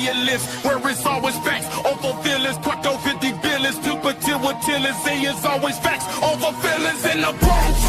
a list where it's always facts. Over feelings, Puerto 50 billions. To till what till is say it's always facts. Over feelings in the Bronx.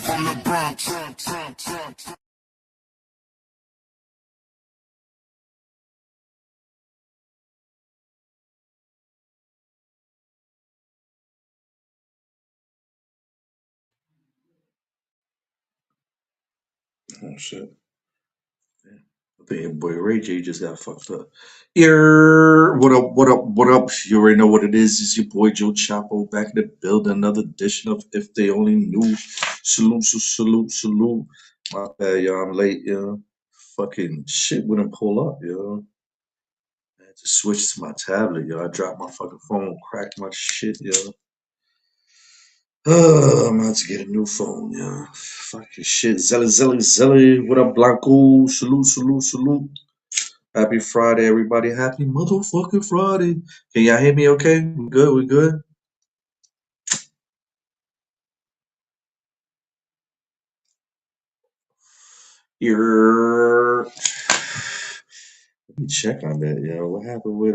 From the Bronx. Oh shit. I think your boy Ray J just got fucked up. Here, what up, what up, what up? You already know what it is. It's your boy Joe Chapo back in the building. Another edition of If They Only Knew. Salute, salute, salute. My bad, y'all. I'm late, yo. Fucking shit wouldn't pull up, yo. I had to switch to my tablet, yo. I dropped my fucking phone, cracked my shit, yo. I'm about to get a new phone, yo. Fucking shit. Zelly, zelly, zelly. What up, Blanco? Salute, salute, salute. Happy Friday, everybody. Happy motherfucking Friday. Can y'all hear me okay? We good? We good? You're... Let me check on that, yo. What happened with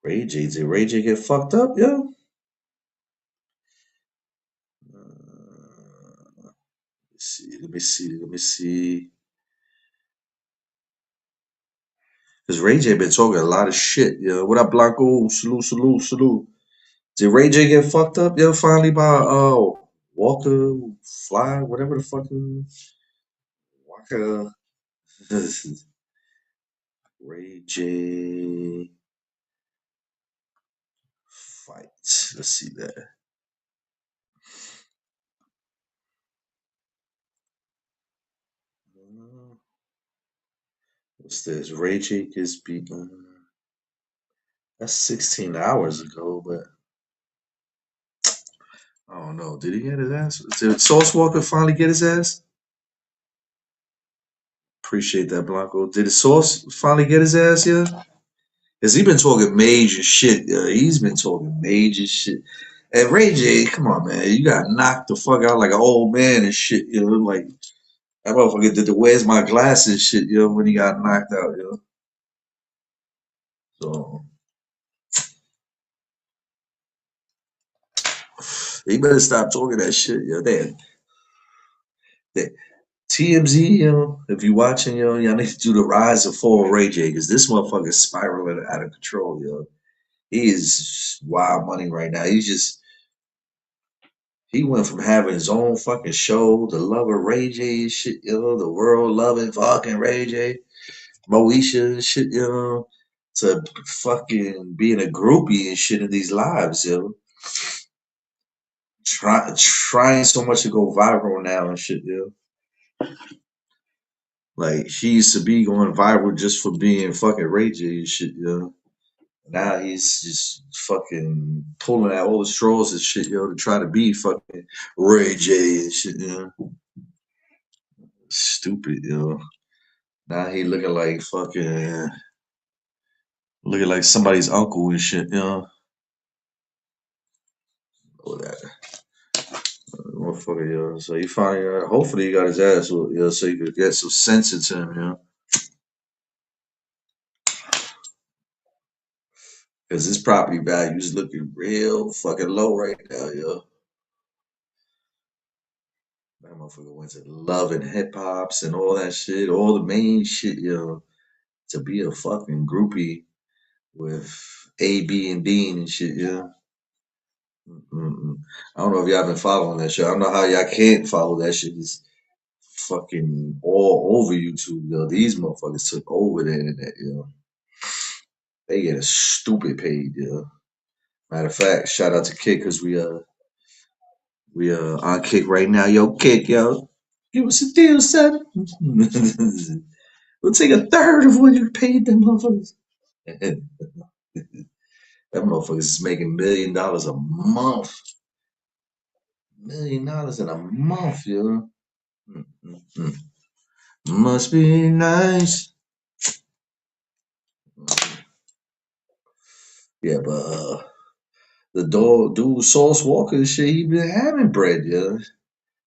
Ray J? Did Ray J get fucked up, yo? Let's see, let me see, let me see. Because Ray J been talking a lot of shit, yo. What up, Blanco? Salute, salute, salute. Did Ray J get fucked up, yo, finally by Walker Fly, whatever the fuck Walker Ray J fights. Let's see that. What's this? Ray J gets beaten. That's 16 hours ago, but I don't know. Did he get his ass? Did Sauce Walker finally get his ass? Appreciate that, Blanco. Did the Sauce finally get his ass, yeah? Because he been talking major shit, yeah. He's been talking major shit. And Ray J, come on, man. You got knocked the fuck out like an old man and shit, you know? Like, that motherfucker did the Where's My Glasses shit, you know, when he got knocked out, you know? So, he better stop talking that shit, yo. They, TMZ, you know, if you watching, yo, y'all need to do the rise and fall of Ray J because this motherfucker is spiraling out of control, yo. He is wild money right now. He went from having his own fucking show, the love of Ray J and shit, yo, the world loving fucking Ray J, Moesha and shit, yo, to fucking being a groupie and shit in these lives, yo. Trying so much to go viral now and shit, yo. Like he used to be going viral just for being fucking Ray J and shit, yo. Now he's just fucking pulling out all the straws and shit, yo, to try to be fucking Ray J and shit, yo. Stupid, yo. Now he looking like somebody's uncle and shit, you know. Oh, that motherfucker, yo. So he finally, hopefully, he got his ass whooped, yo, so he could get some sense into him, you know. Because his property value is looking real fucking low right now, yo. That motherfucker went to love and hip hops and all that shit, all the main shit, yo. To be a fucking groupie with A, B, and Dean and shit, yo. Mm-mm. I don't know if y'all been following that shit. I don't know how y'all can't follow that shit. fucking all over YouTube, yo. These motherfuckers took over the internet, yo. They get a stupid paid, yo. Matter of fact, shout out to Kick because we on Kick right now, yo. Kick, yo. Give us a deal, son. We'll take a third of what you paid them motherfuckers. Them motherfuckers is making $1 million a month. $1 million in a month, yo. Mm. Must be nice. Yeah, but the dude Sauce Walker and shit, he been having bread, yo.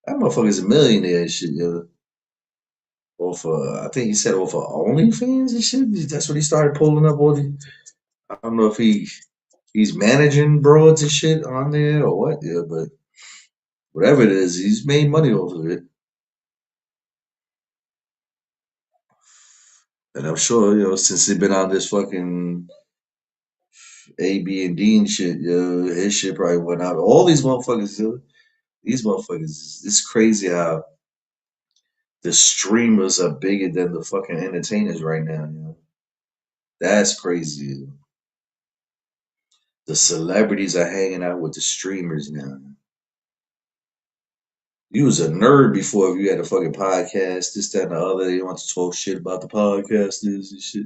That motherfucker's a millionaire and shit, yo. Off I think he said off OnlyFans and shit. That's what he started pulling up all the. I don't know if he's managing broads and shit on there or what, yeah, but whatever it is, he's made money off of it. And I'm sure, since he's been on this fucking A, B, and D and shit, his shit probably went out. All these motherfuckers, these motherfuckers, it's crazy how the streamers are bigger than the fucking entertainers right now, That's crazy. The celebrities are hanging out with the streamers now. You was a nerd before if you had a fucking podcast, this, that, and the other. You want to talk shit about the podcasters and shit,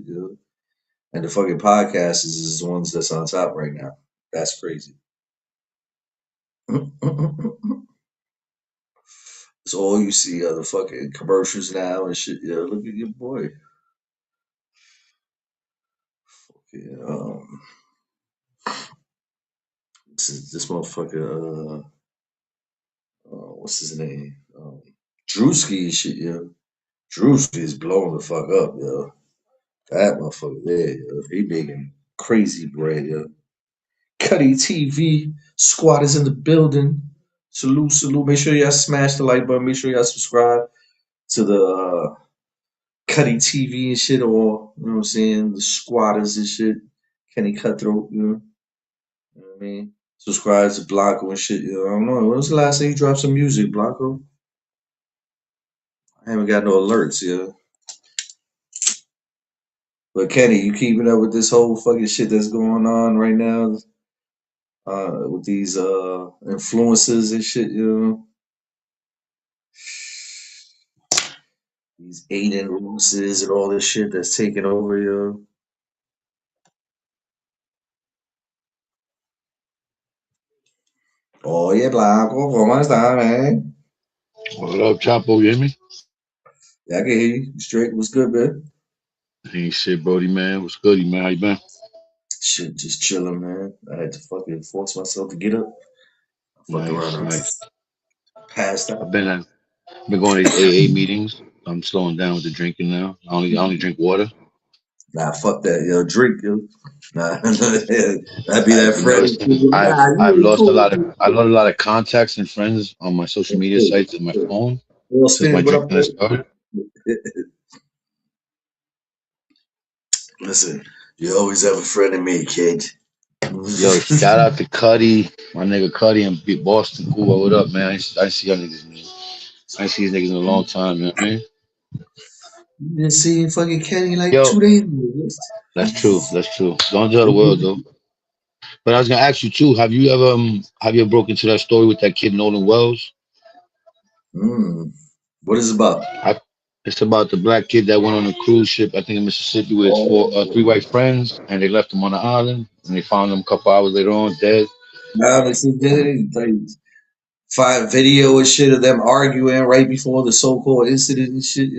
And the fucking podcasters is the ones that's on top right now. That's crazy. It's all you see are the fucking commercials now and shit. Yeah, look at your boy. Yeah, this motherfucker. What's his name? Drewski and shit. Yeah, Drewski is blowing the fuck up. Yeah, that motherfucker there. Yeah, he making crazy bread. Yeah, Cuddy TV squad is in the building. Salute, salute. Make sure y'all smash the like button. Make sure y'all subscribe to the Cuddy TV and shit, or you know what I'm saying, the squatters and shit. Kenny Cutthroat, You know what I mean? Subscribe to Blanco and shit. I don't know. When was the last time you dropped some music, Blanco? I haven't got no alerts, But Kenny, you keeping up with this whole fucking shit that's going on right now? With these influencers and shit, These Aiden Rooses and all this shit that's taking over, Oye, Blanco, ¿cómo estás, man? What up, Chapo? You hear me? Yeah, I can hear you. Straight. What's good, man? Ain't shit, Brody, man. What's good, man? How you been? Shit, just chilling, man. I had to fucking force myself to get up. I fucked around Nice, and nice. passed I've out. been going to these AA meetings. I'm slowing down with the drinking now. I only drink water. Nah, fuck that, Drink, Nah, that'd be that You know, friend. Nah, you I've ain't lost a cool. lot of contacts and friends on my social media sites and my phone Well, since my Spin, what up, drinking has bro? started. Listen, you always have a friend in me, kid. Yo, shout out to Cuddy, my nigga Cuddy and Boston. Cool, what up, man? I see y'all niggas, man. I ain't see these niggas in a long time, man. You didn't see fucking Kenny like Yo, 2 days ago. that's true. That's true. Don't tell the world though. But I was gonna ask you too. Have you ever broke into that story with that kid Nolan Wells? What is it about? It's about the black kid that went on a cruise ship, I think in Mississippi, with his three Oh, white friends, and they left him on the island, and they found him a couple hours later on dead. now they see like find video and shit of them arguing right before the so-called incident and shit,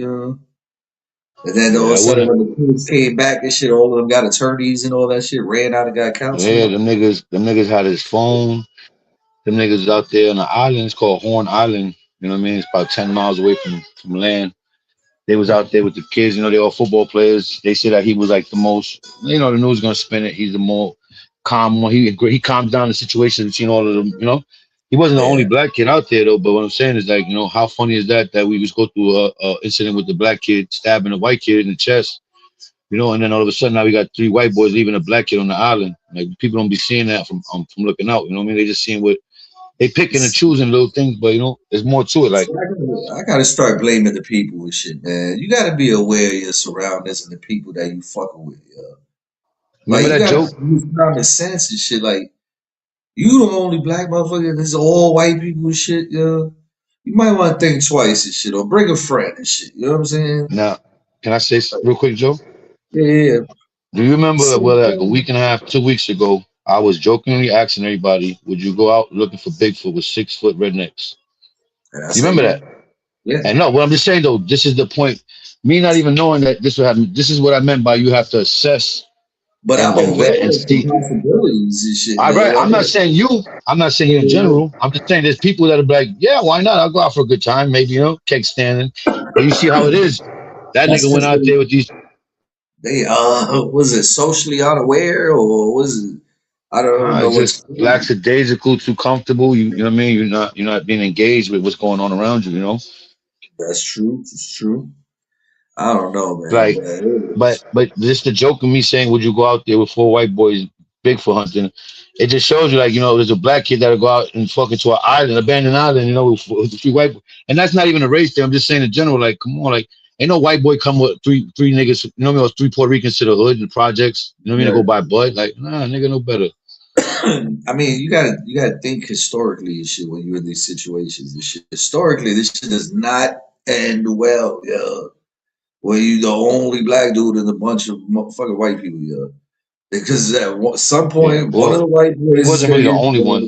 And then all of Yeah, a I sudden, wouldn't. when the police came back and shit, all of them got attorneys and all that shit, ran out and got Yeah, counsel. them niggas had his phone. Them niggas out there on the island. It's called Horn Island. You know what I mean? It's about 10 miles away from land. They was out there with the kids. You know, they all football players. They said that he was like the most. You know, the news is gonna spin it. He's the more calm one. He calmed down the situation between all of them. You know, he wasn't the only Yeah, black kid out there though. But what I'm saying is like, how funny is that we just go through a incident with the black kid stabbing a white kid in the chest. And then all of a sudden now we got three white boys leaving a black kid on the island. Like people don't be seeing that from looking out. You know what I mean? They just seeing what they picking and choosing little things, but you know, there's more to it. Like, So I gotta start blaming the people and shit, man. You gotta be aware of your surroundings and the people that you fucking with, yo. Like remember you that gotta joke? use common sense and shit. Like you the only black motherfucker. This is all white people and shit, yo. You might want to think twice and shit, or bring a friend and shit. You know what I'm saying? Now, can I say real quick, Joe? Yeah, yeah, yeah. Do you remember, So, well, like a week and a half, 2 weeks ago, I was jokingly asking everybody, would you go out looking for Bigfoot with 6 foot rednecks? and I You say remember yeah, that? yeah. And no, what I'm just saying though, this is the point. Me not even knowing that this would happen. This is what I meant by you have to assess But and, I'm and aware vet and of the see. possibilities and shit, All right, yo. I'm not saying you. I'm not saying you in general. I'm just saying there's people that are like, yeah, why not? I'll go out for a good time, maybe you know, cake standing. But you see how it is. That That's nigga went because out there with these. they was it socially unaware or was it I don't Nah, know it's what's just lackadaisical, too comfortable. You know what I mean? You're not being engaged with what's going on around you. You know, that's true. It's true. I don't know, man, like. But just the joke of me saying, "Would you go out there with 4 white boys Bigfoot hunting?" It just shows you, like you know, there's a black kid that'll go out and fuck into an island, abandoned island, you know, with 3 white, and that's not even a race thing. I'm just saying in general, like, come on, like, ain't no white boy come with three niggas, you know what I mean, or 3 Puerto Ricans to the hood, the projects, you know what I mean, to go right. buy bud, like, nah, nigga, no better. I mean, you gotta think historically and shit when you're in these situations and shit. Historically, this shit does not end well, yeah. Where you the only black dude in a bunch of motherfucking white people, yeah. Because some Yeah, point, one of well, the white he boys is wasn't gonna really the get only one.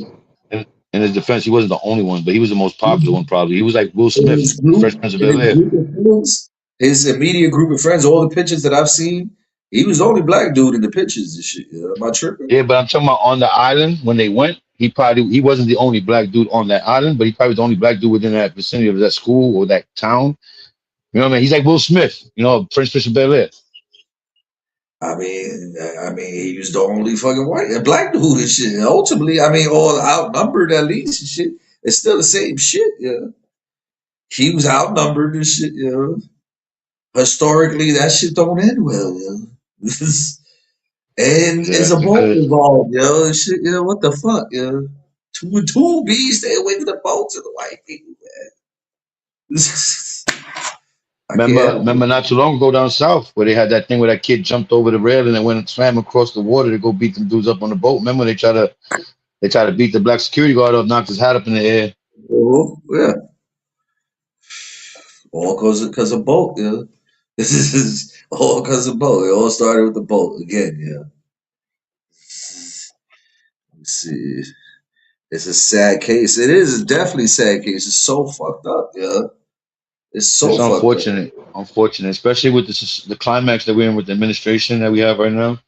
killed. In his defense, he wasn't the only one, but he was the most popular In one, probably. He was like Will his Smith in group, Fresh Prince of in Bel his Air. group of friends, his immediate group of friends, all the pictures that I've seen, he was the only black dude in the pictures and shit. Yeah. Am I tripping? Yeah, but I'm talking about on the island when they went. He wasn't the only black dude on that island, but he probably was the only black dude within that vicinity of that school or that town. You know what I mean? He's like Will Smith, you know, Prince of Bel Air. I mean, he was the only fucking white, a black dude and shit. And ultimately, I mean, all outnumbered at least and shit. It's still the same shit, yeah. He was outnumbered and shit, yeah. Historically, that shit don't end well, yeah. And it's a Exactly. boat involved, yo. And shit, you know, what the fuck, yo? Two and two bees, stay away from the boats and the white people, man. I can't help it. Remember not too long ago down south where they had that thing where that kid jumped over the railing and went and swam across the water to go beat them dudes up on the boat. Remember they try to beat the black security guard up, knocked his hat up in the air. Oh, yeah. All cause of boat, yeah. This is all because of boat. It all started with the boat again, yeah. Let's see. It's a sad case. It is definitely a sad case. It's so fucked up, yeah. It's so It's fucked up. unfortunate, especially with the climax that we're in with the administration that we have right now.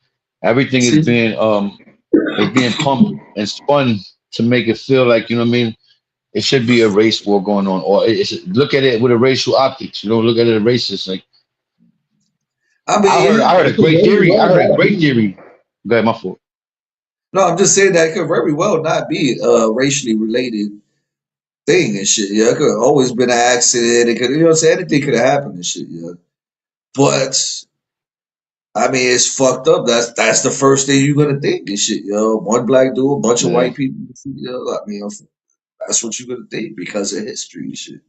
Everything See, is being pumped and spun to make it feel like you know what I mean. It should be a race war going on, or look at it with a racial optics. You know, look at it as racist. Like I mean, I heard it a could great very theory. I well heard a not great be. theory. Go ahead, my fault. No, I'm just saying that it could very well not be a racially related thing and shit. Yeah, it could have always been an accident. It could, you know what I'm saying? Anything could have happened and shit. Yeah, but I mean, it's fucked up. That's the first thing you're gonna think and shit. Yo, one black dude, a bunch of Yeah, white people. Yo, I mean, that's what you're gonna think because of history and shit.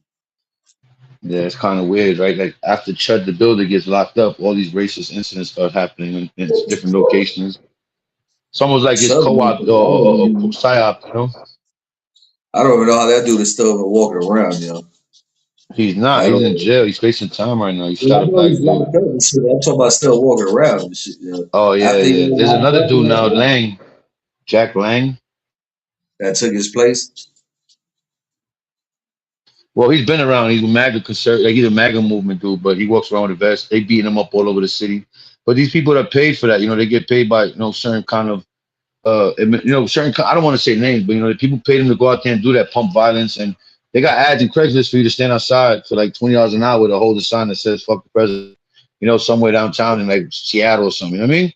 yeah, it's kind of weird, right? Like after Chud the Builder gets locked up, all these racist incidents start happening in different locations. It's almost like it's Suddenly, co-op or psyop. You know, I don't even know how that dude is still even walking around. Yo, he's not. I He's don't. in jail. He's facing time right now. He Well, shot I a know black he's dude. locked up and shit. I'm talking about still walking around and shit. Yo, Oh yeah, after he yeah. got There's locked another up, dude now, Lang, Jack Lang. that took his place. Well, he's been around. He's a MAGA conservative. Like he's a MAGA movement dude, but he walks around with a vest. They beating him up all over the city. But these people that are paid for that, you know, they get paid by certain kind of certain. I don't want to say names, but the people paid them to go out there and do that, pump violence, and they got ads in Craigslist for you to stand outside for like $20 an hour to hold a sign that says "fuck the president," somewhere downtown in like Seattle or something. You know what I mean?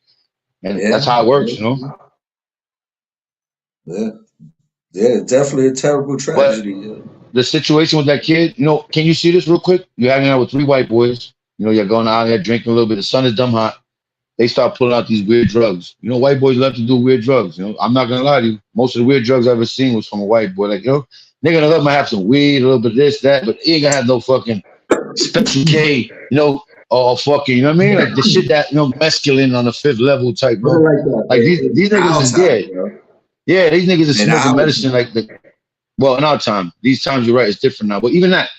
And that's Yeah, how it works, you know. yeah, yeah. Definitely a terrible But tragedy. Yeah. the situation with that kid, can you see this real quick? You're hanging out with 3 white boys. You're going out there drinking a little bit. The sun is dumb hot. they start pulling out these weird drugs. You know, white boys love to do weird drugs. You know, I'm not gonna lie to you. Most of the weird drugs I've ever seen was from a white boy. Like, nigga, let might have some weed, a little bit of this, that, but he ain't gonna have no fucking Special K, or fucking, you know what I mean? Like the shit that, mescaline on the fifth level type, Put it like that. Like these niggas is dead. Yeah, these niggas are smoking medicine like well, in our time. These times you're right, it's different now. But even that,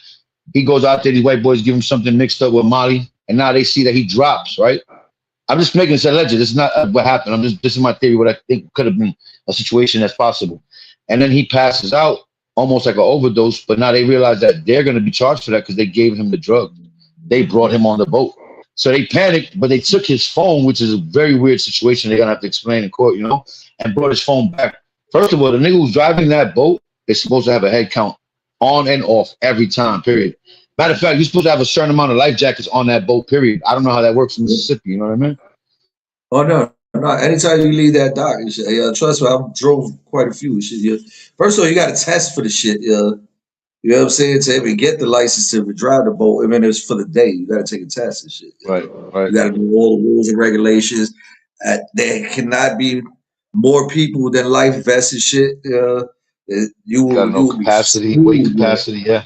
he goes out there, these white boys give him something mixed up with Molly, and now they see that he drops, right? I'm just making this alleged. This is not what happened. This is my theory, what I think could have been a situation that's possible. And then he passes out almost like an overdose, but now they realize that they're going to be charged for that because they gave him the drug. They brought him on the boat. So they panicked, but they took his phone, which is a very weird situation. They're going to have to explain in court, and brought his phone back. First of all, the nigga who's driving that boat is supposed to have a head count on and off every time, period. Matter of fact, you're supposed to have a certain amount of life jackets on that boat, period. I don't know how that works in Mississippi, you know what I mean? Oh, no. Anytime you leave that dock, trust me, I drove quite a few. First of all, you got to test for the shit. You know what I'm saying? To even get the license to drive the boat, even if it's for the day, you got to take a test and shit. Right. You got to do all the rules and regulations. There cannot be more people than life vests and shit. You got no capacity, weight capacity, yeah.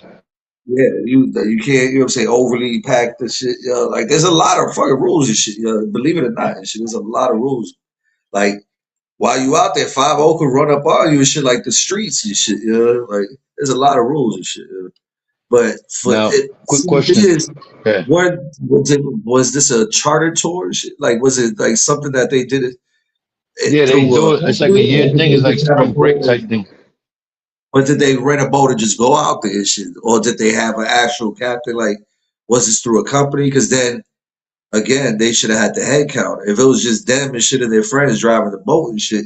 Yeah, you can't, overly pack the shit. Like there's a lot of fucking rules and shit. Believe it or not, and shit, there's a lot of rules. Like while you out there, 5-0 could run up on you and shit, like the streets and shit. Like there's a lot of rules and shit. But quick question: was this a charter tour? And shit? Like was it like something that they did it? Yeah, they do it. It's like a year thing. It's like spring break type thing. But did they rent a boat and just go out there and shit? Or did they have an actual captain? Like, was this through a company? Because then, again, they should have had the head count. If it was just them and shit and their friends driving the boat and shit,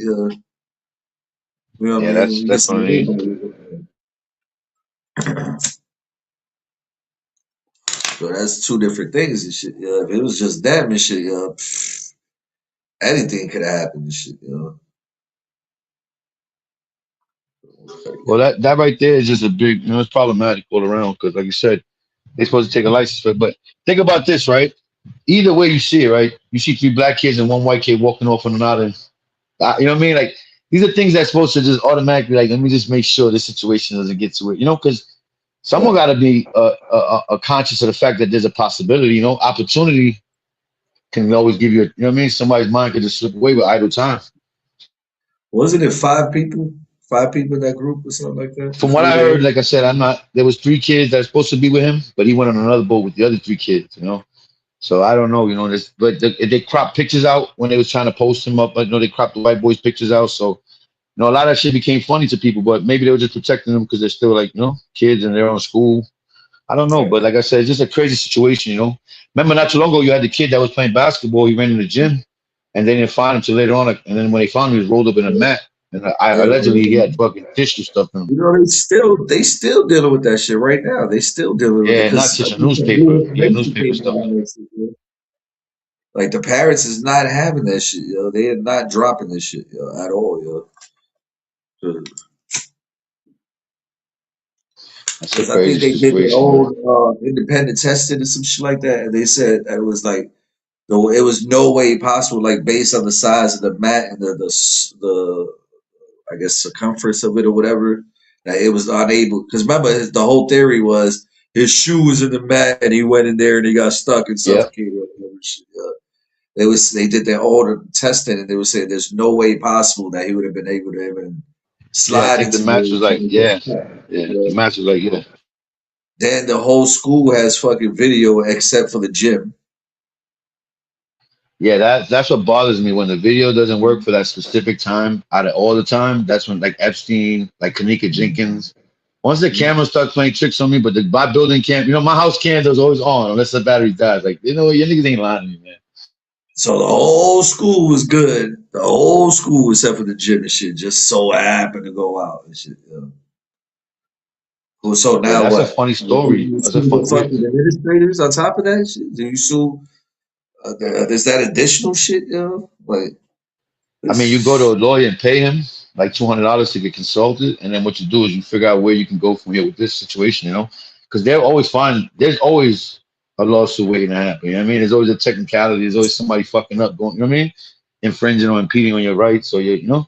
that's what I mean. So that's two different things and shit. If it was just them and shit, anything could have happened and shit, Well, that right there is just a big, it's problematic all around because, like you said, they're supposed to take a license for it. But think about this, right? Either way you see it, right? You see 3 black kids and 1 white kid walking off on an island. You know what I mean? Like, these are things that's supposed to just automatically, like, let me just make sure this situation doesn't get to it, because someone got to be conscious of the fact that there's a possibility, opportunity can always give you, you know what I mean? Somebody's mind could just slip away with idle time. Wasn't it 5 people? 5 people in that group or something like that? From what I heard, like I said, there was 3 kids that were supposed to be with him, but he went on another boat with the other 3 kids, So I don't know, but they cropped pictures out when they was trying to post him up. They cropped the white boys' pictures out. So, a lot of that shit became funny to people, but maybe they were just protecting them because they're still like, kids and they're on school. I don't know, but like I said, it's just a crazy situation, Remember not too long ago, you had the kid that was playing basketball. He ran in the gym and they didn't find him till later on. And then when they found him, he was rolled up in a mat. And allegedly he had fucking tissue stuff in him. They still dealing with that shit right now. They still dealing with it. Yeah, not just a newspaper. Yeah, newspaper stuff. Like the parents is not having that shit, They are not dropping this shit, at all, Because I think they did their own independent testing and some shit like that, and they said that it was like, no, it was no way possible, like based on the size of the mat and the I guess circumference of it or whatever, that it was unable. Because remember, the whole theory was his shoe was in the mat and he went in there and he got stuck and suffocated. Yep. They did their own testing and they would say there's no way possible that he would have been able to even slide into the match was like, the match was like, Then the whole school has fucking video except for the gym. Yeah, that's what bothers me when the video doesn't work for that specific time out of all the time. That's when like Epstein, like Kanika Jenkins. Once the cameras start playing tricks on me, but my building cam, my house candle's always on unless the battery dies. Like, your niggas ain't lying to me, man. So the whole school was good. The whole school except for the gym and shit just so happened to go out and shit. Well, so now that's what? A funny story. That's a funny story. The administrators on top of that shit. Do you sue? Is that additional shit, Like, I mean, you go to a lawyer and pay him like $200 to get consulted, and then what you do is you figure out where you can go from here with this situation, because they'll always find there's always a lawsuit waiting to happen. You know what I mean? There's always a technicality. There's always somebody fucking up, going. You know what I mean? Infringing or impeding on your rights. So you know,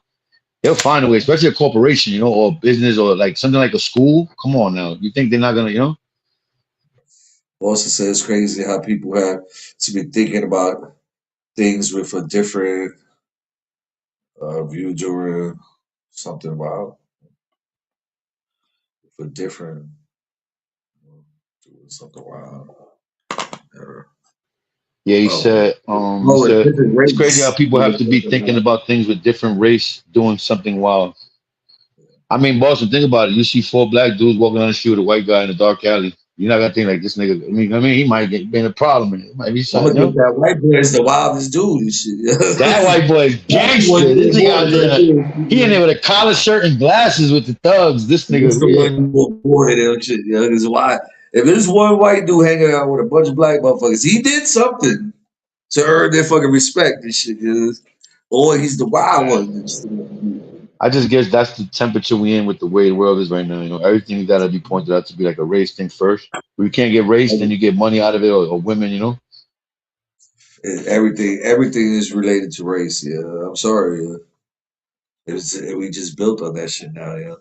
they'll find a way, especially a corporation, you know, or a business or like something like a school. Come on now, you think they're not gonna, you know? Also says it's crazy how people have to be thinking about things with a different view during something wild, with a different doing something wild. Or, Yeah, oh, he a said different it's crazy how race. people have to be thinking about things with different race doing something wild. I mean, Boston, think about it. You see four black dudes walking down the street with a white guy in a dark alley. You're not gonna think like this nigga. I mean, he might get been a problem in it. It might be I'm something, gonna you get know? that white boy is the wildest dude and shit. That white boy is That's the one gangster. This doing nigga more out right there, he in there with a collar shirt and glasses with the thugs. This That's nigga, the yeah. one doing more of them shit. Because why? If there's one white dude hanging out with a bunch of black motherfuckers, he did something to earn their fucking respect and shit. Or he's the wild one. I just guess that's the temperature we in with the way the world is right now. You know, everything got to be pointed out to be like a race thing first. If you can't get race, then you get money out of it or women. You know, Everything is related to race. Yeah, I'm sorry. We just built on that shit now. Yeah,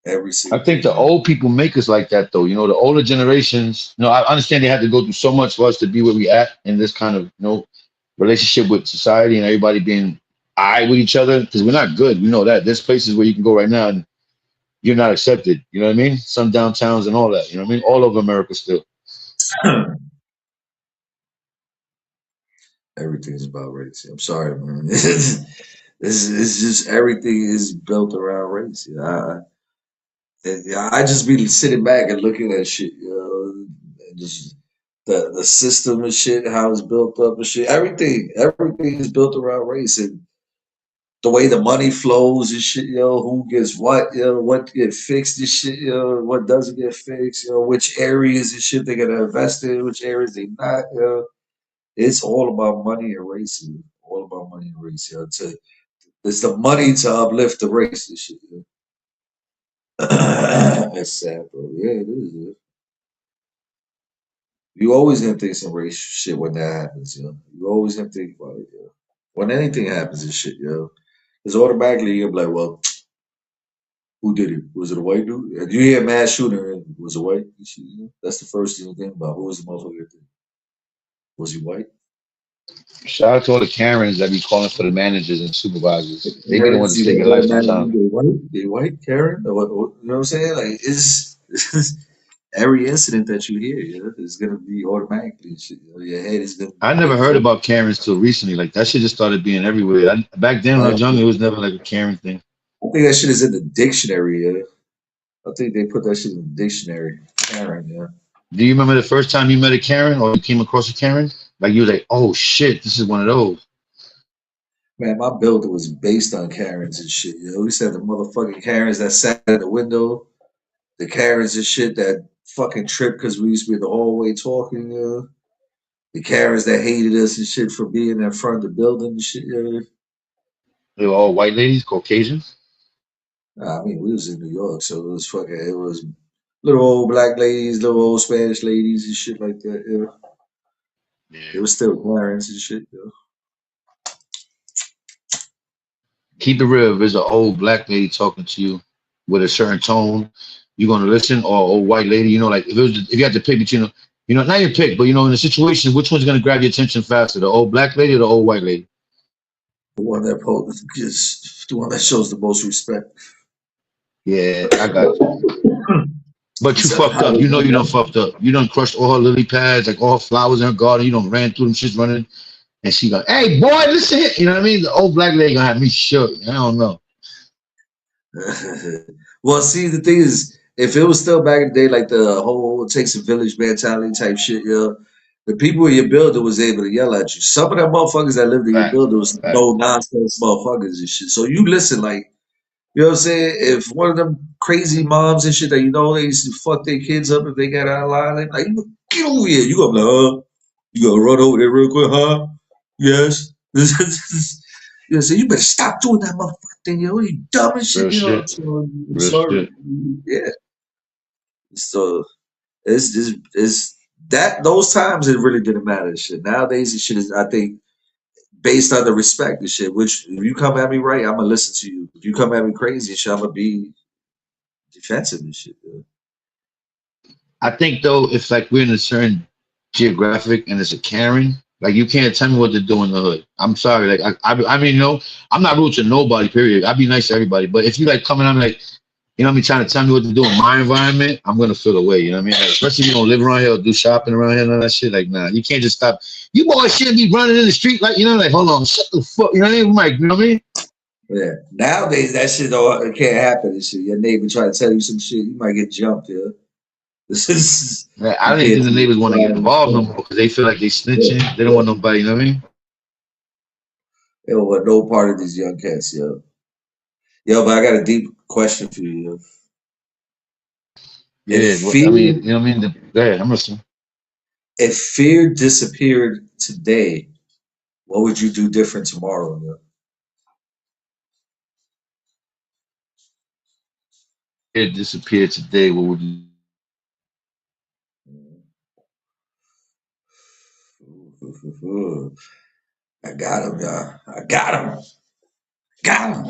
every I single think thing. the old people make us like that though. You know, the older generations. You know, I understand they had to go through so much for us to be where we at in this kind of relationship with society and everybody being eye with each other because we're not good. We know that. There's places where you can go right now and you're not accepted. You know what I mean? Some downtowns and all that. You know what I mean? All over America still. Everything's about race. I'm sorry, man. It's just everything is built around race. I just be sitting back and looking at shit, and just the system and shit, how it's built up and shit. Everything is built around race and the way the money flows and shit, who gets what, what get fixed and shit, what doesn't get fixed, which areas and shit they're gonna invest in, which areas they not, It's all about money and race, all about money and race, it's the money to uplift the race and shit, That's sad, bro. Yeah, it is. You always gonna think some race shit when that happens, You always gonna think about it, When anything happens and shit, it's automatically you're like, well, who did it? Was it a white dude? If you hear mass shooter, was it white? That's the first thing you think about. Who was the motherfucker? Was he white? Shout out to all the Karens that be calling for the managers and The supervisors. They be the ones Karens, that save your life sometimes. they white? They white Karen? You know what I'm saying? Like it's every incident that you hear, is gonna be automatically shit. Your head is gonna I never get heard full. about Karens till recently. Like that shit just started being everywhere. Back then when I was young, it was never like a Karen thing. I think that shit is in the dictionary. I think they put that shit in the dictionary. Karen, Do you remember the first time you met a Karen or you came across a Karen? Like you was like, oh shit, this is one of those. Man, my builder was based on Karens and shit. We said the motherfucking Karens that sat at the window, the Karens and shit that fucking tripped because we used to be in the hallway talking. The Karens that hated us and shit for being in front of the building and shit. They were all white ladies, Caucasians. Nah, I mean, we was in New York, so it was little old black ladies, little old Spanish ladies and shit like that. It Yeah. was still Karens and shit. Keep it real. If there's an old black lady talking to you with a certain tone, you're gonna listen, or old white lady, like if you had to pick between, not your pick, but in the situation, which one's gonna grab your attention faster, the old black lady or the old white lady? The one that the one that shows the most respect. Yeah, I got you. But you Instead of fucked up. You hiding. done fucked up. You done crushed all her lily pads, like all her flowers in her garden. You done ran through them shits running. And she go, hey, boy, listen here. You know what I mean? The old black lady gonna have me shook. I don't know. Well, see, the thing is, if it was still back in the day, like the whole it takes a village mentality type shit, the people in your building was able to yell at you. Some of them motherfuckers that lived in your Facts. building was Facts. no nonsense motherfuckers and shit. So you listen, like, you know what I'm saying? If one of them crazy moms and shit that they used to fuck their kids up if they got out of line, they like, get over here. You gonna be like, you gonna run over there real quick, huh? Yes. So you better stop doing that motherfucker thing, You dumb as shit, Real shit. So I'm Real sorry. shit. Yeah. So it's those times it really didn't matter. And shit. Nowadays, it shit is. I think based on the respect and shit. Which if you come at me right, I'm gonna listen to you. If you come at me crazy and shit, I'm gonna be defensive and shit. Dude. I think though, if like we're in a certain geographic and it's a Karen, like you can't tell me what to do in the hood. I'm sorry, like I mean, no, I'm not rude to nobody. Period. I'd be nice to everybody, but if you like coming, I'm like, you know what I mean, trying to tell me what to do in my environment, I'm gonna feel away. You know what I mean? Like, especially if you don't live around here or do shopping around here and all that shit. Like, nah, you can't just stop. You boys shouldn't be running in the street like, you know, like, hold on, shut the fuck. You know what I mean, Mike? You know what I mean? Yeah. Nowadays, that shit though it can't happen and shit. Your neighbor try to tell you some shit, you might get jumped. Yeah. This is. Like, I don't even think the neighbors want to get involved no more because they feel like they snitching. They don't want nobody. You know what I mean? They don't want no part of these young cats, yo. Yo, but I got a deep question for you, yo. Yeah, I mean, you know what I mean? Go ahead, I'm listening. If fear disappeared today, what would you do different tomorrow, yo? It disappeared today. What would you? I got him, y'all. I got him. Got him.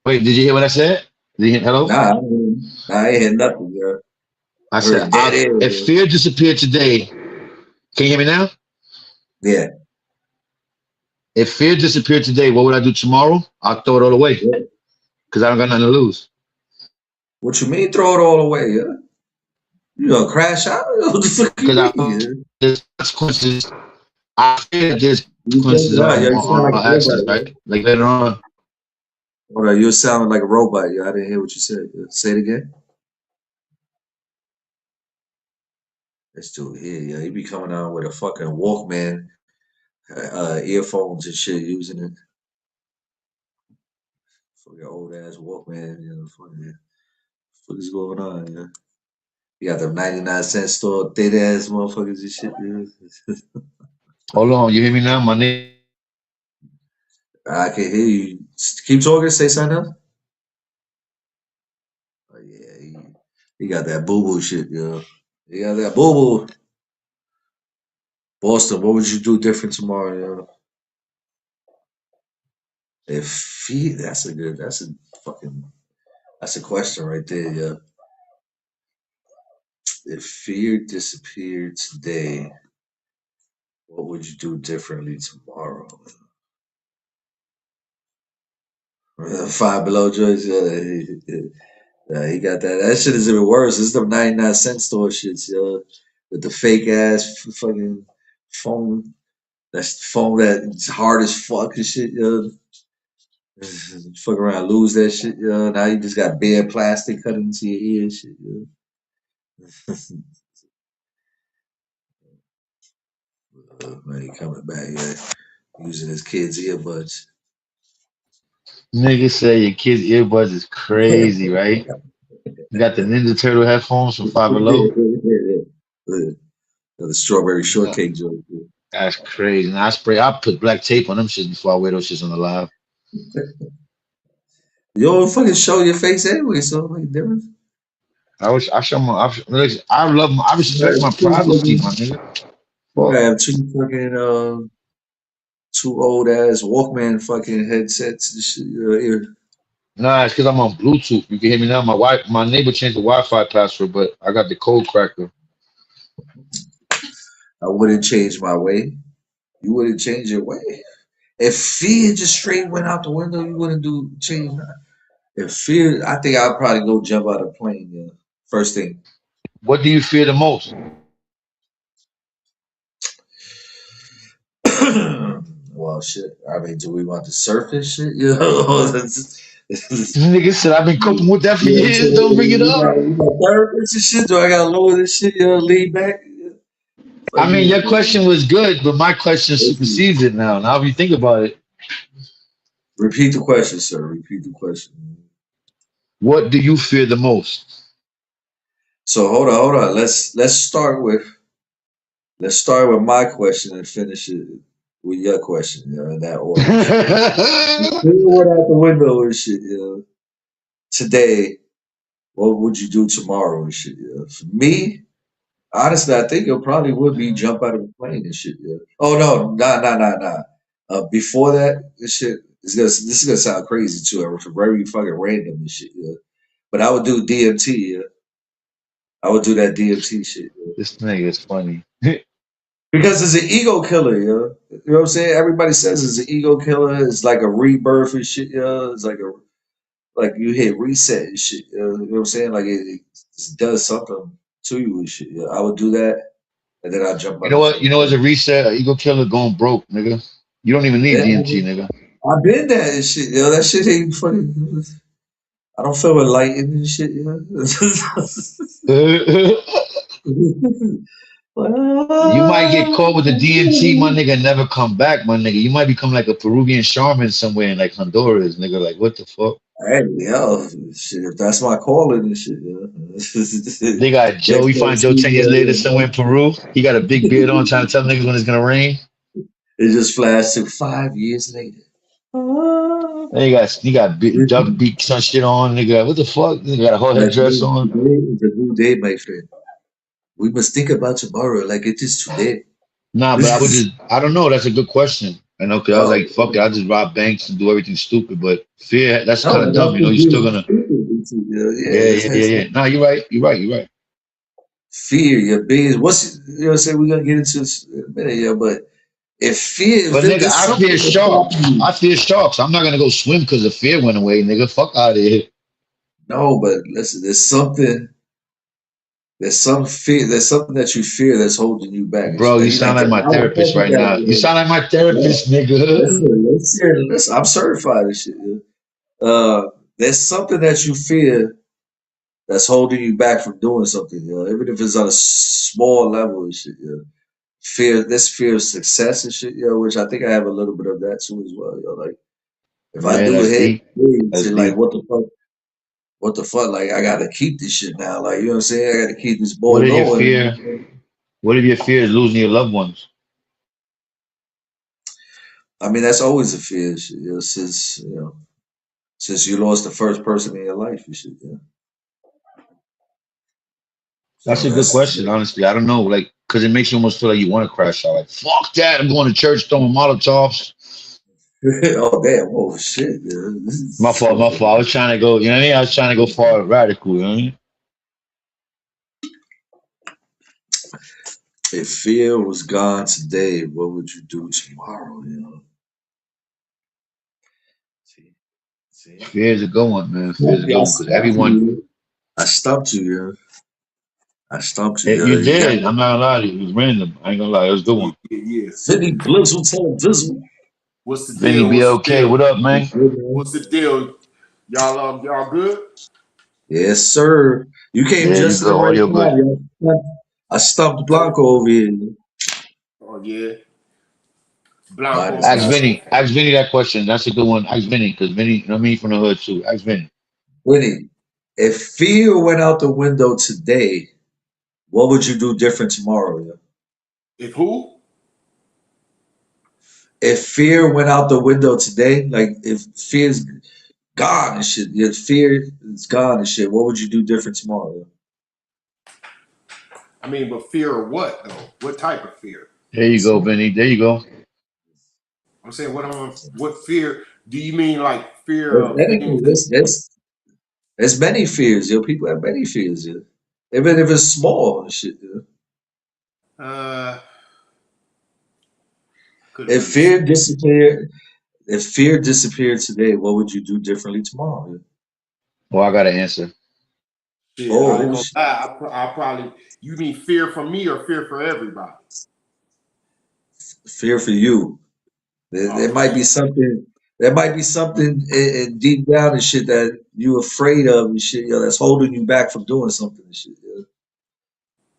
Wait, did you hear what I said? Did you hear, hello? Nah, I ain't hear nothing, yo. I said, if fear disappeared today, can you hear me now? Yeah. If fear disappeared today, what would I do tomorrow? I'll throw it all away because I don't got nothing to lose. What you mean throw it all away, yeah? You gonna crash out? What the fuck you mean? There's consequences. I fear there's consequences on actions, right? Like later on. Hold on, you're sounding like a robot. I didn't hear what you said. Say it again. Let's do it here, yeah. He be coming out with a fucking Walkman, earphones and shit, using it. Fucking old ass Walkman, you know, fucking. What is going on, yeah? You got them 99-cent store, thin ass motherfuckers and shit, yeah. Hold on, you hear me now? My name. I can hear you. Keep talking. Say something else. Oh yeah, he got that boo boo shit, yo. He got that boo boo. Boston, what would you do different tomorrow, yo? That's a question right there, yo. If fear disappeared today, what would you do differently tomorrow? Five Below Joyce, he got that. That shit is even worse. It's the 99-cent store shits, yo. With the fake ass fucking phone. That's the phone that's hard as fuck and shit, yo. Fuck around, lose that shit, yo. Now you just got bare plastic cut into your ear and shit, yo. Man, he coming back, yeah. Using his kids' earbuds. Nigga say your kid's earbuds is crazy, right? You got the Ninja Turtle headphones from Five Below. The strawberry shortcake joke. That's crazy. And I put black tape on them shits before I wear those shits on the live. You don't fucking show your face anyway, so like different. I show my I love my I respect my privacy, my nigga. I have two old ass Walkman fucking headsets and shit. Ear. Nah, it's because I'm on Bluetooth. You can hear me now. My neighbor changed the Wi-Fi password, but I got the code cracker. I wouldn't change my way. You wouldn't change your way. If fear just straight went out the window, you wouldn't change that. If fear, I think I'd probably go jump out of a plane. Yeah. First thing. What do you fear the most? Well, shit. I mean, do we want to surf this shit? You know, Nigga said I've been coping with that for years. Don't bring it up. Shit. Do I gotta lower this shit? Lean back. I mean, your question was good, but my question supersedes it now. Now, if you think about it, repeat the question, sir. Repeat the question. What do you fear the most? So hold on. Let's start with my question and finish it with your question, in that order. Went out the window and shit, Today, what would you do tomorrow and shit, For me, Honestly, I think it probably would be jump out of a plane and shit. Yeah. Oh no, nah. Before that, this is gonna sound crazy too. Or very fucking random and shit. Yeah. But I would do DMT. Yeah. I would do that DMT shit. Yeah. This nigga is funny. Because it's an ego killer. Yeah. You know what I'm saying? Everybody says it's an ego killer. It's like a rebirth and shit. Yeah. It's like you hit reset and shit. You know what I'm saying? Like it does something to you and shit. Yeah. I would do that, and then I jump You out know the what? You fucking know, as plane. a reset, ego killer going broke, nigga. You don't even need Yeah, DMT, nigga. I've been that and shit. Yo, that shit ain't funny. I don't feel enlightened and shit. You You might get caught with the DMT, my know? nigga, and never come back, my nigga. You might become like a Peruvian shaman somewhere in like Honduras, nigga. Like, what the fuck? Hey, yo, shit, if that's my calling and shit, yeah. They got Joe. Next We time I find Joe see 10 years later you, somewhere in Peru. He got a big beard on trying to tell niggas when it's gonna rain. it just flashed to 5 years later. And he got duck beak some shit on, nigga. What the fuck? Nigga got a whole That headdress means on. today is a new day, my friend. We must think about tomorrow like it is today. Nah, but I don't know. That's a good question. I know, cause I was Oh, like, fuck it, I'll just rob banks and do everything stupid. But fear, that's kind no, of and dumb, that's you know. just You're still being gonna, stupid. Yeah, yeah, that's, yeah, yeah, that's yeah. Nah, you're right. You're right. You're right. fear, your biggest. What's you know? What I'm saying we're gonna get into this in a minute, yeah. But if But nigga, there's I something fear that's sharks. stopping you, I fear sharks. I'm not gonna go swim because the fear went away, nigga. Fuck out of here, no. But listen, there's something that you fear that's holding you back and shit. bro. You Like you sound like, like damn, my I was therapist talking right now. You that. sound like my Yeah. therapist, nigga. Listen. I'm certified and shit. Yeah. There's something that you fear that's holding you back from doing something. You know? Even if it's on a small level and shit. Yeah. Fear of success and shit. You know, which I think I have a little bit of that too as well. You know, like if I Yeah, do that's hit deep. gigs That's and like deep. what the fuck. What the fuck? Like I gotta keep this shit now. Like you know what I'm saying? I gotta keep this What ball if your fear? going. What if your fear is losing your loved ones? I mean, that's always a fear. Since you lost the first person in your life, you should. Yeah. That's So a good that's question, honestly. I don't know, like, because it makes you almost feel like you want to crash out. Like, fuck that. I'm going to church throwing Molotovs. oh damn! Oh shit! Yeah. This My is fault, my fault. I was trying to go, you know what I mean? I was trying to go far radical, you know what I mean? if fear was gone today, what would you do tomorrow? You know. See, see. Fear is a good one, man. Fear is a good I one because stumped everyone, you. I stumped you. Yeah. I stumped you. you Yeah. You got did. I'm not gonna lie to you. It was random. I ain't gonna lie. It was a good Yeah, one. yeah. Vinny Blizzle tell Dizzle. What's the Vinny deal? What's the BLK, deal? what up, man? What's the deal? Y'all good? Yes, sir. You came Yeah, you just in good. the right Audio good. time. Yo. I stumped Blanco over here. Oh yeah. By Blanco. this guy. Ask Vinny that question. That's a good one. Ask Vinny, because Vinny, you know what I mean, from the hood too. Ask Vinny. Vinny, if fear went out the window today, what would you do different tomorrow? Yo? If who? If fear went out the window today, like if fear's gone and shit, your fear is gone and shit, what would you do different tomorrow? Yo? I mean, but fear of what though? What type of fear? There you go, Vinny. There you go. I'm saying what fear do you mean like fear There's of things anything, that there's many fears, yo. People have many fears, yo. Even if it's small and shit, yo. uh could have If been fear disappeared, if fear disappeared today, what would you do differently tomorrow? Yo? Well, I got an answer. shit. I ain't Oh, gonna lie. I probably you mean fear for me or fear for everybody? fear for you. Oh, There for might be sure. something. There might be something deep down and shit that you afraid of and shit, yo, that's holding you back from doing something and shit. Yo.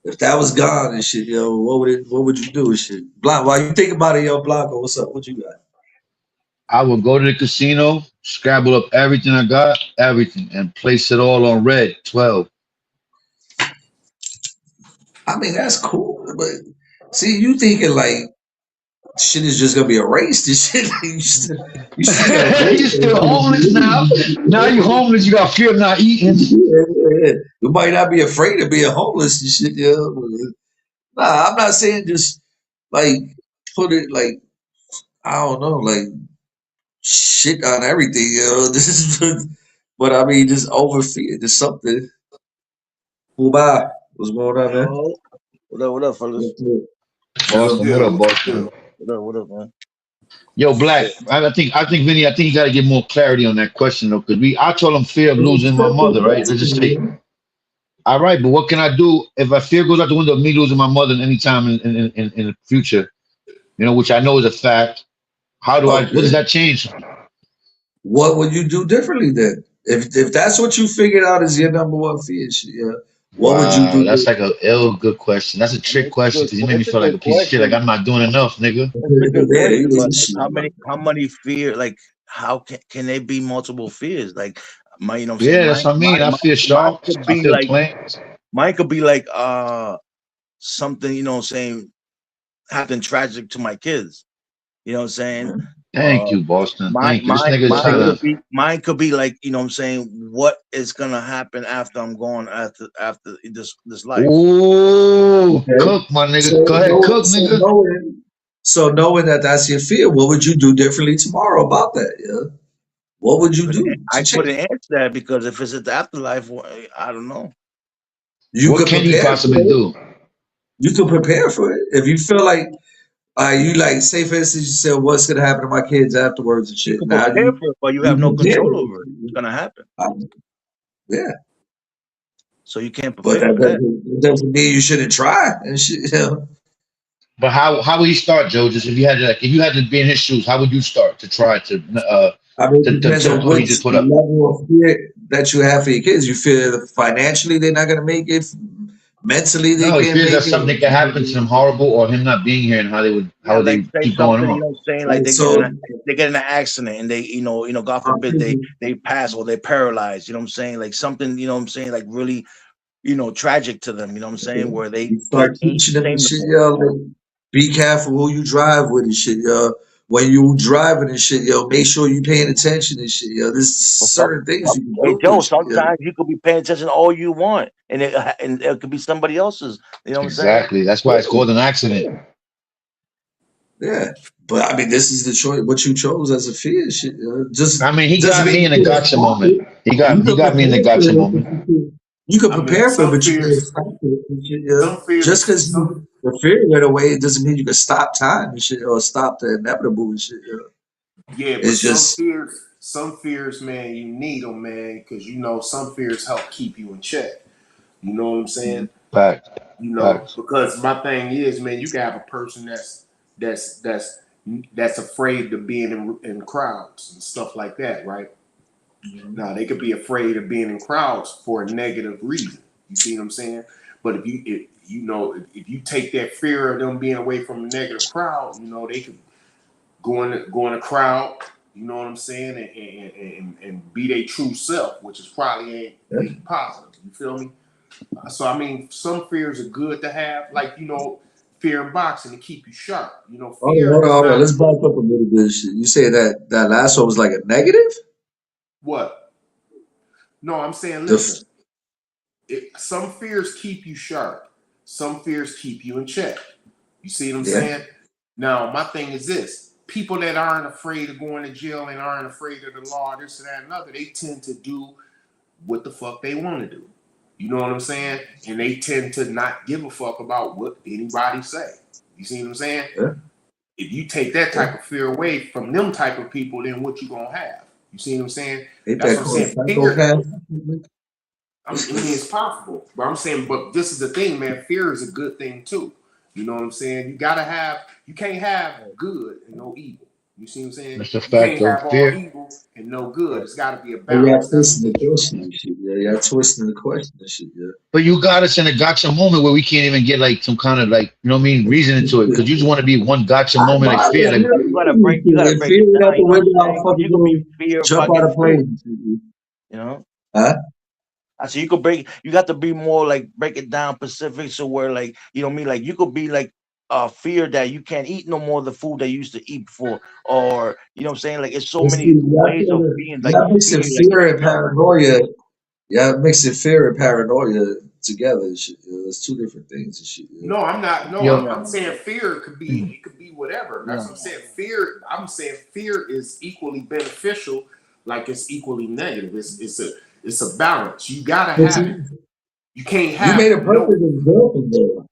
If that was gone and shit, yo, what would you do and shit? Blanco, while you think about it, yo, Blanco, what's up? What you got? I would go to the casino, scrabble up everything I got, everything, and place it all on red 12. I mean, that's cool, but see, you thinking like shit is just gonna be erased and shit. You still gotta wait You're for still homeless now. Now you're it. homeless. You got fear of not eating. Yeah. You might not be afraid of being homeless and shit, yo. Nah, I'm not saying just like put it like I don't know, like shit on everything, you know. This is, but I mean, just over fear, just something. Bye. What's going on, man? Yo, what up, fellas? What's Boston, what good? up, What's Boston? good? What up, man? Yo, Yeah, Black. I think Vinny. I think you got to get more clarity on that question though, because I told him fear of losing my mother, right? Let's just say, all right, but what can I do if I fear goes out the window of me losing my mother anytime in the future? You know, which I know is a fact. How do I? What does Okay. that change? What would you do differently then? If that's what you figured out is your number one fear, shit, yeah. What would you Wow, that's do? like a ill good question. That's a I mean, trick question because you made me it's a feel like good a piece of shit. Like question. I'm not doing enough, nigga. It's a good Yeah, question, you but ain't shit, man. how many fear? Like, how can they be multiple fears? Like, my, you know, what I'm saying Yeah, that's what I mean. I feel mine sharks. could I be feel like, planes. something, you know, what I'm saying happened tragic to my kids. You know what I'm saying? Thank Uh, you, Boston. Thank you. This nigga is trying to. mine could be like, you know what I'm saying, what is gonna happen after I'm gone, after this life. Ooh, Okay. cook, my nigga. Go So ahead, knowing, cook, nigga. so knowing that that's your fear, what would you do differently tomorrow about that? Yeah. What would you do to I change? couldn't answer that because if it's at the afterlife, well, I don't know. You What could can he prepare possibly for it. do? You could prepare for it if you feel like you like. Say for instance, you said, "What's gonna happen to my kids afterwards and You shit." can Now prepare for it, but you have you no prepare control for over it. It's it. gonna happen. Yeah, So you can't but prepare for that. that doesn't mean you shouldn't try and shit. You know? But how would he start, Joe? Just if you had to be in his shoes, how would you start to try I mean, it to depends on tempt what he which just put up? level of fear that you have for your kids. You feel that financially they're not gonna make it, mentally they No, he can't fears that make something can happen to it. him horrible, or him not being here, and Yeah, how like they say keep going something, you on. know what I'm saying? Like Right, so they get in an accident and they, God forbid they pass or they're paralyzed, you know what I'm saying? Like something, you know what I'm saying, like really, tragic to them, you know what I'm saying, where they you start ain't teaching them the and same no shit, more. yo. Like, be careful who you drive with and shit, yo. When you driving and shit, yo, make sure you paying attention and shit, yo. There's But some, certain things you can hey go through, Joe, and shit, yo. sometimes you could be paying attention all you want, and it could be somebody else's. You know what I'm saying? Exactly. That's why it's called an accident. Yeah, but I mean, this is the choice. What you chose as a fear, shit. Just I mean, he doesn't got mean me you in a can't gotcha stop moment. it. He You can got me in the prepare for gotcha it, but moment. you can I mean, prepare for it, some but you can't fears, stop it. And shit, yeah. some fears, Just because some the fear went away, it doesn't mean you can stop time and shit or stop the inevitable and shit. Yeah. yeah, but It's just some fears, man, you need them, man, because some fears help keep you in check. You know what I'm saying? Fact. Facts. Because my thing is, man, you can have a person that's that's that's afraid of being in crowds and stuff like that, right? Now they could be afraid of being in crowds for a negative reason. You see what I'm saying? But if you take that fear of them being away from a negative crowd, they could go in a crowd. You know what I'm saying, and be their true self, which is probably ain't positive. You feel me? So I mean, some fears are good to have, like fear in boxing to keep you sharp. Fear is hold on. not Let's back up a little bit. Shit. You say that last one was like a negative? what. No, I'm saying, The f- listen. Some fears keep you sharp. Some fears keep you in check. You see what I'm yeah. saying? Now, my thing is this: people that aren't afraid of going to jail and aren't afraid of the law, this and that and other, they tend to do what the fuck they want to do. You know what I'm saying? And they tend to not give a fuck about what anybody say. You see what I'm saying? Yeah. If you take that Yeah. type of fear away from them type of people, then what you gonna have? You see what I'm saying? Ain't That's that what I'm called a saying. Fear, psychopath? I mean, it's possible, but I'm saying, but this is the thing, man. Fear is a good thing too. You know what I'm saying? You can't have good and no evil. You see what I'm saying? That's a You can't fact though. have all Fear. evil and no good. It's got to be a But y'all balance. That's twisting what the we question and shit. Yeah, y'all twisting the question and shit. Yeah. But you got us in a gotcha moment where we can't even get like some kind of like, you know what I mean, reason into it. Because you just want to be one gotcha I moment like buy fear. it. Like, You gotta If break fear it it out down. the You know what window, I'm I'll saying? fucking You could be go fear jump out fucking of fear. plane. You know. Huh? I said you could break. You got to be more like break it down specific, so where like you know what I mean. Like you could be like fear that you can't eat no more of the food that you used to eat before, or you know what I'm saying. Like it's so Let's see. many ways of being like Y'all mixing fear. Like fear and paranoia. Y'all mixing fear and paranoia together and shit. You know? There's two different things and shit. You know? No, I'm not. No, Yo, I'm saying fear could be. It could be whatever. That's what I'm saying. Fear. I'm saying fear is equally beneficial, like it's equally negative. It's a balance. You gotta have it. You can't You have made a no. perfect example there.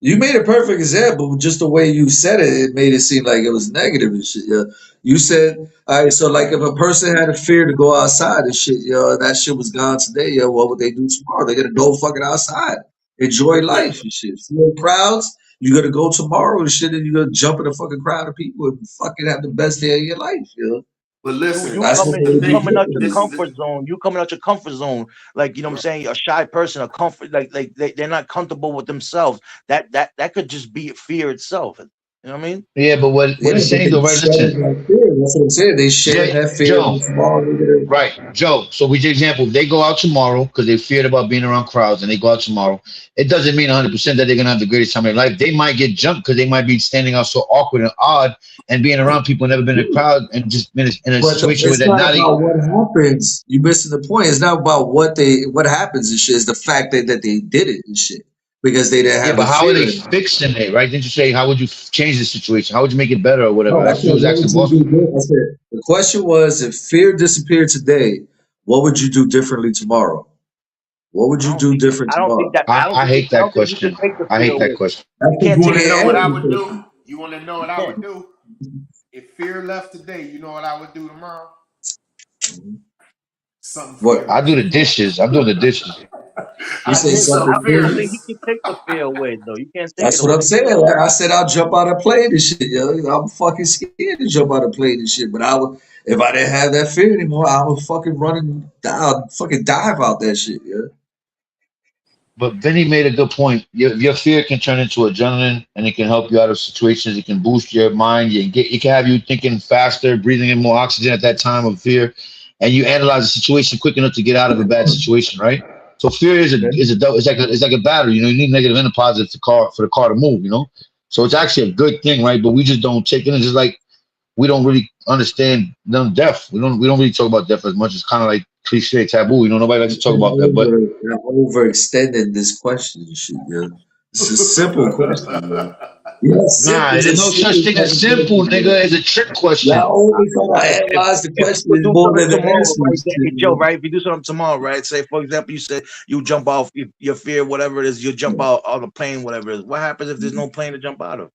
You made a perfect example. Just the way you said it, it made it seem like it was negative and shit. Yeah. You said, all right, so like if a person had a fear to go outside and shit, yo, that shit was gone today, yo, what would they do tomorrow? They're gonna go fucking outside, enjoy But life and shit. Feel crowds, you're gonna go tomorrow and shit, and you're gonna jump in a fucking crowd of people and fucking have the best day of your life, yo. listen, You That's this what is coming, made the a you big coming thing. out your difference. comfort zone. You coming out your comfort zone, like you know what I'm saying. A shy person, a comfort, like they're not comfortable with themselves. That could just be fear itself. You know what I mean? yeah, but what Yeah, it's but saying they though, right? sharing Listen, that fear. That's what I'm saying. They sharing that fear Joe, and tomorrow they're gonna right, Joe. So we just example, if they go out tomorrow because they feared about being around crowds and they go out tomorrow, it doesn't mean 100% that they're gonna have the greatest time of their life. They might get jumped because they might be standing out so awkward and odd and being around people who never been in a crowd and just been in a But situation where it's they're not not. about what happens. You missing the point. It's not about what happens and shit. It's the fact that they did it and shit because they didn't Yeah, have the but how are fear they in it. fixing it, right? Didn't you say how would you change the situation? How would you make it better or whatever? No, I That's what you said, was what would asking you boss. do? I said the question was, if fear disappeared today, what would you do differently tomorrow? What would you do different I don't think tomorrow? that. I hate I that don't think you can question. take the I fear hate that away. question. That's You the can't You take point want the to of know fear what away. I answering would do? question. You want to know You what I can't. would do? If fear left today, you know what I would do tomorrow? Something What I fearless. do the dishes. I'm doing the dishes. you I I say do think, but something something I don't think fearless? he fearless. can take the fear away though. You can't take it That's what I'm away. saying. Like I said, I'll jump out of plane and shit. Yo. I'm fucking scared to jump out of plane and shit. But I would, if I didn't have that fear anymore, I would fucking run and fucking dive out that shit. Yeah. But Vinny made a good point. Your fear can turn into adrenaline, and it can help you out of situations. It can boost your mind. It can have you thinking faster, breathing in more oxygen at that time of fear, and you analyze the situation quick enough to get out of a bad situation, right? So fear it's like a battery. You know, you need negative and a positive for the car to move. You know, so it's actually a good thing, right? But we just don't take it. It's just like we don't really understand death. We don't really talk about death as much. It's kind of like cliche, taboo. You know, nobody likes to talk about that, but. You're overextending this question and shit. Yeah. It's a simple question. Yeah. Yeah, simple. Nah, It's a there's no such simple thing as fucking simple, question. Yeah. nigga. It's a trick question. Y'all only try to If analyze the if question you do more something than the tomorrow, answer. right? and shit, Hey, Joe, man. right? If you do something tomorrow, right? Say, for example, you said you jump off your fear, whatever it is, you jump out on the plane, whatever it is. What happens if there's no plane to jump out of?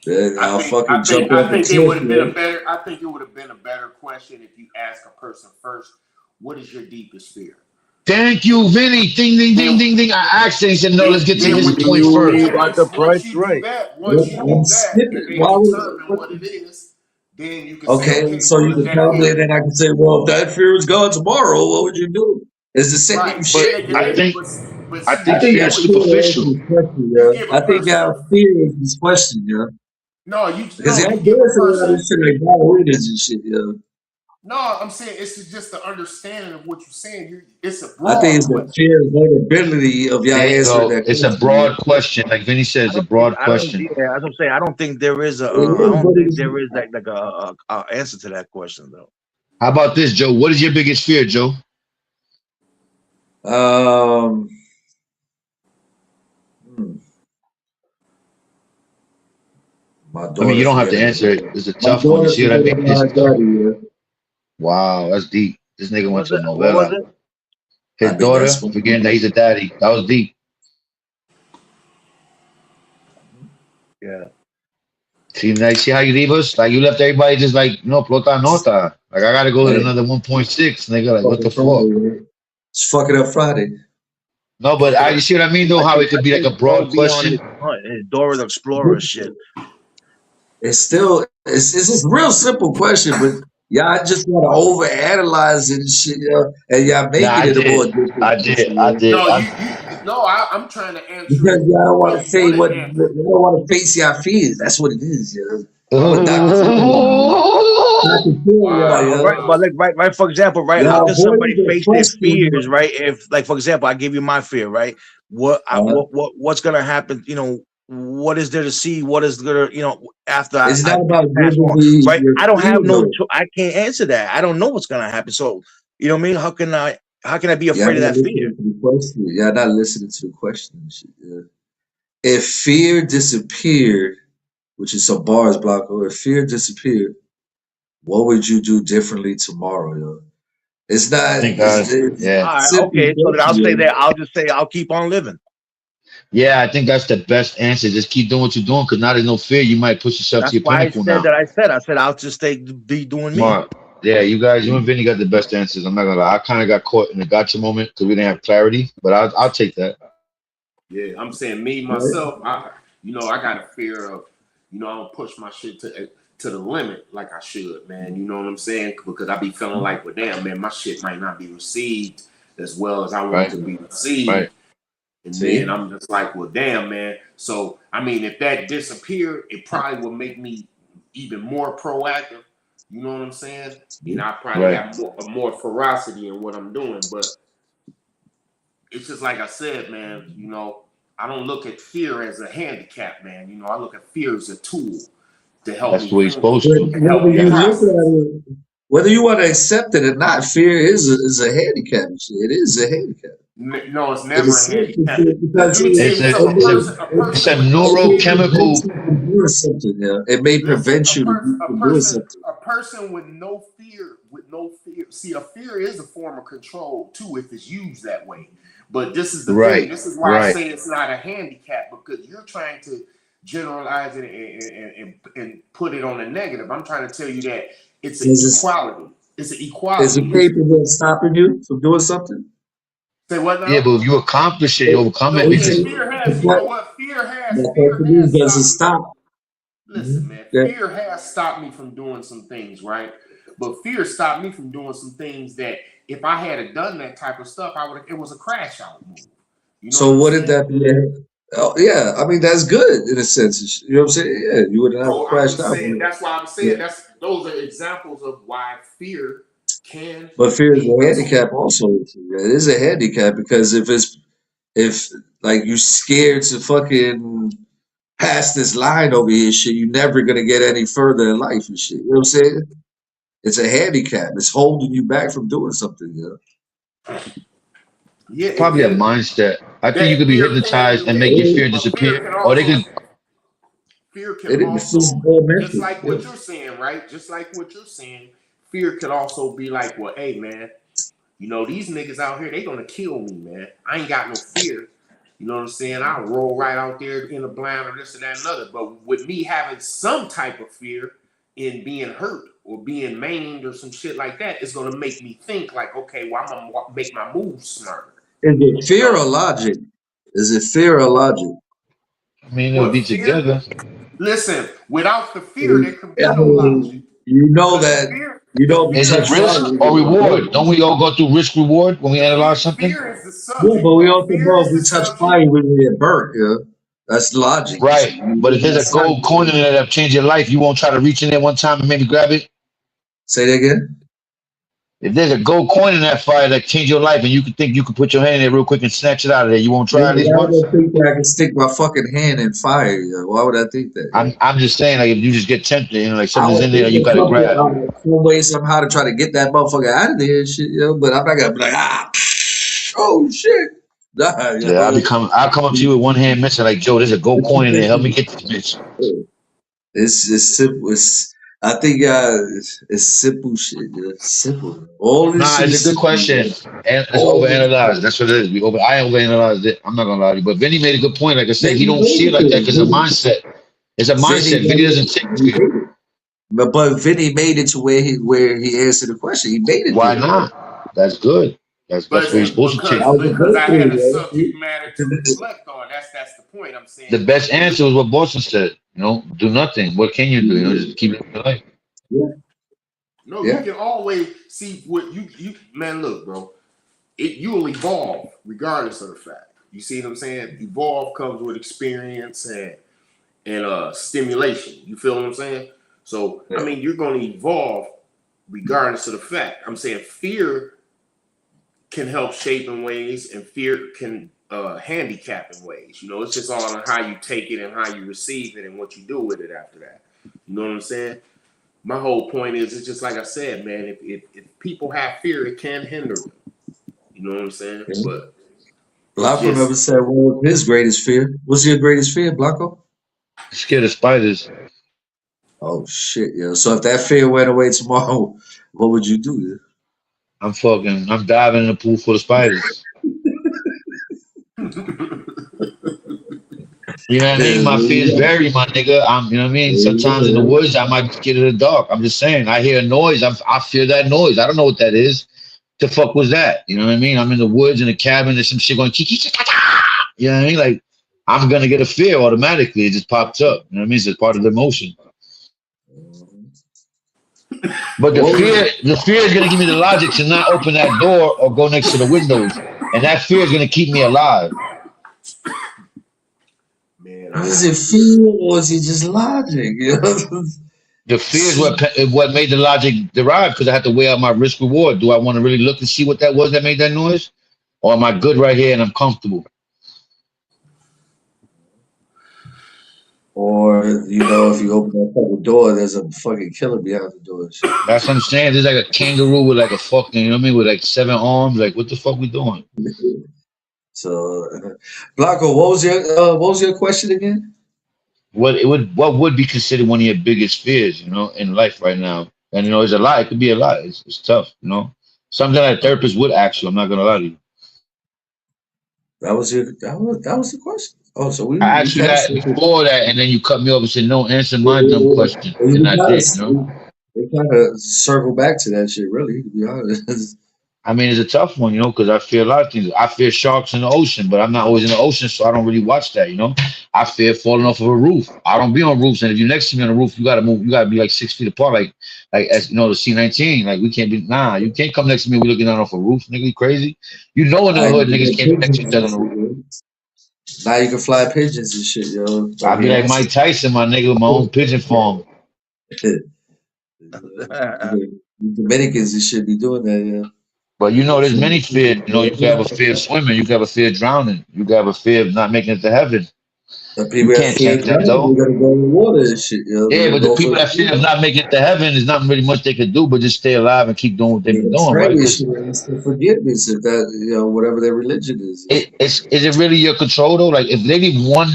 Then I'll fucking jump I off a think it cliff. would have been a Yeah. better. I think it would have been a better question if you ask a person first, "What is your deepest fear?" Thank you, Vinny. Ding, ding, ding, Then, ding, ding. I asked and he said, no, let's get to then his when you point do, You first. then got the price right. once you I'm do that, and skipping. they Why determine would? what it is, then you can say, Okay, "Okay, so well, you let can that tell me, and fear then go." I can say, well, if that fear is gone tomorrow, what would you do? It's the same Right? But shit, Yeah, I yeah. think but I see, I think think fear you is that would fear answers superficial. this question, you yeah. give a I think person y'all fear is this question, yeah. no, Because y'all you give a dancing around person this shit like ballerinas and shit, yeah. no. I'm saying it's just the understanding of what you're saying. It's a I think broad it's the question. fear and vulnerability of y'all There you answering go. that It's a question, broad question. Like Vinny says, it's a broad I don't. question. Yeah, as I'm saying, I don't think there is a. yeah. It I is don't what it think is. there is like a answer to that question though. How about this, Joe? What is your biggest fear, Joe? Um, hmm, my I mean, daughter you don't have to forgetting answer about it. It's a my tough one. You daughter see what I forgetting mean? about It's her tough. daddy, yeah. Wow, that's deep. This nigga What went was to a it? What was novella. it? I His mean, daughter that's what. forgetting that he's a daddy. That was deep. Yeah. See how you leave us? Like you left everybody just like no plota nota. Like I gotta go with Hey, another 1.6, nigga. Like what the fucking Friday, fuck? yeah. It's fucking up Friday. No, but you see what I mean though? How it could I be like think a Joe broad be on question. his hunt, his Dora the Explorer shit. It's still it's just a real simple question, but y'all just gotta overanalyze it and shit, yeah. And y'all Yeah, making I it a more did. difficult I question, did. I yeah. did. No, no. I'm trying to answer Because it y'all don't the way want to you say want what to answer you don't want to face your fears. That's what it is, yeah. I'm a Dr. Phil. Dr. I Phil, But y'all, yeah. right, but Wow. like right. For example, right, how Y'all can somebody avoiding the face their question. fears, right? If, like, for example, I give you my fear, right? Uh, What's gonna happen? You know, what is there to see? What is gonna, after it's I not about pass giving on, me right? your I don't fear, have no, though. I can't answer that. I don't know what's gonna happen. So, you know what I mean? How can I be Y'all afraid of not that fear? listening to the question. Y'all not listening to the question and shit. Yeah. If fear disappeared, which is some bars block, or if fear disappeared, what would you do differently tomorrow, yo? It's I not. think It's yeah. All right, simple okay. So then I'll question, say yo. that. I'll just say I'll keep on living. Yeah, I think that's the best answer. Just keep doing what you're doing because now there's no fear. You might push yourself to That's your why I pinnacle said now. that. I said I'll just be doing me. Smart. Yeah, you and Vinny got the best answers. I'm not gonna lie. I kind of got caught in the gotcha moment because we didn't have clarity, but I'll take that. Yeah, I'm saying me Right? myself. I got a fear of, I don't push my shit to the limit like I should, man. You know what I'm saying? Because I be feeling like, well, damn, man, my shit might not be received as well as I want Right, to be received. right. And then See? I'm just like, well, damn, man. So I mean, if that disappeared, it probably will make me even more proactive. You know what I'm saying? And I probably Right. have more ferocity in what I'm doing. But it's just like I said, man. I don't look at fear as a handicap, man. I look at fear as a tool to help That's me the way you're think supposed But to. and help whether me you Yes. look process. at it, whether you want to accept it or not, fear is a handicap. Shit. It is a handicap. No, it's In a never a sense, handicap. Let because me tell it, you It's a something. it's a A it's a person with no it may fear. prevent neurochemical. you from doing something. Yeah, it may Listen, prevent you from doing something. a person with no fear, See, a fear is a form of control too if it's used that way. But this is the thing. Right, This is why I right. say it's not a handicap because you're trying to generalize it and put it on a negative. I'm trying to tell you that it's an Is equality. It's an it, is it equality. capable of stopping you from doing something? Say what Yeah, now? but if you accomplish it, you overcome No, it. You yeah, can. fear has. You know what? That Fear means has doesn't stopped me. stop. Listen, man, Yeah. fear has stopped me from doing some things, right? But fear stopped me from doing some things that if I had done that type of stuff, it was a crash out move. You know what So I'm what did saying? that be? Oh, yeah, I mean that's good in a sense. You know what I'm saying? Yeah, you would have So I'm crashed just out. saying that's why I'm Yeah. saying those are examples of why fear can But fear is be a a tool. handicap also. Yeah, it is a handicap because if like you scared to fucking pass this line over here, shit, you're never gonna get any further in life and shit. You know what I'm saying? It's a handicap. It's holding you back from doing something. Yeah, Probably a mindset. I think you that could be fear can hypnotized do and that. make your It, fear But fear disappear, can or they also could. fear can it is also, physical and just mental. like Yeah. what you're saying, right? Just like what you're saying, fear could also be like, well, hey, man, these niggas out here, they gonna kill me, man. I ain't got no fear. You know what I'm saying? I'll roll right out there in the blind or this and that and other. But with me having some type of fear in being hurt or being maimed or some shit like that, it's gonna make me think like, okay, well, I'm gonna make my moves smarter. Is it You fear know? or logic? Is it fear or logic? I mean, it'll What be fear? together. Listen, without the fear, there can be I no logic. mean, you know Because that fear, you Is it touch fire. risk or reward? Don't we all go through risk reward when we analyze something? fear is the Yeah, subject, but we bro. also Fear know is if we the touch subject. fire, we will get burnt. Yeah, that's logic. Right. But if there's a That's not. gold coin in there that change your life, you won't try to reach in there one time and maybe grab it. Say that again. If there's a gold coin in that fire that change your life, and you could think you could put your hand in there real quick and snatch it out of there, you won't Yeah, try at least why would once. I think that I can stick my fucking hand in fire? Yeah? Why would I think that? Yeah? I'm just saying, like if you just get tempted, like I something's would in there think that you of gotta something, grab. some way, somehow to try to get that motherfucker out of there and shit, but I'm not gonna be like, oh shit. Nah, Yeah, I'll come up to you with one hand missing, like Joe, there's a gold coin in there. Help me get this bitch. It's simple. I think it's simple shit. Yeah. Simple. All this Nah, shit it's is a good simple. question. And it's All this overanalyzed. shit. That's what it is. I overanalyzed it. I'm not gonna lie to you. But Vinny made a good point. Like I said, he Vinny don't see made it like that because it's a it. mindset. It's a Vinny mindset. made Vinny doesn't it. take He fear. made it. But Vinny made it to where he answered the question. He made it Why there. not? That's good. But That's what you're see, supposed to That take. was a because I breakthrough, had a man. subject matter to reflect on. That's the point I'm The saying. best answer was what Boston said. Do nothing. What can you do? Just keep living your life. Yeah, No, you yeah. can always see what you man. Look, bro, you'll evolve regardless of the fact. You see what I'm saying? Evolve comes with experience and stimulation. You feel what I'm saying? So I Yeah. mean, you're going to evolve regardless of the fact. I'm saying fear can help shape in ways, and fear can handicap in ways. It's just all on how you take it and how you receive it and what you do with it after that. You know what I'm saying? My whole point is, it's just like I said, man. If people have fear, it can hinder them. You know what I'm saying? Yeah. But Blanco just never said what was his greatest fear. What's your greatest fear, Blanco? Scared of spiders. Oh shit, yeah. So if that fear went away tomorrow, what would you do? I'm diving in a pool full of spiders. You know what I Yeah, mean? there My fears you vary, my nigga. You know what I mean? Sometimes in the go. woods, I might be scared of the dark. I'm just saying, I hear a noise, I fear that noise. I don't know what that is. The fuck was that? You know what I mean? I'm in the woods in a cabin, there's some shit going, "Chee, chee, chee, ka, ka." You know what I mean? Like, I'm gonna get a fear automatically. It just pops up. You know what I mean? It's just part of the emotion. But What was the fear is gonna give me the logic to not open that door or go next to the windows. And that fear is gonna keep me alive. man, was it fear or was it just logic? You know? The fear is what made the logic derive because I had to weigh out my risk reward. Do I want to really look and see what that was that made that noise? Or am I good right here and I'm comfortable? Or if you open that fucking door, there's a fucking killer behind the door and shit. That's what I'm saying. There's like a kangaroo with like a fucking, you know what I mean, with like 7 arms. Like, what the fuck we doing? So, Blanco, what was your question again? What would be considered one of your biggest fears, you know, in life right now? And you know, it's a lie. It could be a lie. It's tough, you know. Something that a therapist would ask you. I'm not gonna lie to you. That was the question. Oh, so we I we asked you kind of that switched. before that, and then you cut me off and said, "No, answer Yeah, my yeah, dumb yeah. question," Well, and I did. You know. we kind of circle back to that shit, really, to be honest. I mean, it's a tough one, you know, because I fear a lot of things. I fear sharks in the ocean, but I'm not always in the ocean, so I don't really watch that, you know. I fear falling off of a roof. I don't be on roofs, and if you're next to me on a roof, you gotta move. You gotta be like 6 feet apart, like as you know, the C-19. Like we can't be. Nah, you can't come next to me. We looking down off a roof, nigga. You crazy? You know, in the I hood, you niggas get can't be next to pigeons each other and on the shit, roof. yo. Now you can fly pigeons and shit, yo. Like I'd be your like Mike ancestors. Tyson, my nigga, with my own pigeon farm. The Dominicans and shit be doing that, yeah. But you know, there's many fears. You know, you can have a fear of The swimming. You can have a fear of drowning. You can have a fear of not making it to heaven. You people that can't fear change that drowning, though. they gotta go in the water and shit, yo. They Yeah, gotta but the go for people a that fear of swim. not making it to heaven, there's not really much they could do but just stay alive and keep doing what they've been Yeah, doing, pray right? and Because shit, and ask for forgiveness if that, whatever their religion is. it's is it really your control though? Like if they leave one,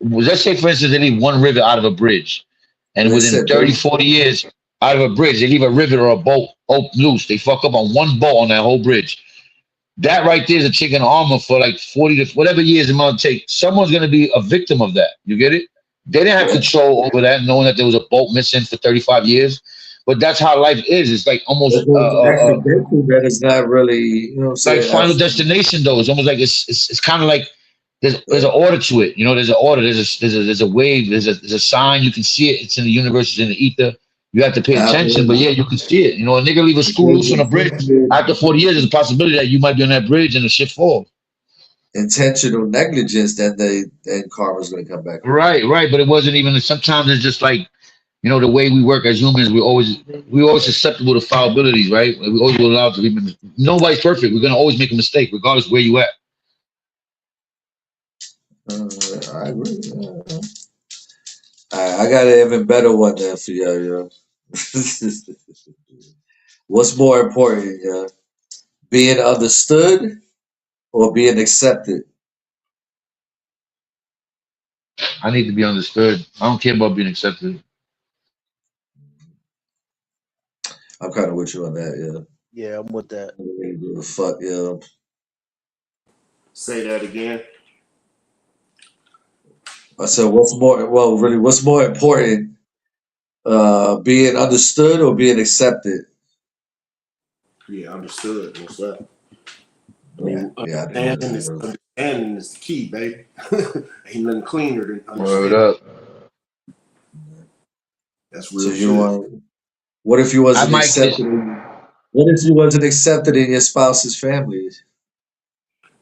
let's say for instance they leave one river out of a bridge, and They within said, 30, 40 years out of a bridge they leave a rivet or a boat loose. They fuck up on one boat on that whole bridge. That right there is a chicken armor for like 40 to whatever years it might take. Someone's gonna be a victim of that. You get it? They didn't have control over that, knowing that there was a boat missing for 35 years. But that's how life is. It's like if it almost was accidental, that is not really, what I'm like saying, Final absolutely. Destination though. It's almost like it's kind of like there's an order to it. You know, there's an order. There's a wave. There's a sign. You can see it. It's in the universe. It's in the ether. You have to pay attention, but Absolutely. yeah, you can see it. You know, a nigga leave a If screw loose on a bridge. After 40 years, there's a possibility that you might be on that bridge and the shit falls. intentional negligence, then karma's gonna come back around. Right, right. But it wasn't even. Sometimes it's just like the way we work as humans. We're always susceptible to fallibilities, right? We always will allow to be. Nobody's perfect. We're gonna always make a mistake, regardless of where you at. I agree. I got an even better one there for you, yo. What's more important, yo? Being understood or being accepted? I need to be understood. I don't care about being accepted. I'm kind of with you on that, yeah. Yeah, I'm with that. I don't really give a fuck, yeah. say that again. I said, what's more important, being understood or being accepted? Yeah, understood. What's that? I Yeah, mean, yeah, I think understanding is the key, baby. Ain't nothing cleaner than Word understanding. up. That's so real you shit. want, what if you I wasn't might get. accepted what if you wasn't accepted in your spouse's family?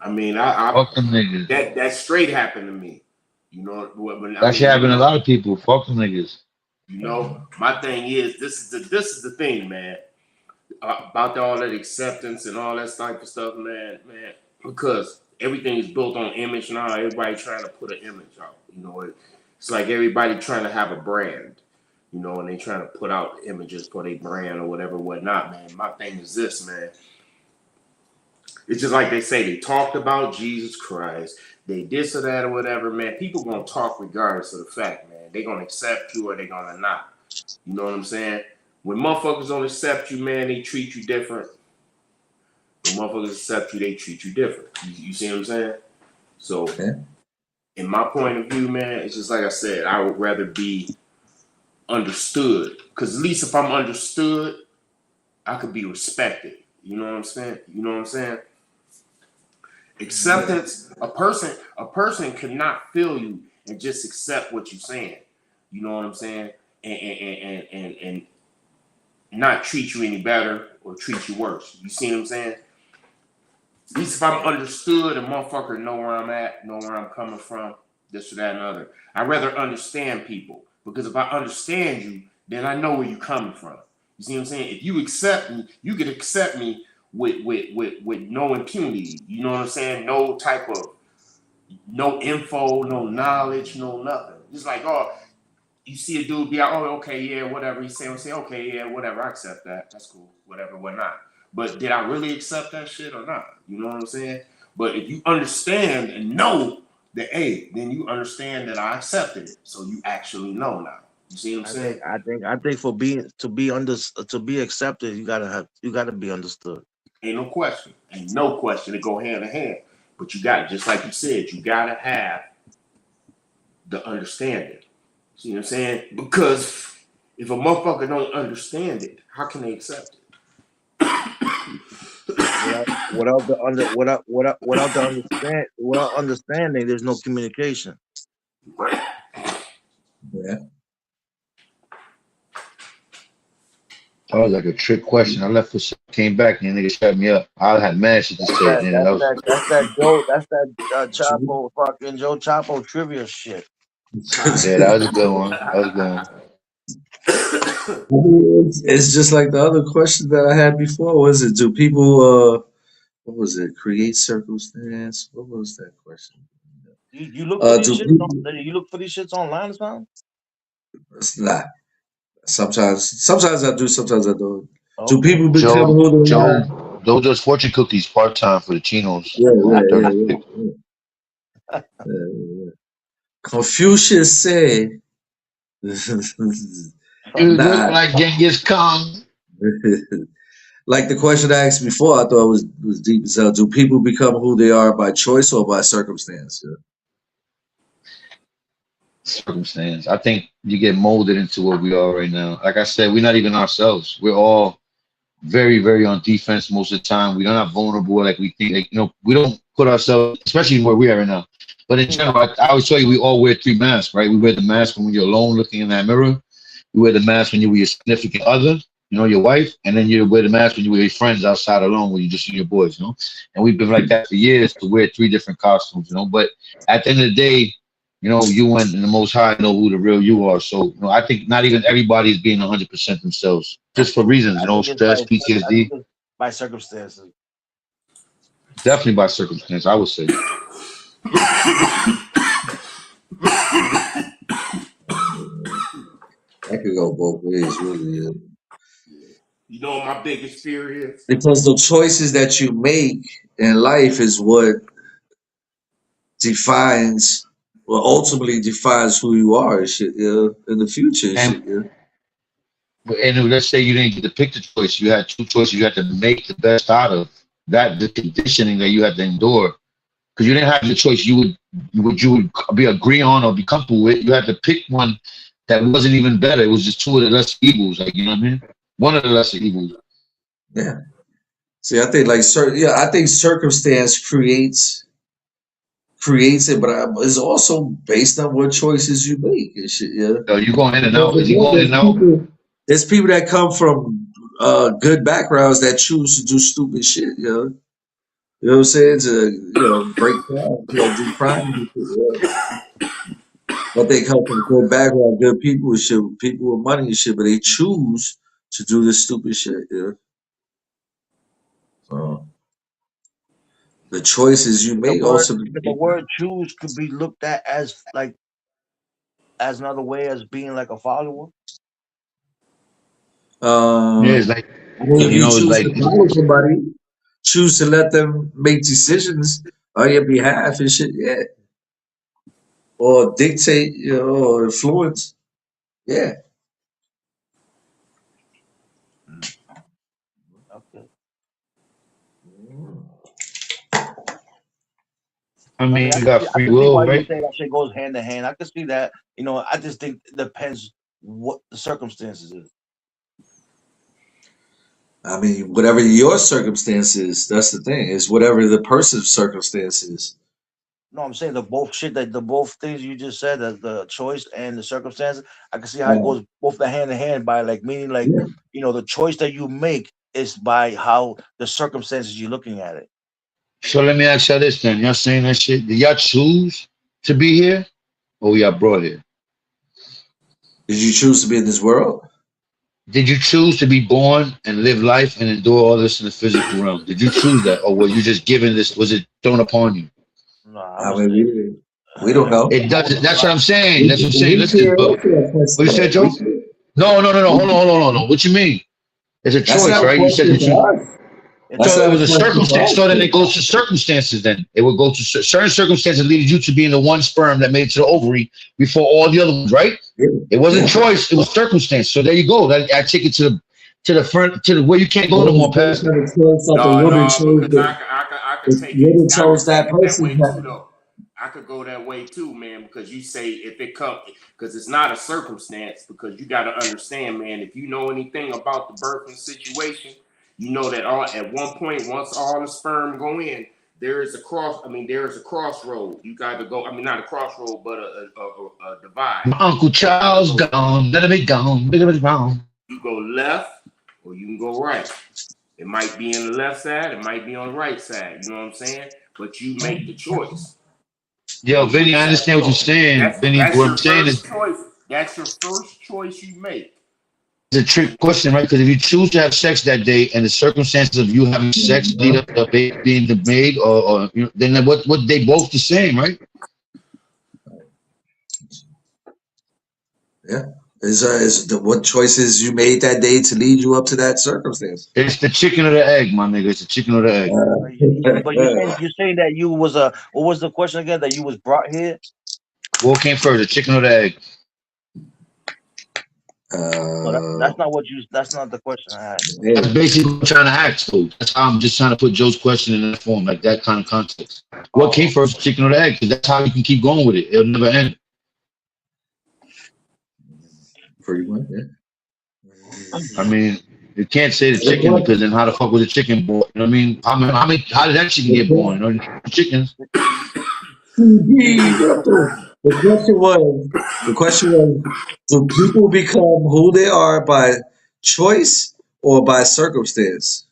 I mean, I Fuck them niggas. that straight happened to me. You know what? But I That shit mean, happen to a lot of people. Fuck them niggas. my thing is this is the thing, man. About all that acceptance and all that type of stuff, man. Because everything is built on image now. Everybody trying to put an image out. It's like everybody trying to have a brand. And they trying to put out images for their brand or whatever, whatnot, man. My thing is this, man. It's just like they say they talked about Jesus Christ, they this or that or whatever, man. People gonna talk regardless of the fact, man. They gonna accept you or they gonna not. You know what I'm saying? When motherfuckers don't accept you, man, they treat you different. When motherfuckers accept you, they treat you different. You see what I'm saying? So, Okay. in my point of view, man, it's just like I said, I would rather be understood. Because at least if I'm understood, I could be respected. You know what I'm saying? You know what I'm saying? Acceptance, a person cannot feel you and just accept what you're saying. You know what I'm saying? And not treat you any better or treat you worse. You see what I'm saying? At least if I'm understood, a motherfucker know where I'm at, know where I'm coming from, this or that and other. I'd rather understand people, because if I understand you, then I know where you're coming from. You see what I'm saying? If you accept me, you can accept me with no impunity. You know what I'm saying? No type of no info, no knowledge, no nothing. It's like, oh, you see a dude be like, oh, okay, yeah, whatever. He's saying, say, okay, yeah, whatever, I accept that. That's cool, whatever, whatnot. But did I really accept that shit or not? You know what I'm saying? But if you understand and know that, hey, then you understand that I accepted it. So you actually know now. You see what I'm saying? I think for to be accepted, you gotta be understood. Ain't no question. Ain't no question. They go hand in hand. But you got, just like you said, you gotta have the understanding. See what I'm saying? Because if a motherfucker don't understand it, how can they accept it? Without understanding, there's no communication. Right. Yeah. That was like a trick question. I left for came back and nigga shut me up. I had mad shit to say. That's that Chapo fucking Joe Chapo trivia shit. Yeah, that was a good one. That was a good one. It's just like the other question that I had before. Was it, do people what was it? Create circumstance? What was that question? You look for these Do shits people, you look for these shits online or something? it's not. Sometimes I do, sometimes I don't. Do Okay. people become who they are? Joe does fortune cookies part time for the Chinos. Yeah, On yeah, yeah, 36. yeah. Yeah. Confucius said, You look nah. like Genghis Khan. Like the question I asked before, I thought was deep as hell. Do people become who they are by choice or by circumstance? Yeah. Circumstance. I think you get molded into what we are right now. Like I said, we're not even ourselves. We're all very, very on defense most of the time. We're not vulnerable like we think. Like, we don't put ourselves, especially where we are right now. But in general, I always tell you, we all wear 3 masks, right? We wear the mask when you're alone looking in that mirror. You wear the mask when you're with your significant other, your wife, and then you wear the mask when you're with your friends outside alone, when you just see your boys, And we've been like that for years to wear 3 different costumes, But at the end of the day, you and the Most High know who the real you are. So, I think not even everybody is being 100% themselves, just for reasons, stress, I think PTSD. it's by circumstances. Definitely by circumstance, I would say. That could go both ways, really. Yeah. You know what my biggest fear is? Because the choices that you make in life is what defines, well, ultimately defines who you are and shit, yeah, in the future and shit, yeah. And let's say you didn't get to pick the choice. You had 2 choices you had to make the best out of. That the conditioning that you had to endure. Because you didn't have the choice you would be agree on or be comfortable with. You had to pick one that wasn't even better. It was just 2 of the lesser evils, like, you know what I mean? One of the lesser evils. Yeah. See, I think I think circumstance creates it, but it's also based on what choices you make and shit, yeah. So you going in and out. Is he going in and out? There's people that come from good backgrounds that choose to do stupid shit, you know. You know what I'm saying? To break crime, do crime and shit, yeah. But they come from good background, good people and shit, people with money and shit, but they choose to do this stupid shit, yeah. So the choices you make also. The word choose could be looked at as another way as being like a follower. Yeah, it's like, I mean, if you choose to follow somebody, choose to let them make decisions on your behalf and shit, yeah, or dictate, or influence, yeah. Okay. I I mean, mean, you got I free can see will, why you right? say that shit goes hand in hand. I can see that. I just think it depends what the circumstances is. I mean, whatever your circumstances, that's the thing, is whatever the person's circumstances. No, I'm saying the both things you just said, the choice and the circumstances. I can see how it Uh, goes both the hand in hand by like meaning like yeah. the choice that you make is by how the circumstances you're looking at it. So let me ask y'all this then. Y'all saying that shit? Did y'all choose to be here, or y'all brought here? Did you choose to be in this world? Did you choose to be born and live life and endure all this in the physical realm? Did you choose that, or were you just given this? Was it thrown upon you? No, I I would mean, say we don't know. It does. That's what I'm saying. We, That's what I'm saying. we Listen, can't but answer that what you question. said, Joe? No, no, no, no. Hold on, hold on, hold on. What you mean? It's a That's choice, not a right? You said question that you. for us. it's That's So it not a was a question circumstance. for us. So then it goes to circumstances. Then it would go to certain circumstances leading you to being the one sperm that made it to the ovary before all the other ones, right? Yeah. It wasn't Yeah. choice. It was circumstance. So there you go. I take it to the front to the where you can't go But no it was more based past on that. the choice that the No, woman no, chose. because I could The take it. woman I could chose take that it that person. way too, though. I could go that way too, man. Because you say if it comes, because it's not a circumstance. Because you got to understand, man. If you know anything about the birthing situation, you know that at one point, once all the sperm go in, there is a cross. I mean, there is a crossroad. You got to go. I mean, not a crossroad, but a divide. My Uncle You got to Charles go. gone. Let him be gone. Let him be wrong. You go left, or you can go right. It might be in the left side, it might be on the right side. You know what I'm saying? But you make the choice Yo, on Vinny, which I side to understand what you're go. saying. That's Vinny, that's what I'm your saying is first choice. That's your first choice you make. it's a trick question, right? Because if you choose to have sex that day and the circumstances of you having sex lead up to a baby being made, or then what they both the same, right? Yeah. Is what choices you made that day to lead you up to that circumstance? It's the chicken or the egg, my nigga. It's the chicken or the egg. but you're saying that you was what was the question again that you was brought here? What came first, the chicken or the egg? No, uh, that's not the question I asked. yeah. That's basically what I'm trying to ask, though. That's how I'm just trying to put Joe's question in that form, like that kind of context. What came Oh, first, the chicken or the egg? Because that's how you can keep going with it. It'll never end. Pretty much, yeah. I mean, you can't say the The chicken because question, then how the fuck was the chicken born? You know what I mean? How did that chicken the get born? You know, chickens. the question was, do people become who they are by choice or by circumstance?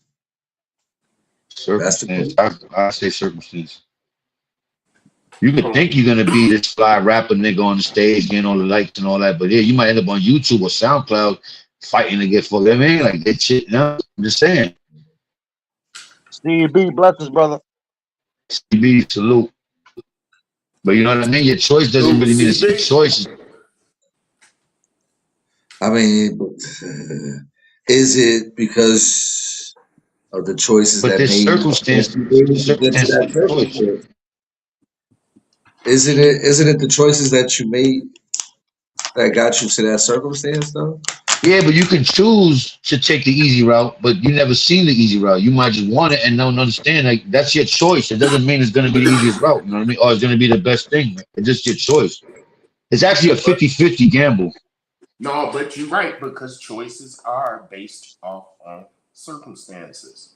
That's the Circumstance. question. I say circumstance. You could think you're gonna be this fly rapper nigga on the stage, getting all the likes and all that, but yeah, you might end up on YouTube or SoundCloud fighting to get fucked. I mean, like that shit. You know? I'm just saying. Steve B, blessings, brother. CB, salute. But you know what I mean? Your choice doesn't Ooh, really mean it's your CB. choice. I mean, is it because of the choices But that there's made circumstances. you able The to get to circumstances that of choice. circumstance? Isn't it the choices that you made that got you to that circumstance, though? Yeah, but you can choose to take the easy route, but you never seen the easy route. You might just want it and don't understand. Like that's your choice. It doesn't mean it's gonna be the easiest route. You know what I mean? Or it's gonna be the best thing. It's just your choice. It's actually a But 50-50 gamble. no, but you're right because choices are based off on circumstances.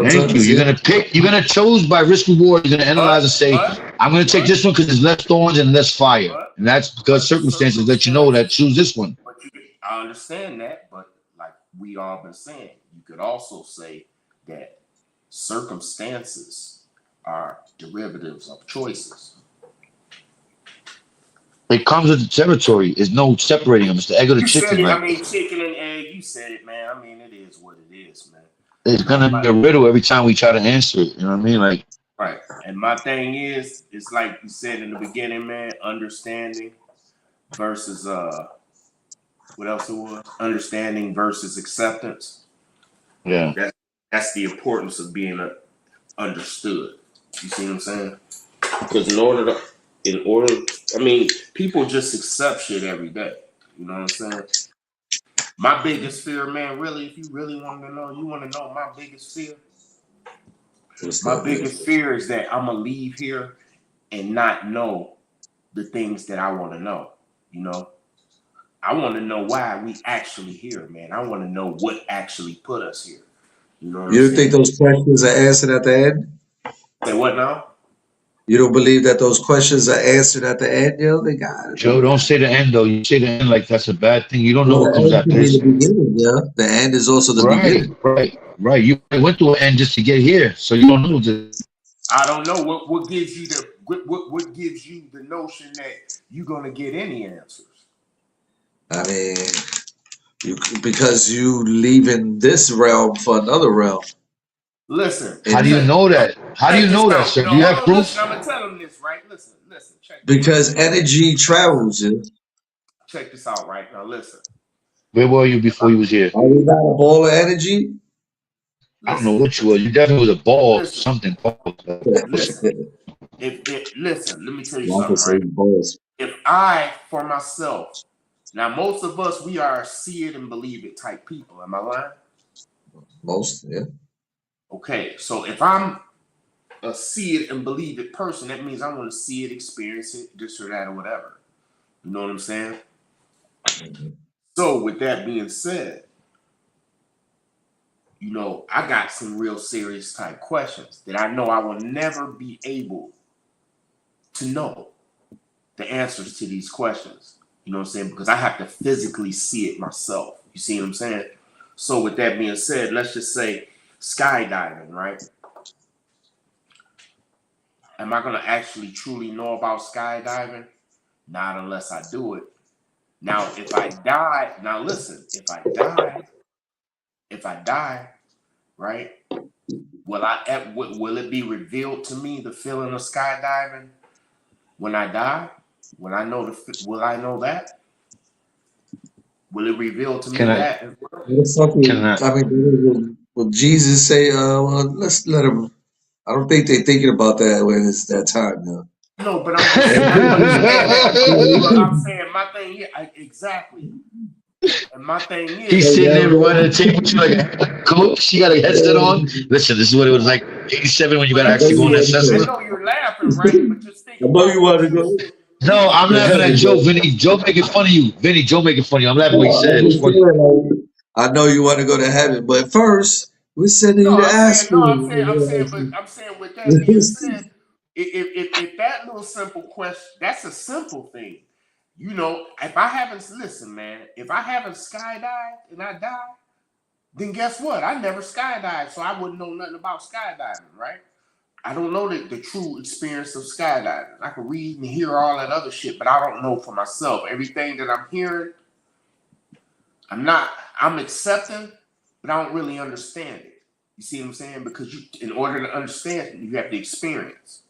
Thank you. Sometimes, You're yeah. gonna pick. You're gonna choose by risk reward. You're gonna analyze and But say, but "I'm gonna take but this one because there's less thorns and less fire," but and that's because but circumstances let you know that circumstances. choose this one. But I understand that. But like we all been saying, you could also say that circumstances are derivatives of choices. It comes with the territory. There's no separating them. It's the egg or the You said chicken. it. I Like mean, chicken and egg. You said it, man. I mean, it is what it is, man. it's gonna be a riddle every time we try to answer it. You know what I mean? Like Right. And my thing is, it's like you said in the beginning, man. Understanding versus what else it was? Understanding versus acceptance. yeah. That's the importance of being understood. You see what I'm saying? Because I mean, people just accept shit every day. You know what I'm saying? My biggest fear, man, really, if you really want to know, my biggest fear? What's My that, biggest fear is that I'm going to leave here and not know the things that I want to know. You know? I want to know why we actually here, man. I want to know what actually put us here. You know what You I'm don't think saying? those questions are answered at the end? Say what now? You don't believe that those questions are answered at the end, yo? They got it. Joe, don't say the end though. You say the end like that's a bad thing. You don't know Well, what the comes end after can be this. the beginning, yeah. The end is also the Right, beginning. right. You went through an end just to get here, so you don't know the. I don't know what gives you what gives you the notion that you're gonna get any answers. I mean, because you leaving this realm for another realm. Listen, How And do you know that? How do check you this know that, out. sir? No, Do you have hold on, listen, proof? I'm gonna tell them this, right? Listen, check this out. because energy travels, yeah. Check this out, right? Now listen. Where were you If before you was here? Are we not a ball of energy? I don't know listen, what you were. You definitely was a ball, listen, something ball. listen. If listen, let me tell you Wonka something, right? says balls. If I, for myself, now most of us we are see it and believe it type people. Am I lying? Most, yeah. Okay, so if I'm a see it and believe it person, that means I want to see it, experience it, this or that or whatever. You know what I'm saying? Mhm. So with that being said, you know, I got some real serious type questions that I know I will never be able to know the answers to these questions. You know what I'm saying? Because I have to physically see it myself. You see what I'm saying? So with that being said, let's just say skydiving, right? Am I gonna actually truly know about skydiving? Not unless I do it. Now, if I die, now listen, if I die, right? Will it be revealed to me the feeling of skydiving when I die? Will I know that? Will it reveal to me Can I? that as well? What the fuck Can I? I mean, will Jesus say, well, let's let him. I don't think they're thinking about that when it's that time, yo. No, but I'm just understand that. But I'm saying my thing here, exactly. And my thing He's is, sitting there running the table with you like a coach. She got a headset on. Listen, this is what it was like 87 when you but got to I'm actually just go in that saying, I Cessna. know you're laughing, right? But just think I know about you what want to you go said. No, I'm to laughing at heaven, Joe. yo. Vinny, Joe making fun of you. Vinny, Joe making fun of you. I'm laughing at what he No, said. It I'm was just funny. saying, like, I know you want to go to heaven, but first, we're sending you No, to I'm saying, but Aspen. I'm saying with that being said, if that little simple question, that's a simple thing. You know, if I haven't listen, man, if I haven't skydived and I die, then guess what? I never skydived, so I wouldn't know nothing about skydiving, right? I don't know the true experience of skydiving. I can read and hear all that other shit, but I don't know for myself. Everything that I'm hearing, I'm accepting, but I don't really understand it. You see what I'm saying? Because in order to understand it, you have to experience.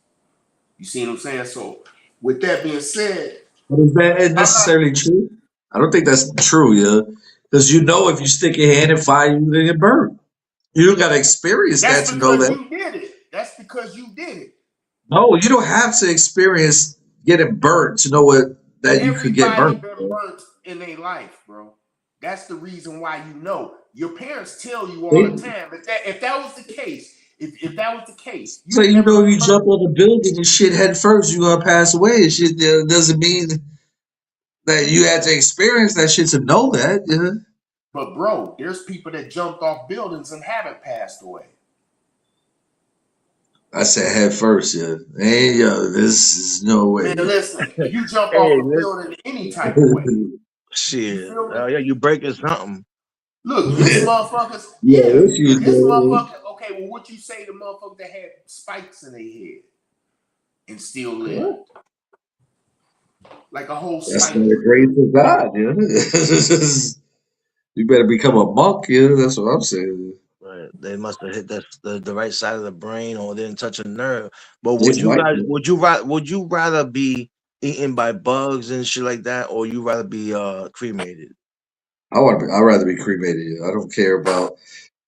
You see what I'm saying? So with that being said, But is that I'm not. necessarily true? I don't think that's true, yeah. Because you know, if you stick your hand in fire, you're gonna get burned. You don't got to experience that That's to know because that. you did it. That's because you did it. No, you don't have to experience getting burnt to know what that you could get Everybody burnt. been Bro. burnt in their life, bro. That's the reason why you know. Your parents tell you all the They time. If that was the case, if that was the case, so you've you never know, if been you burnt. jump on a building and shit head first, you gonna pass away. And shit doesn't mean that you had to experience that shit to know that. Yeah. But bro, there's people that jumped off buildings and haven't passed away. I said head first. Yeah. Hey, yo, this is no way. Man, listen, you jump off Hey, a let's building any type of way. You shit. feel me? Yeah, you breaking something. Look, it's motherfuckers. Yeah, Yeah, what you it's doing? motherfucker. Okay, well, what you say to motherfuckers that had spikes in their head and still live? What? Like a whole That's spike not the through them. grace of God. Yeah. You better become a monk. Yeah, that's what I'm saying. Right. They must have hit the right side of the brain or didn't touch a nerve. But would It's you like guys that. would you rather be eaten by bugs and shit like that, or you rather be cremated? I'd rather be cremated. Yeah. I don't care about.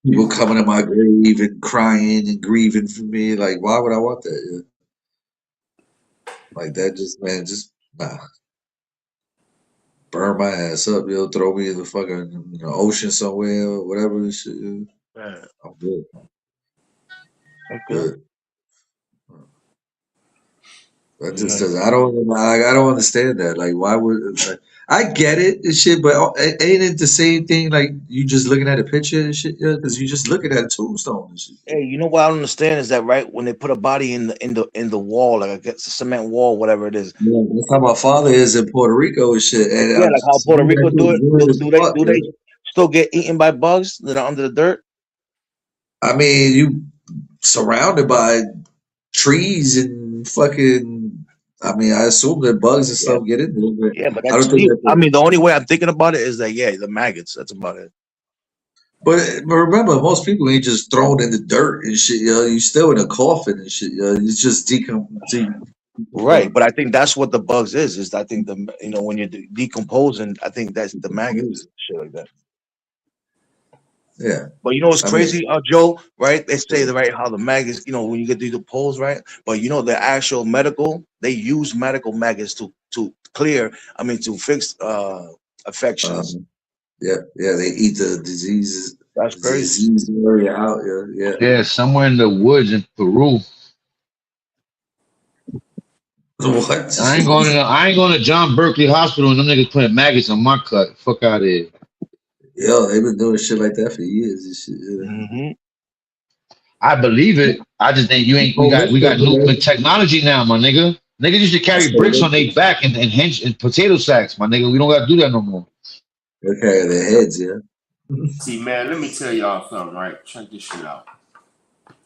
People coming to my grave and crying and grieving for me. Like, why would I want that? Yeah. Like that, just man, just nah. Burn my ass up, yo. Throw me in the fucking ocean somewhere or whatever. And shit. Yeah. Right. I'm good. Okay. Good. That just Yeah. does. I don't understand that. Like, why would like, I get it and shit, but ain't it the same thing? Like you just looking at a picture and shit, yeah, because you just looking at a tombstone and shit. Hey, you know what I don't understand is that right when they put a body in the wall, like I guess a cement wall, whatever it is. Yeah, that's how my father is in Puerto Rico and shit. And Yeah, like how Puerto Rico that do shit it. weird as fuck, Do yo. they still get eaten by bugs that are under the dirt? I mean, you surrounded by trees and fucking. I mean, I assume that bugs and Yeah, stuff get in there, but yeah, but I that's don't think still. I that. mean, the only way I'm thinking about it is that yeah, the maggots. That's about it. But remember, most people ain't just thrown in the dirt and shit, yo. You still in a coffin and shit, yo. It's just Right, but I think that's what the bugs is. Is I think when you're decomposing, I think that's the maggots and shit like that. Yeah, But you know what's I mean, crazy, Joe? Right? They say the right how the maggots, when you get these polls, right? But the actual medical, they use medical maggots to clear. I mean, to fix affections. yeah, they eat the That's crazy. disease area out, yeah. Yeah, somewhere in the woods in Peru. What? I ain't going to John Berkeley Hospital and them niggas putting maggots on my cut. Fuck out of here. Yo, they've been doing shit like that for years and shit. Yeah. Mm-hmm. I believe it. I just think you ain't. We got nuclear technology now, my nigga. Niggas used to carry bricks on their back and potato sacks, my nigga. We don't gotta do that no more. They carry their heads, yeah. See, man, let me tell y'all something, right? Check this shit out.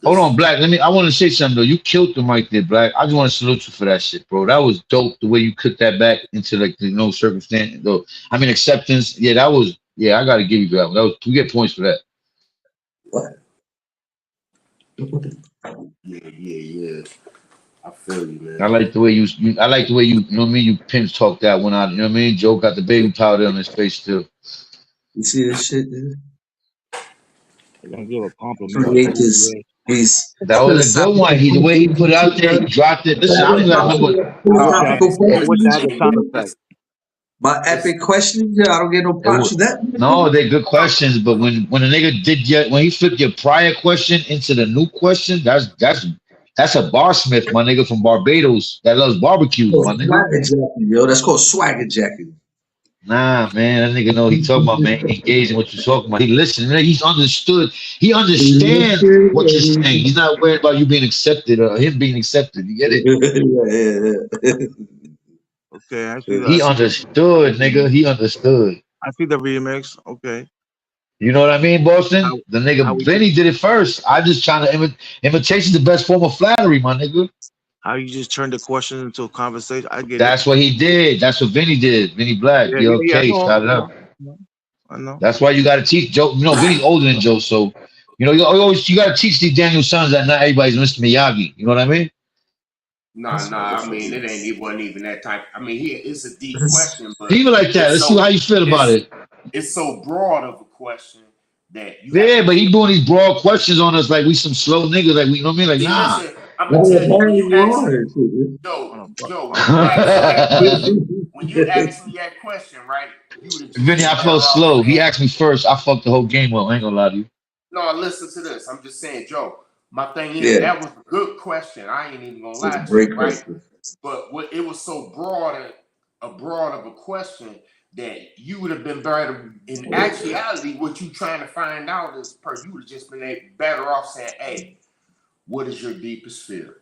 Hold on, Black. I want to say something though. You killed them right there, Black. I just want to salute you for that shit, bro. That was dope. The way you cooked that back into like the circumstance, though. I mean acceptance. Yeah, that was. Yeah, I gotta give you that. We get points for that. What? Yeah. I feel you, man. I like the way you I like the way you know what I mean. You pimps talk that one out. You know what I mean. Joe got the baby powder on his face still. You see this shit, dude? They're gonna give a compliment. Create this piece. That was a good one. The way he put it out there, he dropped it. Listen, I don't even remember. I wish I had the sound effect. My epic question, yeah, I don't get no props for that. No, they're good questions, but when a nigga when he flipped your prior question into the new question, that's a barsmith, my nigga from Barbados that loves barbecues, my nigga. Swagger jacking, yo. That's called swagger jacking. Nah, man, that nigga know he talking about, man. He engaging what you talking about. He listening, man. He's understood. He understands what you're saying. He's not worried about you being accepted or him being accepted. You get it? Yeah. Okay, I see that. He understood, nigga. He understood. I see the remix. Okay. You know what I mean, Boston? The nigga Vinny did it first. I just trying to imitation the best form of flattery, my nigga. How you just turned the question into a conversation? I get That's what he did. That's what Vinny did. Vinny Black. Yeah, Yo, yeah, K, I know. shout it out. I know. That's why you got to teach Joe. You know, Vinny's older than Joe, so you got to teach these Daniel sons that not everybody's Mr. Miyagi. You know what I mean? Nah. I mean, it wasn't even that type. I mean, it's a deep question, but Leave it like that. Let's see how you feel about it. It's so broad of a question that you. Yeah, but he doing these broad questions on us like we some slow niggas. Like we, you know what I mean? Like nah. Listen, I'm gonna tell you, Joe, when you asked me that question, right? Vinny, I felt slow. He asked me first. I fucked the whole game up. I ain't gonna lie to you. No, listen to this. I'm just saying, Joe. My thing is that was a good question. I ain't even gonna lie to you, right? But it was so broad of a question that you would have been better. In actuality, what you trying to find out is, you would have just been better off saying, "Hey, what is your deepest fear?"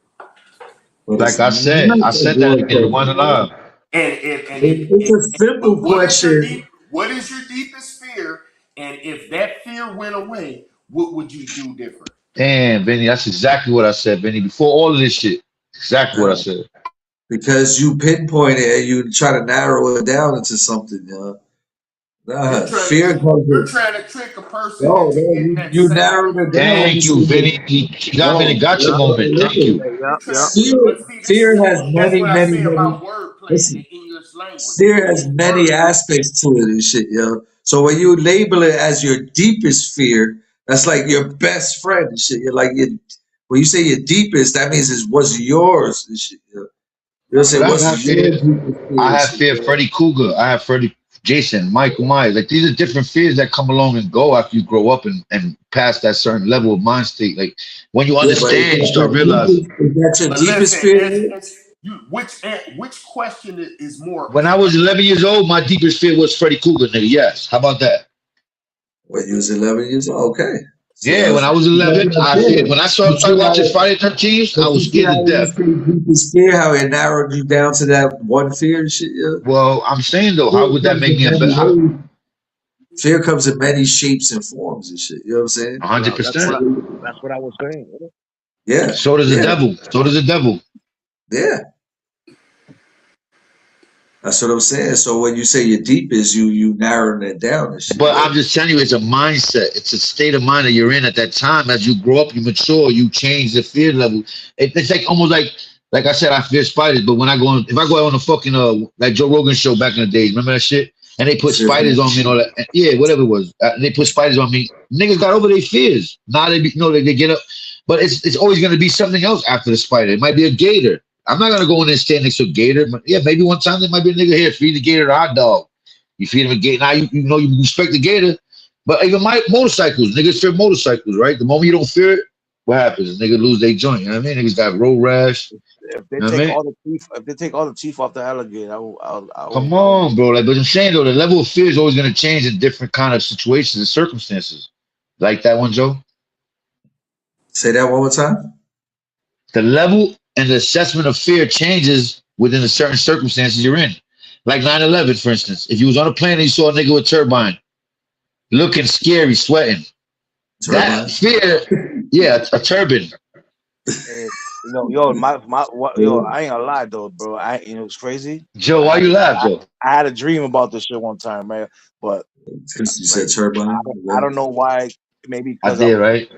Like I said that in One Alive. And it's a simple question. What is your deepest fear? And if that fear went away, what would you do different? Damn, Vinny, that's exactly what I said, Vinny. Before all of this shit, exactly what I said. Because you pinpoint it and you try to narrow it down into something, fear comes. You're trying to trick a person. No, you narrowed it down. Thank you, Vinny. You got me in a gotcha moment. Thank you. Fear has many. Listen, fear has many aspects to it and shit, yo. So when you label it as your deepest fear, That's like your best friend and shit. You're like when you say your deepest, that means it was yours and shit. You know what I'm But saying? I What's have your fear. deepest fear I and have shit? fear You know? Freddy Krueger. I have Freddy Jason, Michael Myers. Like these are different fears that come along and go after you grow up and pass that certain level of mind state. Like when you Yeah, but is understand, you that start your realizing. deepest? Is that your But deepest listen, fear? it's you. Which question is more? When I was 11 years old, my deepest fear was Freddy Krueger, nigga. Yes. How about that? When you was 11 years old, okay. See, Yeah, when I was 11, that's what I I'm feared. saying. When I You started see watching how, Friday the 13th, but I was you see scared how to when you death. say deepest fear, how it narrowed you down to that one fear and shit. Yeah. Well, I'm saying though, how Fear would that comes make in me a many better? ways. Fear comes in many shapes and forms and shit. You know what I'm saying? Well, that's what 100%. I was saying. Yeah, So does the yeah, devil. So does the devil. yeah. That's what I'm saying. So when you say your deepest, you narrowing it down and shit. But Yeah. I'm just telling you, it's a mindset. It's a state of mind that you're in at that time. As you grow up, you mature, you change the fear level. It's like almost like I said, I fear spiders. But when I go on, if I go on a fucking like Joe Rogan show back in the days, remember that shit? And they put spiders on me and all that. And yeah, whatever it was. And they put spiders on me. Niggas got over their fears. Now they get up. But it's always gonna be something else after the spider. It might be a gator. I'm not gonna go in there and stand next to a gator. But yeah, maybe one time there might be a nigga here feed the gator a hot dog. You feed him a gator. Now you know you respect the gator. But even my motorcycles, niggas fear motorcycles, right? The moment you don't fear it, what happens? Niggas lose their joint. You know what I mean? Niggas got road rash. If they You know what I take mean? all the teeth, if they take all the teeth off the alligator, Come on, bro. Like, but I'm saying though, the level of fear is always gonna change in different kind of situations and circumstances. Like that one, Joe. Say that one more time. The level and the assessment of fear changes within the certain circumstances you're in. Like 9/11, for instance. If you was on a plane and you saw a nigga with a turbine, looking scary, sweating, that Turbine. fear, yeah, a turban. And, yo, Yeah. I ain't gonna lie though, bro. It's crazy. Joe, I why had you a, laugh, I, Joe? I had a dream about this shit one time, man. But Because you said like, turbine. I Yeah. don't know why. Maybe I because did, I'm right?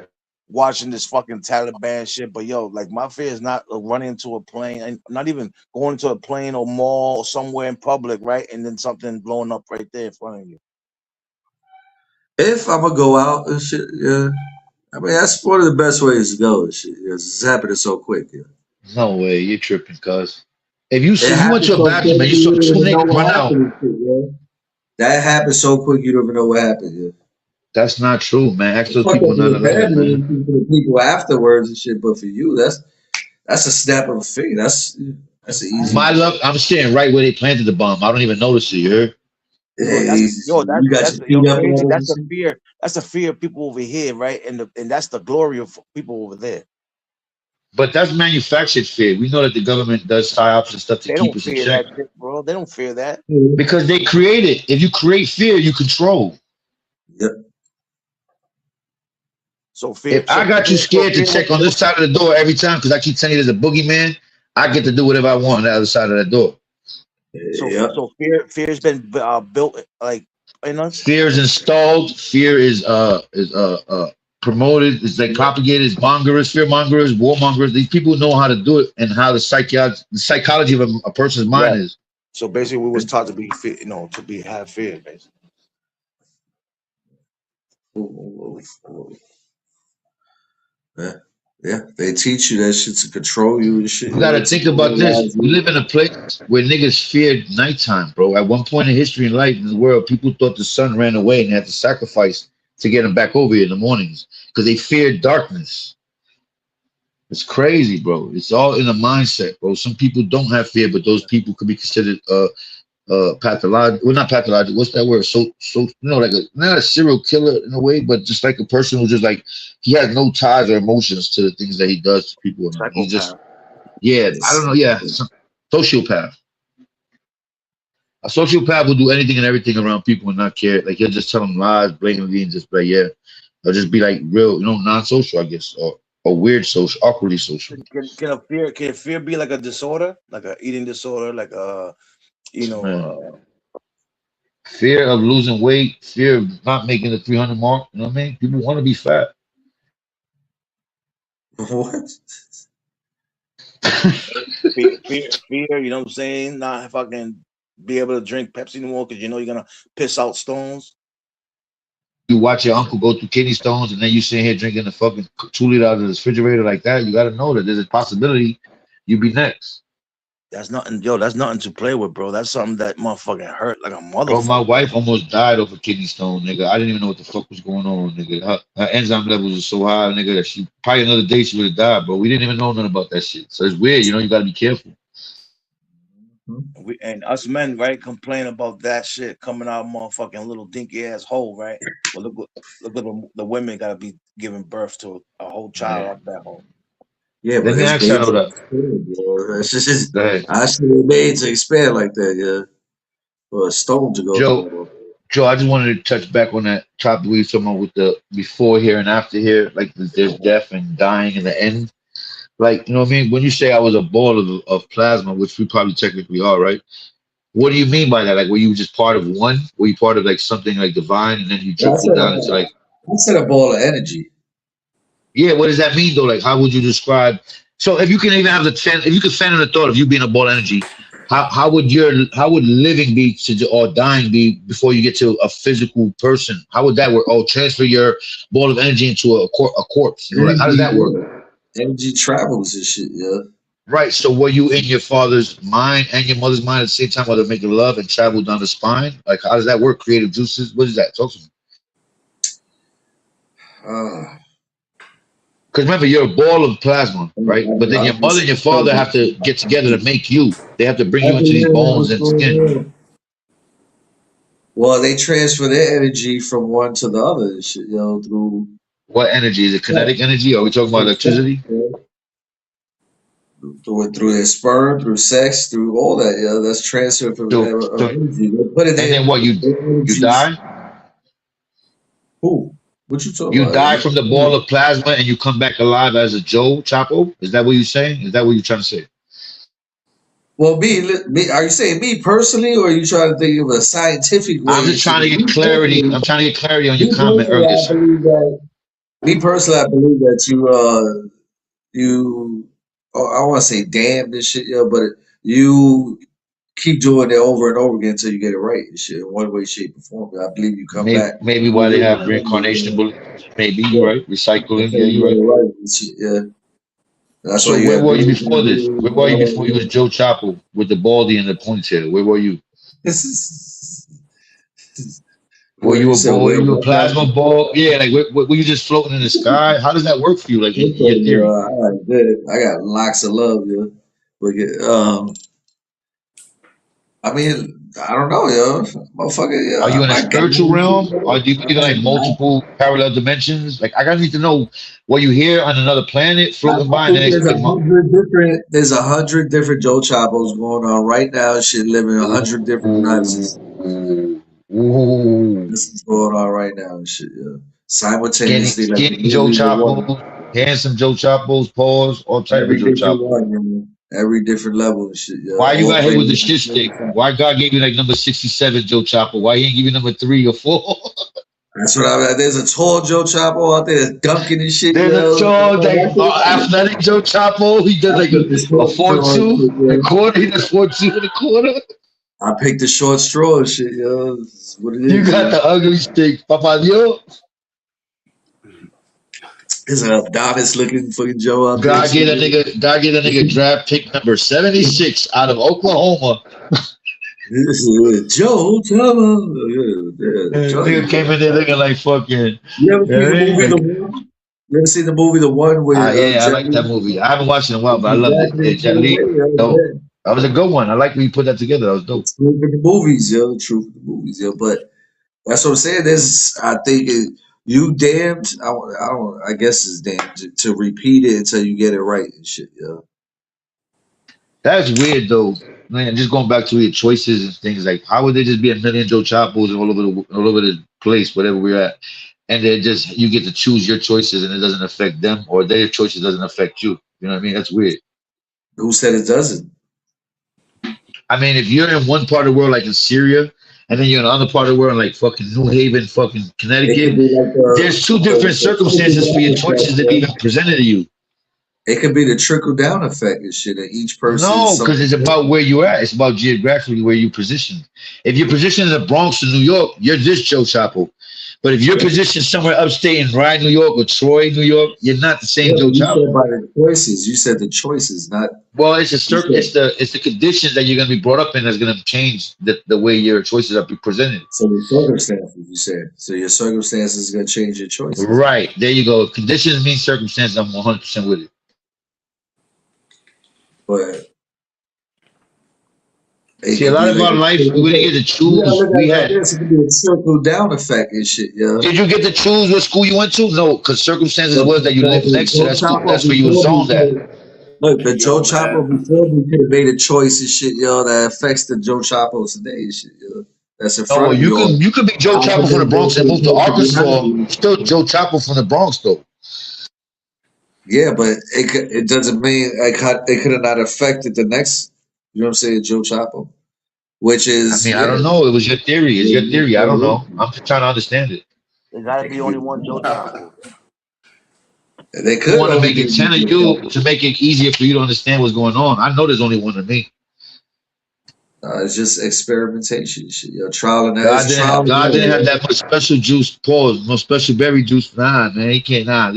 watching this fucking Taliban shit. But yo, like my fear is not running into a plane, and not even going into a plane or mall or somewhere in public, right? And then something blowing up right there in front of you. If I'm gonna go out and shit, yeah. I mean, that's one of the best ways to go and shit. Yeah, it's happening so quick. Yeah. No way, you're tripping, cuz. If you It see, you went happened to a so bathroom quick and you you saw don't two even know niggas run what out, happened and shit, yeah. That happened so quick you don't even know what happened. Yeah. that's not true, man. Ask It those fucked people up in for your 9/11, family man. and for the people afterwards and shit, but for you, that's a snap of a finger. That's an easy. My luck, I'm staying right where they planted the bomb. I don't even notice it, you heard? Yo, Yeah, that's easy. yo, You got that's your yo feet up and crazy. all That's that the shit. fear. That's the fear of people over here, right? And that's the glory of people over there. But that's manufactured fear. We know that the government does psyops and stuff to They keep don't us in fear check. that shit, bro. They don't fear that. Because they create it. If you create fear, you control. Yep. So fear, If I got you so scared to fear. check on this side of the door every time because I keep telling you there's a boogeyman, I get to do whatever I want on the other side of that door. Yep. So fear's been built like in us. Fear is installed. Fear is promoted. It's like propagated. It's mongers, fear mongers, warmongers. These people know how to do it and how the psychology of a person's Yeah. mind is. So basically, we was taught to be fear, to be have fear, basically. Yeah. Yeah. They teach you that shit to control you and shit. You got to To think about this. paralyze We you. live in a place where niggas feared nighttime, bro. At one point in history and life in the world, people thought the sun ran away and they had to sacrifice to get them back over here in the mornings because they feared darkness. It's crazy, bro. It's all in a mindset, bro. Some people don't have fear, but those people could be considered pathological. Well, not pathological. What's that word? Like not a serial killer in a way, but just like a person who just like he has no ties or emotions to the things that he does to people. And he's just Psychopath. yeah, I don't know. Yeah, sociopath. A sociopath will do anything and everything around people and not care. Like he'll just tell them lies blatantly and just be like, yeah, or just be like real, non-social, I guess, or weird social, awkwardly social. Can fear be like a disorder, like a eating disorder, like a Man, fear of losing weight, fear of not making the 300 mark. You know what I mean? People want to be fat. What? fear. You know what I'm saying? Not fucking be able to drink Pepsi anymore because you're gonna piss out stones. you watch your uncle go through kidney stones, and then you sitting here drinking the fucking 2 liter out of the refrigerator like that, you got to know that there's a possibility you be next. That's nothing, yo. That's nothing to play with, bro. That's something that motherfucking hurt like a Bro, my motherfucker. wife almost died of a kidney stone, nigga. I didn't even know what the fuck was going on, nigga. Her enzyme levels were so high, nigga, that she probably another day she would have died, bro. We didn't even know nothing about that shit. So it's weird, you know. You got to be careful. And us men, right, complain about that shit coming out of motherfucking little dinky ass hole, right? Well, look what the women gotta be giving birth to a whole child Yeah. out that hole. Yeah, Let but me it's ask made y'all to that. expand, yo. It's just Go ahead. actually made to expand like that, yeah. For a stone to go Joe, through. Joe, I just wanted to touch back on that topic we were talking about with the before here and after here, like there's death and dying in the end. Like, you know what I mean? When you say I was a ball of plasma, which we probably technically are, right? What do you mean by that? Like, were you just part of one? Were you part of like something like divine, and then you I trickled down into like, said a ball of energy. yeah? What does that mean though? Like, how would you describe? So, if you can even have if you could fan in the thought of you being a ball of energy, how would living be or dying be before you get to a physical person? How would that work? Oh, transfer your ball of energy into a corpse. You know, like how does that work? Energy travels and shit, yeah. Right. So were you in your father's mind and your mother's mind at the same time while they're making love and travel down the spine? Like, how does that work? Creative juices? What is that? Talk to me. Because remember, you're a ball of plasma, right? But then your mother and your father have to get together to make you. They have to bring you into these bones and skin. Well, they transfer their energy from one to the other and shit, you know, through What energy? Is it kinetic energy? Or are we talking about electricity? Through their sperm, through sex, through all that, yeah. That's transferred from energy. They put it and then what? You die? Who? What you talking You about? die from the ball of plasma and you come back alive as a Joe Chapo? Is that what you're saying? Is that what you're trying to say? Well, me, are you saying me personally, or are you trying to think of a scientific way? I'm just trying to get clarity. I'm trying to get clarity on your comment personally, earlier. Me personally, I believe that I want to say damn this shit, yeah, but you keep doing it over and over again until you get it right and shit in one way, shape, or form. I believe you come back. Maybe why they have reincarnation beliefs. Maybe you're right. Recycling. Yeah, you're right. Yeah. That's So where were you before this? Where were you before you was Joe Chapo with the baldy and the ponytail? Where were you? Were you a plasma ball? Yeah, like were you just floating in the sky? How does that work for you? Like in your theory? I got lots of love, yeah. But I mean, I don't know, yo, motherfucker. Yeah, are you in a spiritual realm, or do you believe in like multiple parallel dimensions? Like, I gotta need to know, were you here on another planet floating by? And There's 100 different Joe Chapos going on right now. Shit, living 100 different lives. This is going on right now and shit, yeah. Simultaneously, skinny Joe Chapo, handsome Joe Chapo's, pause, all type of Joe Chapo. Every different level and shit, yeah. Why you got hit with the shit stick? Why God gave you like number 67 Joe Chapo? Why he ain't give you number 3 or 4? That's what I mean. There's a tall Joe Chapo out there dunking and shit. There's a tall, athletic Joe Chapo. He does like a 4-2 in the quarter. He does 4-2 in the quarter. I picked the short straw and shit, yo. What it is, you got the ugly stick, Papa Dio. There's an Adonis looking fucking Joe out there. God get a nigga draft pick number 76 out of Oklahoma. Joe Chappo. Nigga came in there looking like fucking. You ever seen the movie The One with I like that movie. I haven't watched it in a while, but I loved it. Yeah, Jet Li. That was a good one. I like when you put that together. That was dope. True for the movies, yo. True for the movies, yo. But that's what I'm saying. I think you damned. I guess it's damned to repeat it until you get it right and shit, yo. That's weird though, man. Just going back to your choices and things, like how would there just be a million Joe Chapos all over the place, whatever we're at, and they just you get to choose your choices and it doesn't affect them, or their choices doesn't affect you. You know what I mean? That's weird. Who said it doesn't? I mean, if you're in one part of the world, like in Syria, and then you're in another part of the world, like fucking New Haven, fucking Connecticut, there's two different circumstances for your choices to be presented to you. It could be the trickle down effect and shit of each person. No, because it's about where you're at. It's about geographically where you position. If you're positioned in the Bronx or New York, you're this Joe Chapo. But if you're positioned somewhere upstate in Rye, New York, or Troy, New York, you're not the same Yeah, Joe you said Chopper. by the choices. You said the choices, not Well, it's a you it's said. the conditions that you're gonna be brought up in that's gonna change the way your choices are presented. So the circumstances. You said so. Your circumstances is gonna change your choices. Right. There you go. Conditions mean circumstance. I'm 100% with it. But it See, a could lot be of like our life, we didn't get to you gotta choose. look at We it like had. this. It could be a trickle down effect and shit, yo. Did you get to choose what school you went to? No, because circumstances Look, was that you lived next to Joe that school. Chapo That's where you was before me zoned at. look, the Hey, Joe yo, Chapo man. before me could have made a choice and shit, yo, that affects the Joe Chapo today and shit, yo. That's in Oh, front well, of you. Or you could be Joe I Chopper could from the then go Bronx to and the move to person behind Arkansas. you. Still Joe Chopper from the Bronx, though. Yeah, but it doesn't mean it could have not affected the next, you know what I'm saying, Joe Chapo, which I is, mean, I yeah. don't know. It was your theory. It's your theory. I don't know. I'm just trying to understand it. There gotta It be could be only one Joe Chapo. They You could want to only make be it 10 of Joe you Chapo. to make it easier for you to understand what's going on. I know there's only one of me. It's just experimentation, shit, yo. Trial and error. It's trial and God didn't error, have yo. that much special juice. Pause. No special berry juice. Nah, man. He can't. Nah.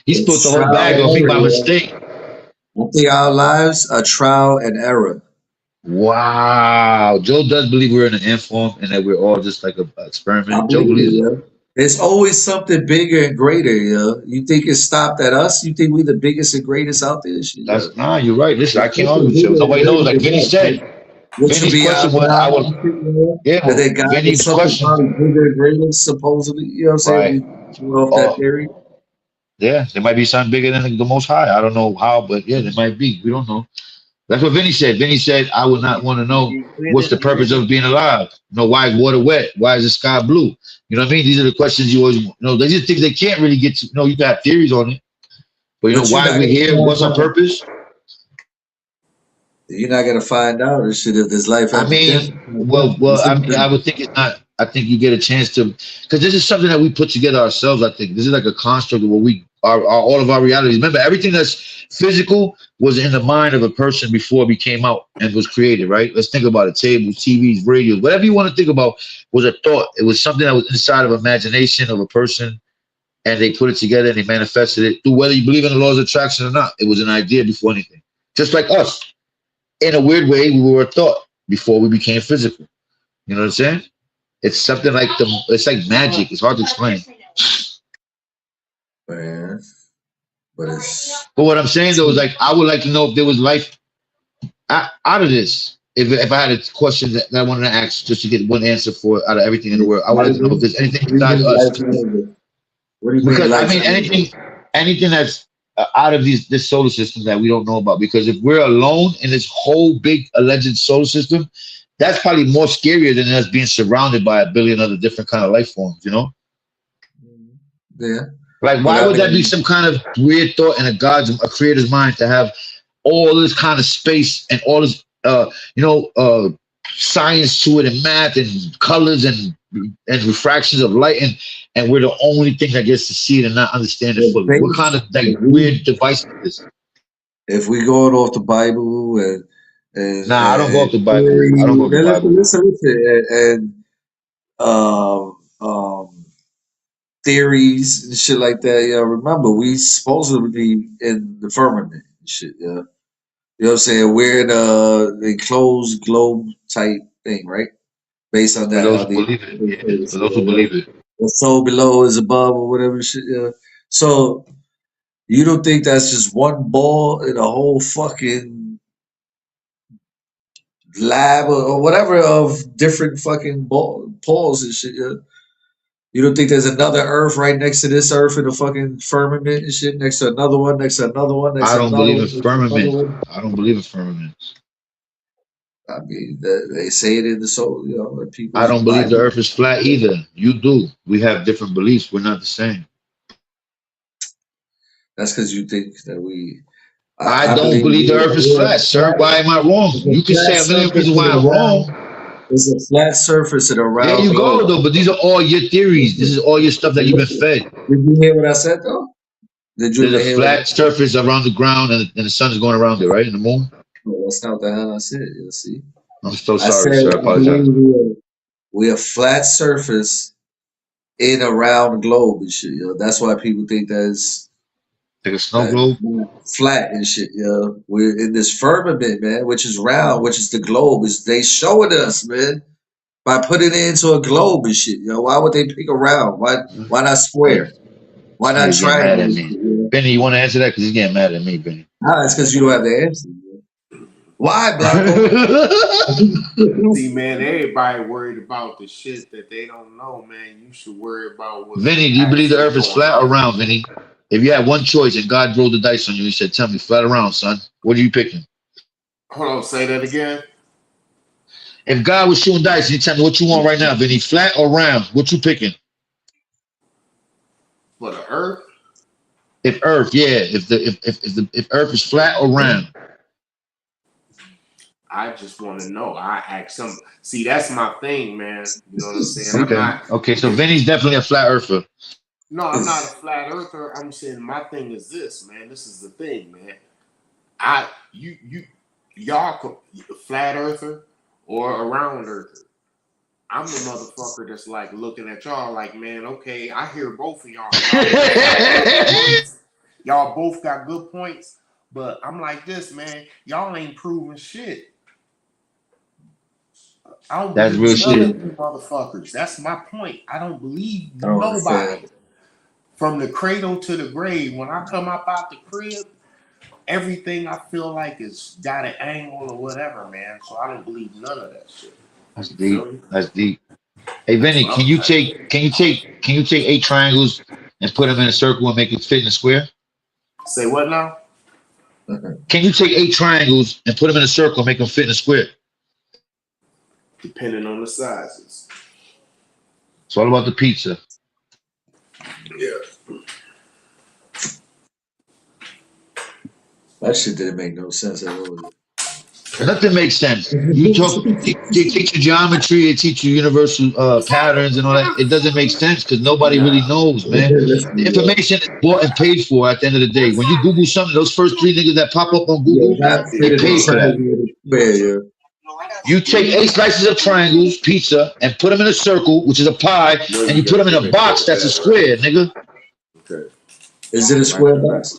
He spilled the It's whole trial bag and on me error, by yo. mistake. I think our lives are trial and error. Wow. Joe does believe we're in an ant form and that we're all just like a I experiment. Joe believe it, believes it. yo. There's always something bigger and greater, yo. You think it stopped at us? You think we the biggest and greatest out there? Shit, yo. You're right. Listen, I There's can't argue something with you. bigger and Nobody knows. greater Like than Vinny us, yo. said, Which would Vinny's be question our was, God and shit, yo. yeah, That well, they got is Vinny's something question, probably bigger and greater, supposedly. You know what I'm saying? right. We went off that Oh, theory. yeah, there might be something bigger than the Most High. I don't know how, but yeah, there might be. We don't know. That's what Vinny said. Vinny said, I would not want to know He what's created the purpose of being alive. Why is water wet? Why is the sky blue? You know what I mean? These are the questions you always, they just think they can't really get to. You got theories on it, but But why we're here? What's our purpose? you're not gonna find out and shit if there's life I after death. mean, I would think it's not. I think you get a chance to, because this is something that we put together ourselves. I think this is like a construct of what we are all of our realities. Remember, everything that's physical was in the mind of a person before it became out and was created. Right? Let's think about it: tables, TVs, radios, whatever you want to think about was a thought. It was something that was inside of imagination of a person, and they put it together and they manifested it through whether you believe in the laws of attraction or not. It was an idea before anything. Just like us, in a weird way, we were a thought before we became physical. You know what I'm saying? It's something like it's like magic. It's hard to explain. Man, but it's But what I'm saying though is like I would like to know if there was life out of this. If I had a question that I wanted to ask just to get one answer for it out of everything in the world, I would like to know if there's anything what do you besides mean us. life out of it? What do you mean Because I life mean out of it? anything that's out of this solar system that we don't know about. Because if we're alone in this whole big alleged solar system, that's probably more scarier than us being surrounded by a billion other different kind of life forms. Yeah, Like, but why I would that be mean, some kind of weird thought in a creator's mind to have all this kind of space and all this, science to it and math and colors and refractions of light and we're the only thing that gets to see it and not understand it if fully. What kind of like weird device is this? if we going off the Bible Nah, I don't go off and the Bible. I don't go theory, off the then Bible. listen, and theories and shit like that. Yeah, remember we supposedly in the firmament and shit. Yeah, you know what I'm saying? We're in a enclosed globe type thing, right? Based on For that, those on who the believe it, yeah. For those who believe it, the soul below is above or whatever shit. Yeah. So you don't think that's just one ball in a whole fucking lab or whatever of different fucking balls and shit? Yeah. You don't think there's another Earth right next to this Earth in the fucking firmament and shit, next to another one, next to another one, next I to don't another believe in one, next to another firmament. one? I don't believe in firmament. I mean, they say it in the soul, in I people's don't believe the Bible. earth is flat either. You do. We have different beliefs. We're not the same. That's because you think that we. I I don't believe believe the earth is we're flat, sir. Why am I wrong? it's a You can flat say a million surface reasons in why a I'm wrong. round. It's a flat surface in a There round you go, globe. though. But these are all your theories. This is all your stuff that you've been fed. Did you hear what I said though? Did you There's a even hear what I flat said? surface around the ground, and the sun is going around it, right? And the moon. No, that's not what the hell I said. You see, I'm so I said sorry, sir. I I apologize. believe we're a flat surface in around the globe and shit, yo. That's why people think that's Like a snow globe. flat and shit, yo. We're in this firmament, man, which is round, which is the globe. Is they showing us, man, by putting it into a globe and shit, yo. Why would they pick a round? Why not square? Why not He's getting mad triangle? at me. Benny, you want to answer that? Because he's getting mad at me, Benny. Nah, it's because you don't have the answer. Yo. Why, Blanco? See, man, everybody worried about the shit that they don't know, man. You should worry about what. Vinny, do you believe the earth is flat or round, Vinny? If you had one choice and God rolled the dice on you, he said, tell me, flat or round, son. What are you picking? Hold on, say that again. If God was shooting dice and he tell me what you want right now, Vinny, flat or round, what you picking? For the earth? If earth, yeah, if earth is flat or round. I just want to know. I ask some. See, that's my thing, man. You know what I'm saying? Okay. Okay, so Vinny's definitely a flat earther. No, I'm not a flat earther. I'm saying my thing is this, man. This is the thing, man. Y'all flat earther or a round earther. I'm the motherfucker that's like looking at y'all like, man, okay, I hear both of y'all. Y'all both got good points, but I'm like this, man. Y'all ain't proving shit. I don't That's believe real none shit. of you motherfuckers. That's my point. I don't believe Oh, nobody. man. From the cradle to the grave, when I come up out the crib, everything I feel like is got an angle or whatever, man. So I don't believe none of that shit. That's deep. That's deep. Hey Vinny, That's what can I'm you saying. take 8 triangles and put them in a circle and make it fit in a square? Say what now? Can you take 8 triangles and put them in a circle and make them fit in a square? Depending on the sizes. It's all about the pizza. Yeah. That shit didn't make no sense at all. Nothing makes sense. You talk, they teach you geometry, they teach you universal patterns and all that. It doesn't make sense because nobody really knows, man. The information is bought and paid for at the end of the day. When you Google something, those first 3 niggas that pop up on Google, they paid for that. Yeah. You take 8 slices of triangles, pizza, and put them in a circle, which is a pie, and you put them in a box that's a square, nigga. Okay. Is it a square box?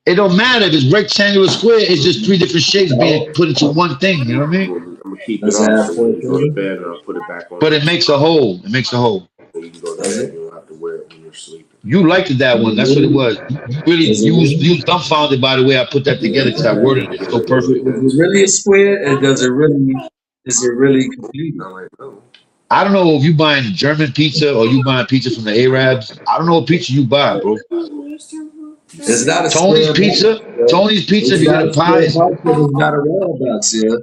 It don't matter if it's rectangular, square. It's just 3 different shapes being put into one thing. You know what I mean? I'm gonna keep it Does on it have so when you go to 4 bed, I'll put it back on. But it makes a whole. It makes a whole. So you can go to Does bed. it? You don't have to wear it when you're sleeping. You liked that one. That's what it was. You was dumbfounded by the way I put that together because I worded it so perfect. Is it really a square? And is it really complete? I don't know if you buying German pizza or you buying pizza from the Arabs. I don't know what pizza you buy, bro. It's not a Tony's square pizza. box, Tony's pizza. It's If you not got a a pie. square box, but it's not a round box, yeah.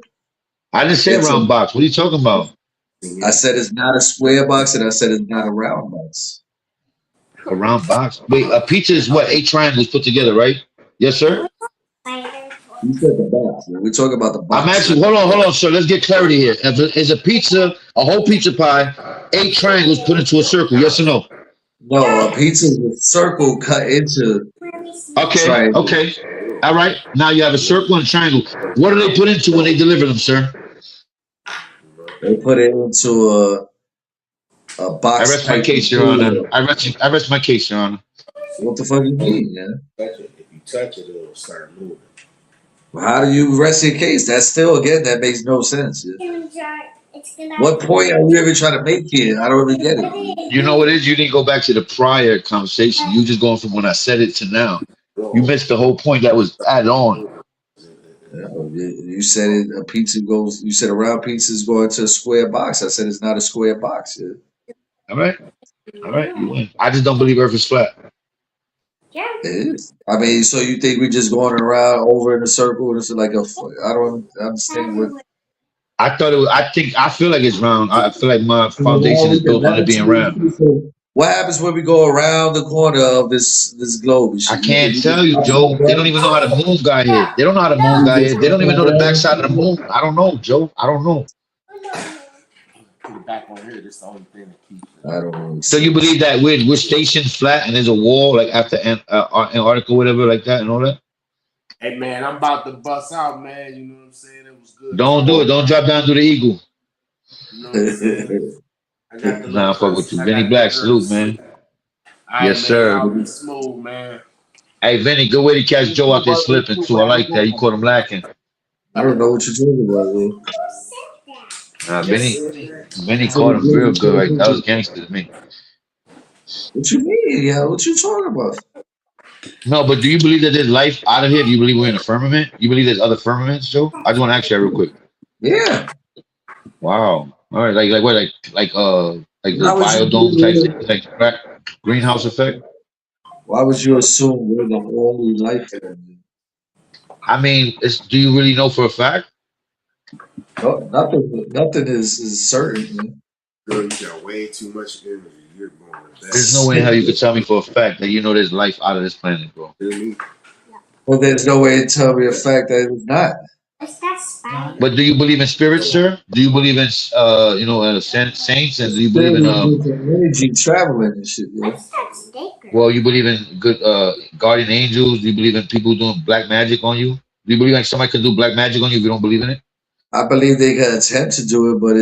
I didn't say It's round box. What are you talking about? I said it's not a square box, and I said it's not a round box. A round box. Wait, a pizza is what? 8 triangles put together, right? Yes, sir. You said the box. Man. We're talking about the box. I'm actually hold on, sir. Let's get clarity here. If it is a pizza, a whole pizza pie, 8 triangles put into a circle. Yes or no? No, a pizza is a circle cut into. Okay. Triangle. Okay. All right. Now you have a circle and a triangle. What do they put into when they deliver them, sir? They put it into a box. I rest my case, Your Honor. I rest my case, Your Honor. What the fuck you mean, man? If you touch it, it'll start moving. How do you rest your case? That's still, again, that makes no sense. Yeah. What point are we ever trying to make here? I don't even get it. You know what it is? You didn't go back to the prior conversation. You just going from when I said it to now. You missed the whole point that was added on. You said it. A pizza goes. You said a round pizza is going to a square box. I said it's not a square box. Yeah. All right. All right. You win. I just don't believe Earth is flat. It is. I mean, so you think we're just going around over in a circle? It's like a. I don't understand what. I thought it was. I feel like it's round. I feel like my foundation is built on it being round. What happens when we go around the corner of this globe? I can't tell you, Joe. They don't even know how the moon got here. They don't know how the moon got here. They don't even know the backside of the moon. I don't know, Joe. I don't know. Put it back on here. That's the only thing that keeps it. I don't know. So you believe that we're stationed flat and there's a wall like after Antarctica, whatever, like that, and all that? Hey man, I'm about to bust out, man. You know what I'm saying? It was good. Don't do it. Don't drop down to the eagle. You know what I'm saying? I got the Nah, little I fuck with curses. you. I Vinny got the Black, salute, curse. man. All right, Yes, man. sir. Y'all be smooth, man. Hey, Vinny, good way to catch Joe out there slipping, too. I like that. You caught him lacking. I don't know what you're talking about, yo. Nah, Yes. Vinny caught him real good, right? That was gangster to me. What you mean? Yeah, what you talking about? No, but do you believe that there's life out of here? Do you believe we're in a firmament? You believe there's other firmaments, Joe? I just want to ask you that real quick. Yeah. Wow. All right, like what, like the Why would you biodome type do thing, like greenhouse effect. Why would you assume we're the only life form? I mean, do you really know for a fact? No, nothing is certain. Girl, you got way too much energy. You're going with There's no that. way in hell you could tell me for a fact that you know there's life out of this planet, bro. Hear me? Well, there's no way to tell me a fact that it's not. But do you believe in spirits, sir? Do you believe in saints, and do you believe Still in with the energy traveling and shit, yeah. well, you believe in good guardian angels? Do you believe in people doing black magic on you? Do you believe like somebody can do black magic on you if you don't believe in it? I believe they can attempt to do it, but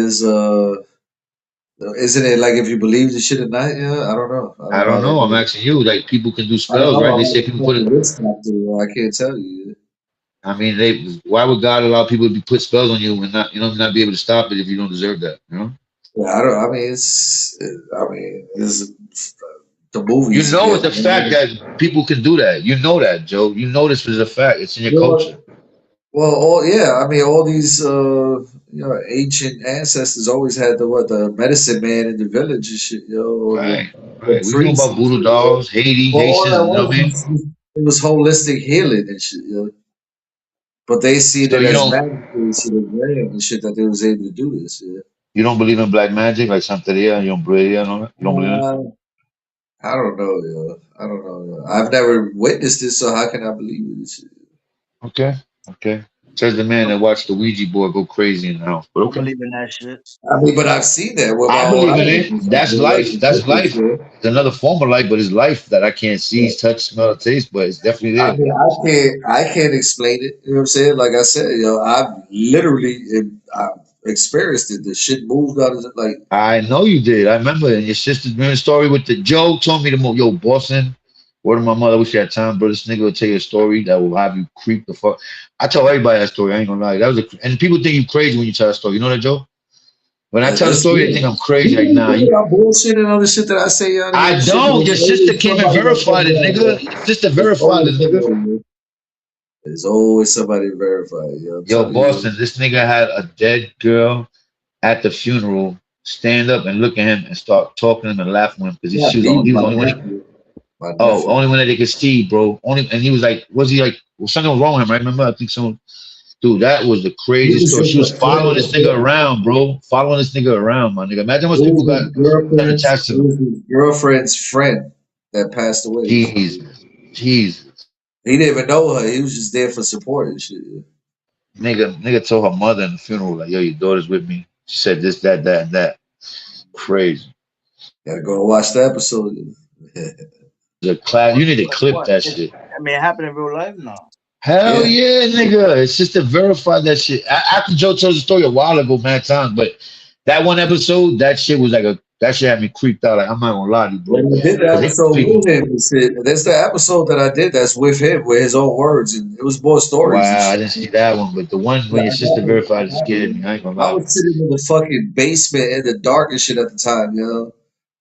isn't it like if you believe the shit or not? Yeah, I don't know. I I don't know don't how that know. I'm goes. asking you. Like people can do I don't spells, know. right? They I'm say like people put fucking it. wrist doctor. I can't tell you. I mean, why would God allow people to put spells on you and not be able to stop it if you don't deserve that? You know. Yeah, I don't. I mean, it's the You movies know get. it's a fact that people can do that. You know that, Joe. You know this is a fact. It's in your culture. Well, I mean, all these ancient ancestors always had the medicine man in the village and shit, Right, the right. We know priests about and voodoo shit, yo. dolls, Haiti, Well, all Haitians. that You know what I mean? it was holistic healing and shit, but they see So it as magic and shit, and grand and shit that they was able to do this. Yeah. you don't believe in black magic like Santeria, you don't believe and all that? You don't believe in it? I don't know, I don't know. I've never witnessed it, so how can I believe it? Shit? Okay, okay. Says the man that watched the Ouija board go crazy in the house. But I don't okay. believe in that shit. I mean, but I've seen that with my I own believe in eyes. it. That's Like life. the That's difference, life. It's another form of life, but it's life that I can't see, touch, smell, or taste, but it's definitely I there. mean, I can't explain it. You know what I'm saying? Like I said, I've literally I've experienced it. The shit moved out of it. Like, I know you did. I remember. And your sister remember the story with the Joe told me to move. Yo, Boston. Word of my mother. I wish you had time, bro. This nigga will tell you a story that will have you creep the fuck. I tell everybody that story. I ain't gonna lie. And people think you crazy when you tell that story. You know that, Joe? When I tell the that's story, they think I'm crazy. Like, people nah, think I'm bullshitting on the shit that I say on here I and shit. But don't. it's Your sister always came and somebody that verified comes it, out, nigga. Your sister There's verified it, always nigga. somebody. There's always somebody to verify it. I'm Yo, telling you. Boston, this nigga had a dead girl at the funeral stand up and look at him and start talking to him and laughing with him because Not he me, was the my only one. nephew. My Oh, nephew. only one that they could see, bro. Only, and he was like, was he like, was something wrong with him? Right? Remember, I think so. Dude, that was the He craziest was story. in She was the following this nigga around, bro. Following this nigga around, my nigga. Imagine It most was people got his girlfriend's. attached to It him. was his girlfriend's friend that passed away. Jesus, Jesus, He didn't even know her. He was just there for support and shit. nigga told her mother in the funeral like, "Yo, your daughter's with me." She said this, that, that, and that. Crazy. Gotta go watch the episode. The class. You need to clip What? that shit. I mean, it happened in real life now. Hell Yeah. yeah, nigga. It's just to verify that shit. After Joe told the story a while ago, mad times, but that one episode, that shit was like that shit had me creeped out. Like, I'm not gonna lie to you, bro. When I did the 'Cause they episode people. with him and shit, that's the episode that I did that's with him, with his own words, and it was more stories and Wow, I shit. didn't see that one, but the one when your sister verified it scared me. I ain't gonna I lie. was sitting in the fucking basement in the dark and shit at the time,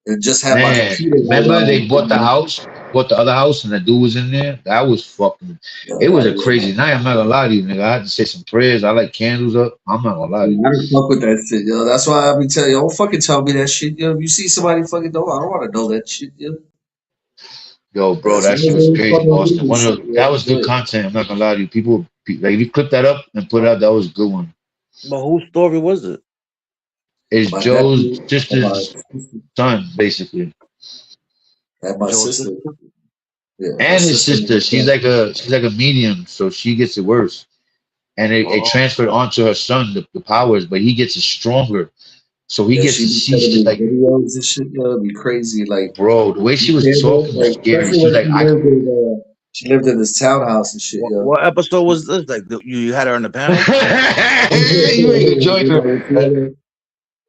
and just had my Man, computer light remember on. they bought the house, bought the other house, and the dude was in there? That was fucking. It was a crazy night. I'm not gonna lie to you, nigga. I had to say some prayers. I like candles up. I'm not gonna lie to you. I don't fuck with that shit, That's why I be telling you, don't fucking tell me that shit, If you see somebody fucking know, I don't want to know that shit, Yo, bro, That's that why shit I was don't crazy, fucking do Boston. this shit, That was good But content. I'm not gonna lie to you. People, like, if you clip that up and put it out, that was a good one. But whose story was it? It's my Joe's nephew and my sister's son, basically, and my Joe's sister, sister? my and his sister. sister. She's like a medium, so she gets it worse, and it Oh, transferred onto her son the powers, but he gets it stronger, so he gets She to be see sending shit me like, videos and shit, Be crazy, like bro. The way she you was can't talking was like, scary. especially She was when like, she lived in this townhouse and shit, what yo. episode was this? Like you had her on the panel? you ain't gonna join her.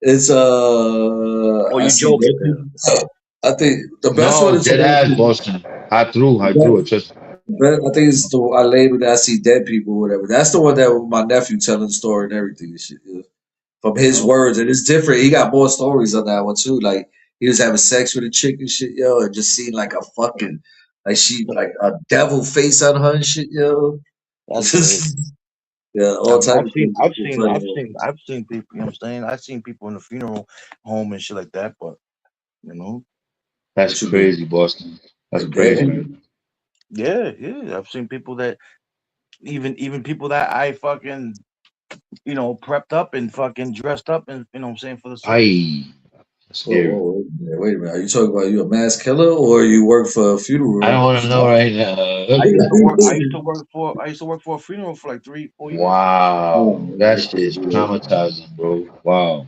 It's Or I you see joking dead there? people. I think the best one No, is dead about ass Boston. I threw it. Trust me. I think it's the I labeled it I see dead people, whatever. That's the one that my nephew telling the story and everything. And shit, yeah. From his Okay. words, and it's different. He got more stories on that one too. Like he was having sex with a chick and shit, yo, and just seeing like a fucking like she like a devil face on her and shit, yo. That's crazy. Yeah, I all mean, type of things. I've seen people. You know what I'm saying? I've seen people in the funeral home and shit like that. But you know, That's What you mean? crazy, Boston. That's Like dead crazy, people? man. yeah. I've seen people that even people that I fucking prepped up and fucking dressed up and you know what I'm saying for the service. Aye, that's scary. Wait a minute. Are you talking about you a mass killer or you work for a I don't funeral? want to know right now. I used to work for a funeral for like 3-4 years. Wow, Oh, that I shit can't is do that. traumatizing, bro. Wow.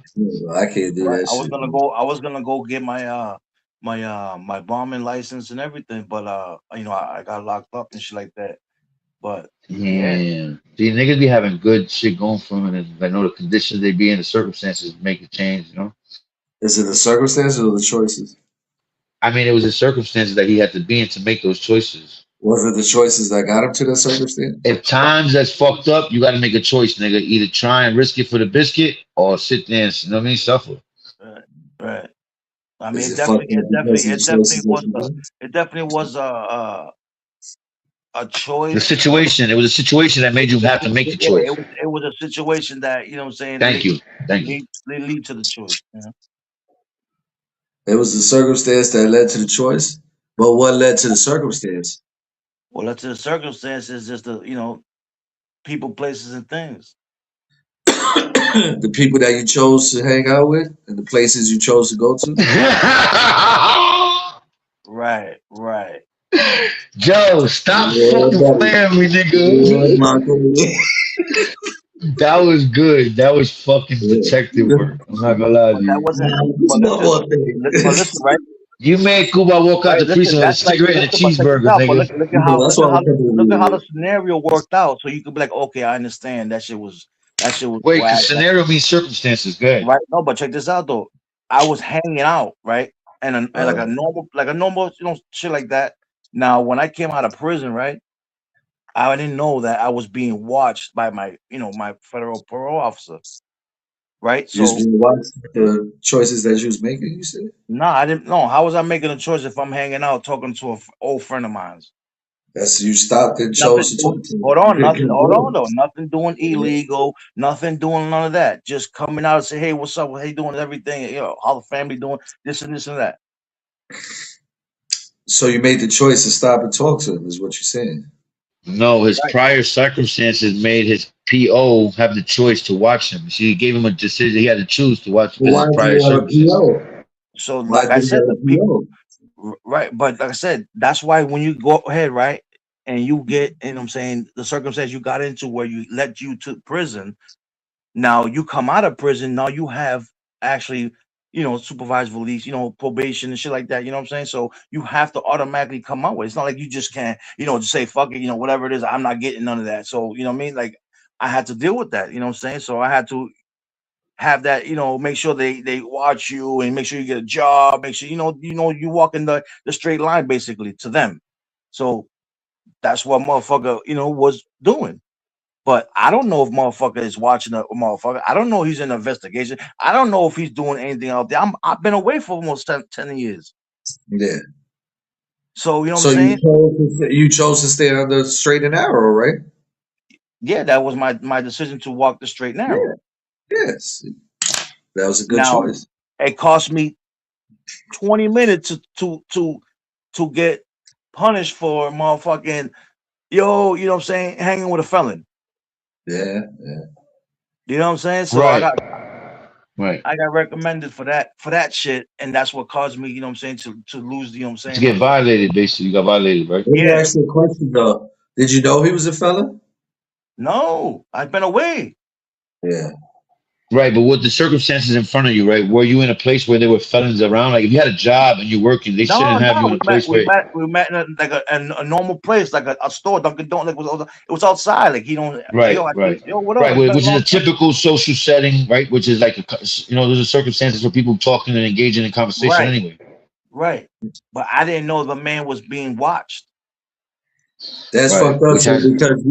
I can't do Right. that shit. I was gonna go get my bombing license and everything, but I got locked up and shit like that. But yeah, Damn. See, niggas be having good shit going for them, and I know the conditions they be in, the circumstances make a change, you know? Is it the circumstances or the choices? I mean, it was the circumstances that he had to be in to make those choices. Was it the choices that got him to that circumstance? If times that's fucked up, you got to make a choice, nigga. Either try and risk it for the biscuit or sit there and, you know what I mean, suffer. right, right. I mean, Is it fucked up because of the choices that you made? it definitely was a The choice. situation, it was a situation that made you have to make the Yeah, choice. it was a situation that you know what I'm saying Thank you. Thank you. lead to the choice. It was the circumstance that led to the choice, but what led to the circumstance? Well, that's the circumstances, just the people, places, and things. The people that you chose to hang out with and the places you chose to go to. Right, right. Joe, stop Yeah, fucking buddy. playing me, Yeah, nigga. Marco. That was good. That was fucking detective Yeah. work. I'm not gonna lie to But that you. wasn't. It's But one listen, more thing. but listen, right, You made Cuba walk out right. the Listen, prison with a that's like cigarette and a listen, but check this cheeseburger, out. But nigga. That's why I come to look at how you. the scenario worked out. So you could be like, okay, I understand that shit was Wait, whack. because scenario means circumstances. Good. Right? No, but check this out though. I was hanging out, right? And Uh, like a normal, shit like that. Now, when I came out of prison, right, I didn't know that I was being watched by my federal parole officer, right? you was So, being watched the choices that you was making, you said? no, I didn't know. How was I making a choice if I'm hanging out talking to an old friend of mine? That's you stopped and Nothing. chose to talk to Hold them. You on, could nothing. keep Hold on, going. though. Nothing doing Yeah. illegal. Nothing doing none of that. Just coming out and say, "Hey, what's up? How you doing? Everything. How the family doing? This and that." So you made the choice to stop and talk to them, is what you're saying. No, his Right. prior circumstances made his PO have the choice to watch him. See, he gave him a decision. He had to choose to watch But because why his do prior you have a circumstances. PO? So, Why like do I you said, have the a people. PO? Right, but like I said, that's why when you go ahead, right, and you get, you know what I'm saying, the circumstance you got into where you led you to prison. Now you come out of prison. Now you have actually, supervised release, probation and shit like that. You know what I'm saying? So you have to automatically come out with it. It's not like you just can't, just say fuck it, whatever it is. I'm not getting none of that. So you know what I mean? Like I had to deal with that. You know what I'm saying? So I had to have that, make sure they watch you and make sure you get a job. Make sure you walk in the straight line basically to them. So that's what motherfucker, was doing. But I don't know if motherfucker is watching a motherfucker. I don't know if he's in an investigation. I don't know if he's doing anything out there. I've been away for almost 10 years. Yeah. So you know what So I'm saying? you chose to stay on the straight and narrow, right? Yeah, that was my decision to walk the straight and narrow. Yeah. Yes. That was a good Now choice. it cost me 20 minutes to get punished for motherfucking you know what I'm saying, hanging with a felon. Yeah. You know what I'm saying? So Right. Right. I got recommended for that shit, and that's what caused me, you know what I'm saying, to lose, you know what I'm To saying, get violated, basically. You got violated, right? Let me yeah. ask you a question though. Did you know he was a felon? No, I've been away. Yeah. Right, but with the circumstances in front of you, right? Were you in a place where there were felons around? Like if you had a job and you're working, they shouldn't have you in We a place where met in a normal place, like a store. Dunkin' Donuts. It was outside. Like he don't. right, Yo, I right, yo, what up? right, It's been a which is long a typical social setting, right? Which is like those are circumstances for people talking and engaging in conversation Right, anyway. right. But I didn't know the man was being watched. That's Right, fucked up which too, has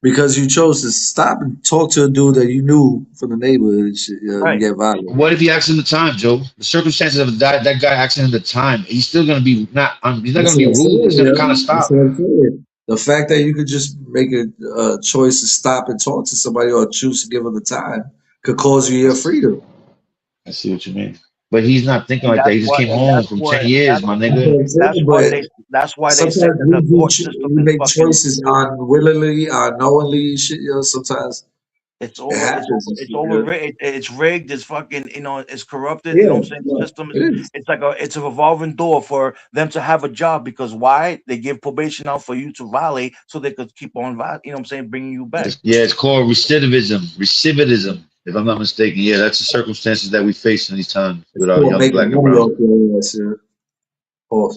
because you chose to stop and talk to a dude that you knew from the neighborhood and shit, and Right. get violated. what if he acts in the time, Joe? The circumstances of that guy acting in the time, he's still gonna be not. He's not That's gonna be what I'm rude. He's saying, gonna yeah. kind of That's stop. what I'm saying. The fact that you could just make a choice to stop and talk to somebody or choose to give them the time could cause you your freedom. I see what you mean, but he's not thinking And like that. that's He just what. came And home from 10 years, my That's nigga. what I'm saying, That's why but they say sometimes that the court system we is make fucking. choices unwillingly, unknowingly, shit. Sometimes It's it over. happens and It's shit. over. It's rigged. It's fucking. It's corrupted. You know Yeah, what I'm saying? The system is. it is. It's like it's a revolving door for them to have a job because why? They give probation out for you to violate so they could keep on. You know what I'm saying? Bringing you back. Yeah, it's called recidivism, if I'm not mistaken. Yeah, that's the circumstances that we face in these times It's with our called young making black and money brown. off your ass, yeah. Oh,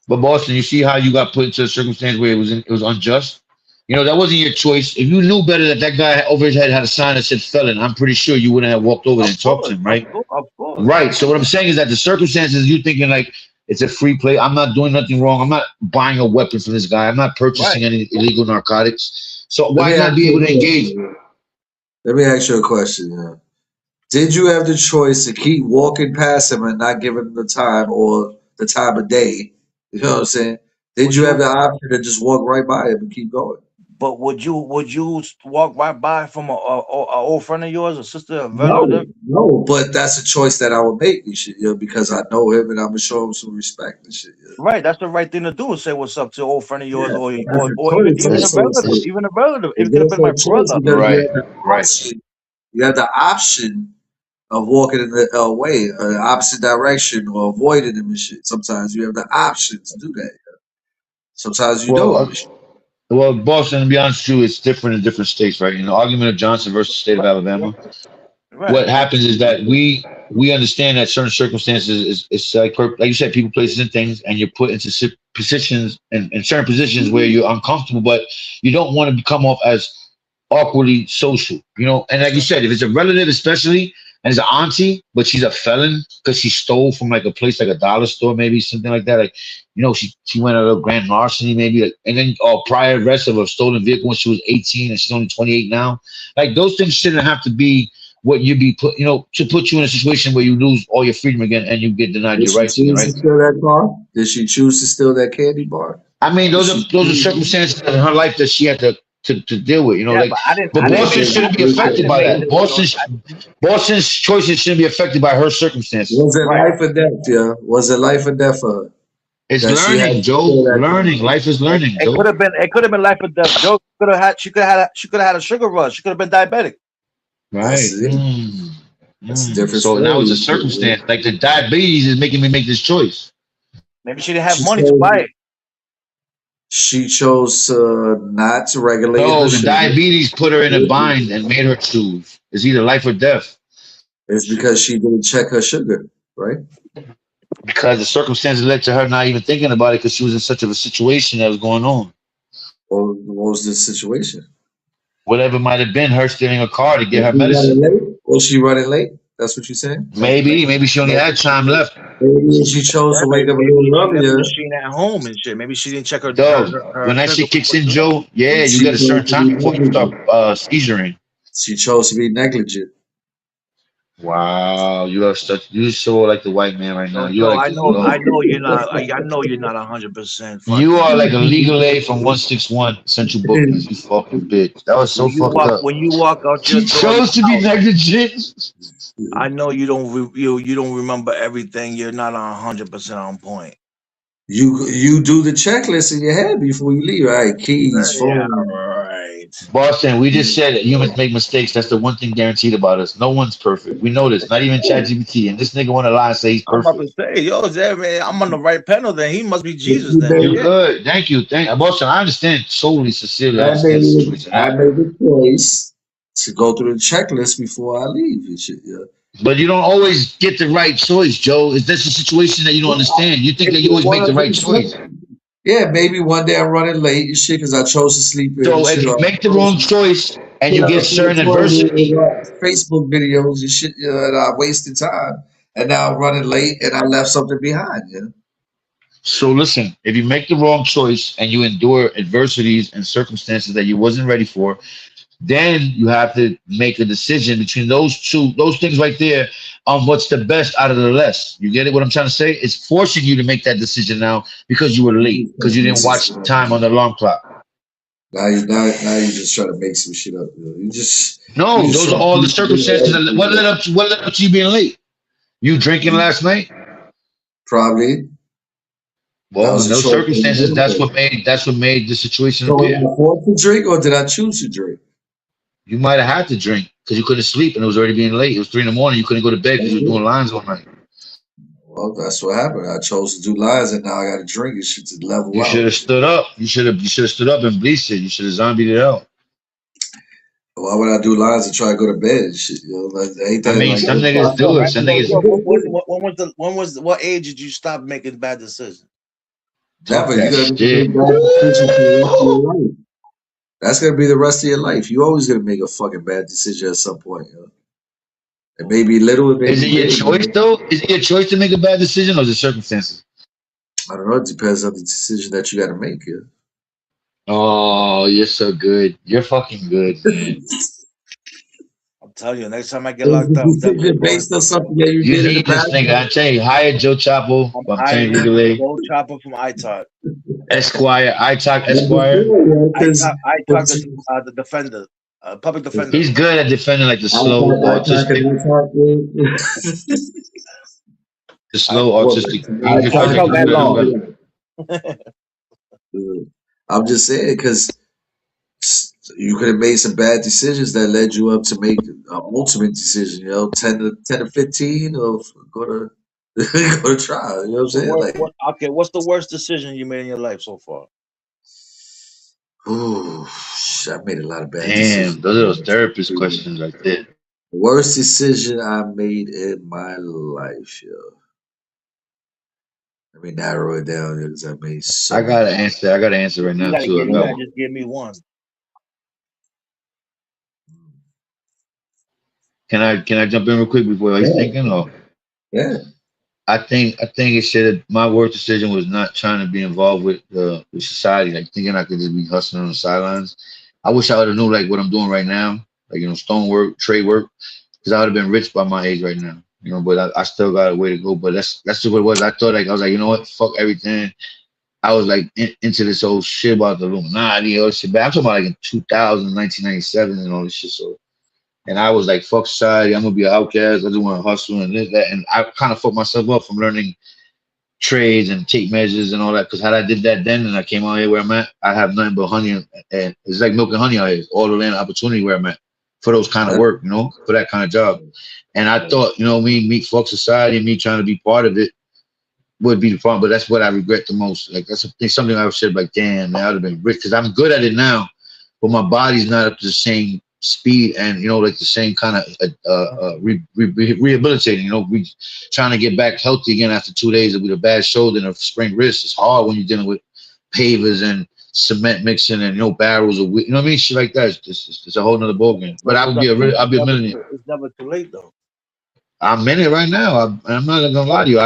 But Boston, you see how you got put into a circumstance where it was unjust. You know that wasn't your choice. If you knew better that guy over his head had a sign that said felon, I'm pretty sure you wouldn't have walked over there and talked to him, right? Of course. Right. So what I'm saying is that the circumstances you thinking like it's a free play. I'm not doing nothing wrong. I'm not buying a weapon from this guy. I'm not purchasing any illegal narcotics. So why not be able to engage? Let me ask you a question. Yeah. Did you have the choice to keep walking past him and not give him the time or the time of day? You know what I'm saying? Did you have the option to just walk right by him and keep going? But would you walk right by from a old friend of yours, a sister, a No, relative? no, but that's a choice that I would make and shit, because I know him and I'm gonna show him some respect and shit. Right, that's the right thing to do. Is say what's up to an old friend of yours, Yeah, or that's a even choice. a relative, even a relative. It It's could have been also my a choice brother. because Right, you have the right. option. You have the option of walking in the way, opposite direction, or avoiding him and shit. Sometimes you have the option to do that. Sometimes you Well, don't. and shit. well, Boston, to be honest with you, it's different in different states, right? In the argument of Johnson versus the state of Alabama, Right. what happens is that we understand that certain circumstances is like you said, people, places, and things, and you're put into positions and in certain positions where you're uncomfortable, but you don't want to come off as awkwardly social, you know. And like you said, if it's a relative, especially, and it's an auntie, but she's a felon because she stole from like a place like a dollar store, maybe something like that. Like, you know, she went out of grand larceny, maybe, like, and then prior arrest of a stolen vehicle when she was 18 and she's only 28 now. Like those things shouldn't have to be what you be put, you know, to put you in a situation where you lose all your freedom again and you get denied Did your she rights again, choose right? to steal that car? Did she choose to steal that candy bar? I mean, those are circumstances in her life that she had to deal with, you know. Yeah, like, but I didn't. but I didn't Boston make- shouldn't be I affected didn't by make that. this Boston's choices shouldn't be affected by her circumstances. Was it Right. life or death? Yeah, was it life or death for her? It's that she had learning, to Joe. steal that Learning. Life is learning, It Joe. could have been. It could have been life or death. Joe could have had. She could have had a sugar rush. She could have been diabetic. Right. That's it. That's a different So now it's a story. circumstance. Like the diabetes is making me make this choice. Maybe she didn't have She money to chose- buy it. She chose not to regulate No, her the sugar. diabetes put her in a bind and made her choose. It's either life or death. It's because she didn't check her sugar, right? Because the circumstances led to her not even thinking about it because she was in such of a situation that was going on. Or what was the situation? Whatever it might have been, her stealing a car to get her Was she medicine. running late? Was she running late? That's what you're saying? Maybe she only had time left. Maybe she chose to wake up a Maybe little she left the earlier. machine at home and shit. Maybe she didn't check her. Dog, her when that sugar shit kicks before in, she Joe, yeah, you get a certain time before you start seizuring. She chose to be negligent. Wow, you so like the white man right now. left. You No, are like I know you're not. I know you're not 100%. you are like a legal aid from 161 Central Bookings. You fucking bitch. That was so fucked up. When you walk out your She door, chose to be negligent. I know you don't. You don't remember everything. You're not 100% on point. You do the checklist in your head before you leave. All right, keys, phone. right. Boston, we just said that humans make mistakes. That's the one thing guaranteed about us. No one's perfect. We know this. Not even ChatGPT. And this nigga want to lie and say he's I'm about perfect. to say, yo, Zed, man, I'm on the right panel. Then he must be Jesus. You Then made- You're yeah. good. Thank you. Boston, I understand solely, sincerely. I I understand the made, situation. I made the choice to go through the checklist before I leave and shit. Yeah. But you don't always get the right choice, Joe. Is this a situation that you don't understand? You think that you always make the right choice. Yeah, maybe one day I'm running late and shit because I chose to sleep in. So and if shit, you or make the wrong choice and you get certain adversity, Facebook videos and shit, and I wasted time, and now I'm running late and I left something behind. Yeah. so listen, if you make the wrong choice and you endure adversities and circumstances that you wasn't ready for, then you have to make a decision between those things right there on what's the best out of the less. You get it? What I'm trying to say? It's forcing you to make that decision now because you were late, because you didn't watch time on the alarm clock. Now you just try to make some shit up. You just No, you just those are try all the to circumstances. What led up to you being late? You drinking last night? probably. That Well, was in a those choice. circumstances, that's what made the situation So was appear. I forced to drink or did I choose to drink? You might have had to drink because you couldn't sleep and it was already being late. It was 3 in the morning. You couldn't go to bed because you were doing lines all night. Well, that's what happened. I chose to do lines, and now I got to drink and shit to level You should out. have stood up. You should have stood up and bleached it. You should have zombied it out. Why would I do lines and try to go to bed and shit? Like, ain't I that mean, like some niggas do it. Some niggas What age did you stop making bad decisions? never? that You gotta shit. make bad decisions for the rest of your life. That's gonna be the rest of your life. You always gonna make a fucking bad decision at some point. It may be little, it may Is be it your choice big. though? Is it your choice to make a bad decision or is it circumstances? I don't know. It depends on the decision that you got to make. Yeah. Oh, you're so good. You're fucking good, man. I'm telling you, next time I get Is locked the up, I'm definitely decision going. based on something that you You did in the need this past? nigga. I tell you, hire Joe Chapo. I'm I'm telling you, hiring legally. Joe Chopper from iTalk. Esquire, iTalk Esquire. iTalk the defender, public defender. He's good at defending like the slow autistic, He iTalk defends that very law. well. I'm just saying because you could have made some bad decisions that led you up to make an ultimate decision. 10 to 15 of go to go to trial. You know what I'm saying? What's the worst decision you made in your life so far? Ooh, I made a lot of bad decisions. Damn, those are those therapist questions right there. Worst decision I made in my life, yo. Let me narrow it down because I made so. I got an answer. I got an answer right now too. You gotta just give me one. Can I jump in real quick before he's thinking? Or Yeah. I think it should. My worst decision was not trying to be involved with society, like thinking I could just be hustling on the sidelines. I wish I would have knew like what I'm doing right now, like stonework, trade work, because I would have been rich by my age right now. But I still got a way to go. But that's just what it was. I thought I was like, you know what, fuck everything. I was like into this whole shit about the Illuminati, all this shit. But I'm talking about like in 2000, 1997 and all this shit. So. And I was like, fuck society, I'm gonna be an outcast, I just wanna hustle and this, that. And I kind of fucked myself up from learning trades and tape measures and all that. Because had I did that then and I came out here where I'm at, I have nothing but honey and it's like milk and honey out here. All the land of opportunity where I'm at for those kind of work, for that kind of job. And I thought, me fuck society and me trying to be part of it would be the fun, but that's what I regret the most. Like that's something I would say like, damn, man, I would have been rich because I'm good at it now, but my body's not up to the same speed and like the same kind of rehabilitating. We trying to get back healthy again after 2 days with a bad shoulder and a sprained wrist. It's hard when you're dealing with pavers and cement mixing and barrels of what I mean, shit like that. It's a whole nother ballgame. But I'll be a millionaire. It's never too late though. I'm in it right now. I'm not gonna lie to you.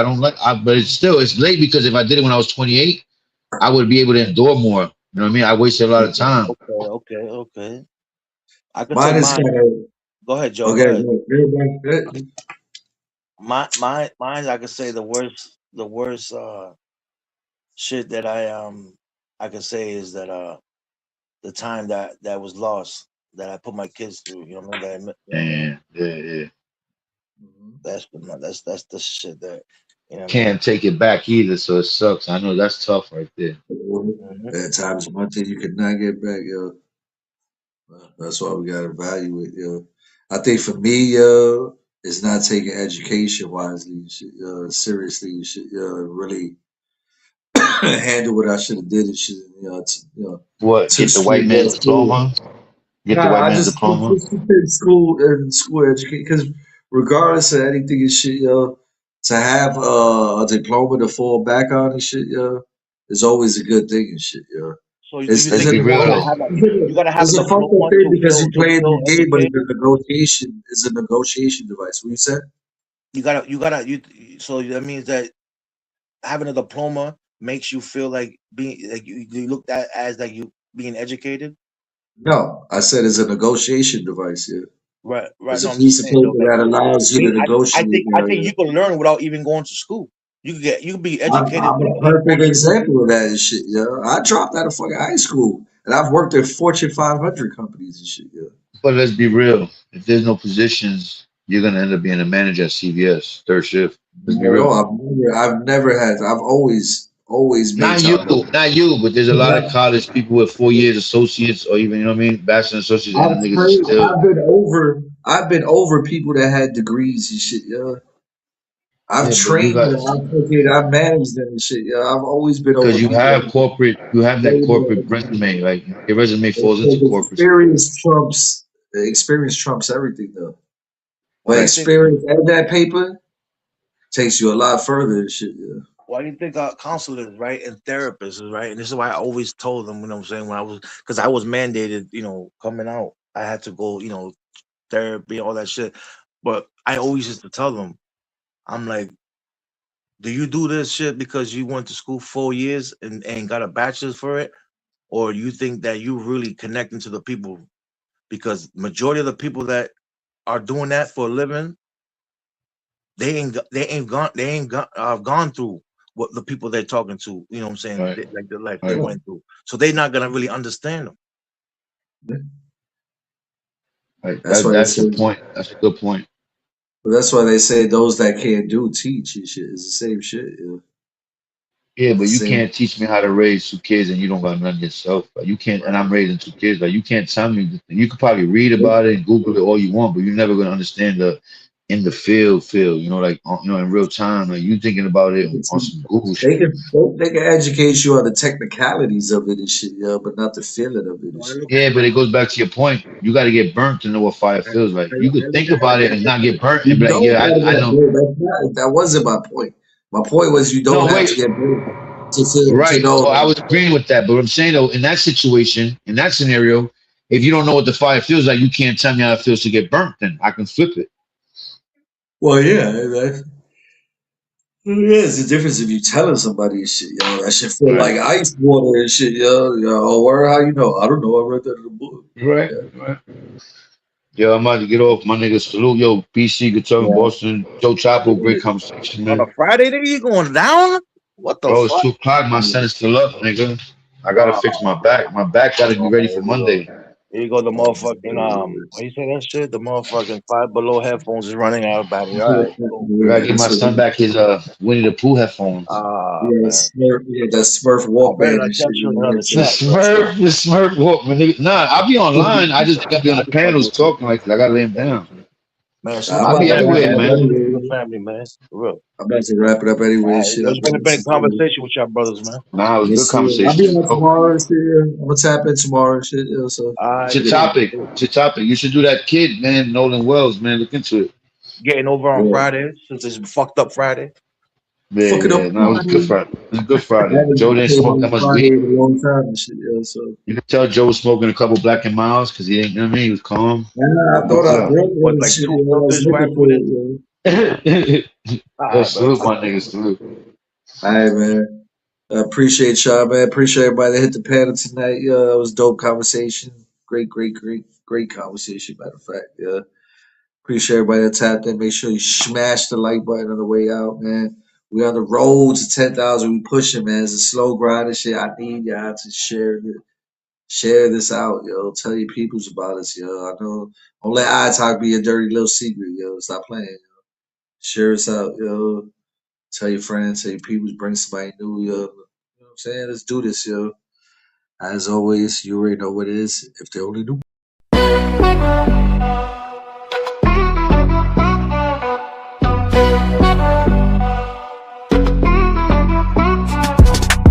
But it's late because if I did it when I was 28, I would be able to endure more. You know what I mean? I wasted a lot of time. Okay. I could Mine say mine. Go ahead, Joe. Okay. Go ahead. Mine. I could say the worst shit that I could say is that the time that was lost that I put my kids through. You know what I mean? Yeah. That's the shit that can't take it back either, so it sucks. I know that's tough right there. At times, one thing you cannot get back, yo. That's why we gotta evaluate, yo. I think for me, it's not taking education wisely, seriously. You should really handle what I should have did. It should, what get the white man's diploma? Get the Nah, white I man's just diploma. in school education because regardless of anything and shit, yo, to have a diploma to fall back on and shit, yo, is always a good thing and shit, yo. So do It's you it's Let's a, think be you real gotta though. have a you gotta have a it's a fucked up diploma thing because you to playing feel the game, but it's educated? a negotiation. It's a negotiation device. What you said? You so that means that having a diploma makes you feel like being like you looked at as like you being educated. No, I said it's a negotiation device. Yeah, Right, right. it's a No, I'm just piece of saying though, paper like that allows you to me, negotiate. I think you can learn without even going to school. You can be educated I'm a without even going perfect to school. example of that and shit, yo. I dropped out of fucking high school, and I've worked at Fortune 500 companies and shit, yo. But let's be real. If there's no positions, you're gonna end up being a manager at CVS, third shift. Let's be No, real. I've never had. I've always made Not you, time to. not you, but there's a lot of college people with 4 years associates or even, you know what I mean, bachelor associates, and them niggas are still I've been over people that had degrees and shit, yo. I've yeah, but you trained got them. I've managed them and shit, yo. I've always been over because people that you have that corporate that- resume. Like your resume falls into that corporate stuff. experience trumps everything though. Why But do you think? experience and that paper takes you a lot further and shit, yeah. Why do you think counselors, right, and therapists, right? And this is why I always told them, you know what I'm saying, when I was, because I was mandated, coming out, I had to go, therapy, all that shit. But I always used to tell them, I'm like, do you do this shit because you went to school 4 years and got a bachelor's for it? Or you think that you really connecting to the people? Because majority of the people that are doing that for a living, gone through what the people they're talking to, you know what I'm saying, Right, like the life they right, went through. So they're not gonna really understand them. right. That's why they That's say a point. That's a good point. that's why they say those that can't do teach and shit. It's the same shit, yeah. Yeah, It's but the you same. can't teach me how to raise two kids and you don't got none yourself. Like you can't, and I'm raising two kids. Like you can't tell me. You could probably read about it and Google it all you want, but you're never gonna understand the in the field. You know, like in real time. Like you thinking about it on some Google They shit. can they can educate you on the technicalities of it and shit, yeah, but not the feeling of it and So I shit. look at Yeah, it but like it goes back to your point. You got to get burnt to know what fire feels like. You I could look think at it about it like and this. not get burnt and You be like, don't yeah, gotta I get know. bored. That wasn't my point. My point was you don't No, have to wait. get bored to feel to Right. know Well, I that. was agreeing with that, but I'm saying though, in that situation, in that scenario, if you don't know what the fire feels like, you can't tell me how it feels to get burnt. Then I can flip it. Well, yeah, it's the difference if you telling somebody and shit, yo. That shit feel Right. like ice water and shit, yo. Oh, where? How you know? I don't know. I read that in the book. Right. Yeah, Right. Yo, I'm about to get off. My nigga, salute. Yo, BC, Guitar in yeah. Boston. Joe Chapo, great conversation, On a man. Friday, nigga, you going down? What the Bro, it's fuck? 2 o'clock. My son is still up, nigga. I gotta Oh, fix my back. My back gotta be ready here for we go. Monday. Here you go, the motherfucking what you say that shit? The motherfucking Five Below headphones is running out of battery. All right, cool. I Yeah, gotta give my that's what. son back his Winnie the Pooh headphones. Ah, Yeah, man. That Smurf I better Walkman not and shit. catch you in Yeah, another that's The chat, bro. Smurf Walkman. Nigga. Nah, I'll be online. I just gotta be on I the just fucking panels with you. talking like I gotta lay him down. Man, salute I'm to I'll the about be to family, wrap everywhere, it man. up Bless man. you to anyway. the family, man. For real. I'm about to wrap it up anyway. Shit, I'll It's be been a on been a tomorrow. conversation with y'all brothers, man. Nah, it was a good Yes, sir. I'll be conversation. on Oh, tomorrow. Shit, yeah. I'm gonna tap in tomorrow. And shit, yeah, so All it's right, your get it. cool. topic. Cool. It's your topic. You should do that kid, man, Nolan Wells, man. Look into it. Getting over on Yeah. Friday since it's fucked up Friday. Yeah, Fuck it yeah. up. No, it was good Friday. It was a good I Friday. Joe haven't didn't came smoke on that much Friday weed. in a long time and shit. Yeah, so You could tell Joe was smoking a couple Black and Miles because he ain't, you know what I mean? He was calm. nah, I You thought could I tell. broke one Was and like shit. two Yeah, I was filters looking wrapped for with it. it. All Yo, right, man. salute my niggas, salute. Yeah. All right, man. I appreciate y'all, man. Appreciate everybody that hit the panel tonight. Yeah, it was a dope conversation. Great conversation. Matter of fact, yeah. Appreciate everybody that tapped in. Make sure you smash the like button on the way out, man. We on the road to 10,000. We pushing, man. It's a slow grind and shit. I need y'all to share this out, yo. Tell your peoples about us, yo. I know. Don't let iTalk be a dirty little secret, yo. Stop playing, yo. Share us out, yo. Tell your friends, tell your peoples, bring somebody new, yo. You know what I'm saying? Let's do this, yo. As always, you already know what it is. If they only knew.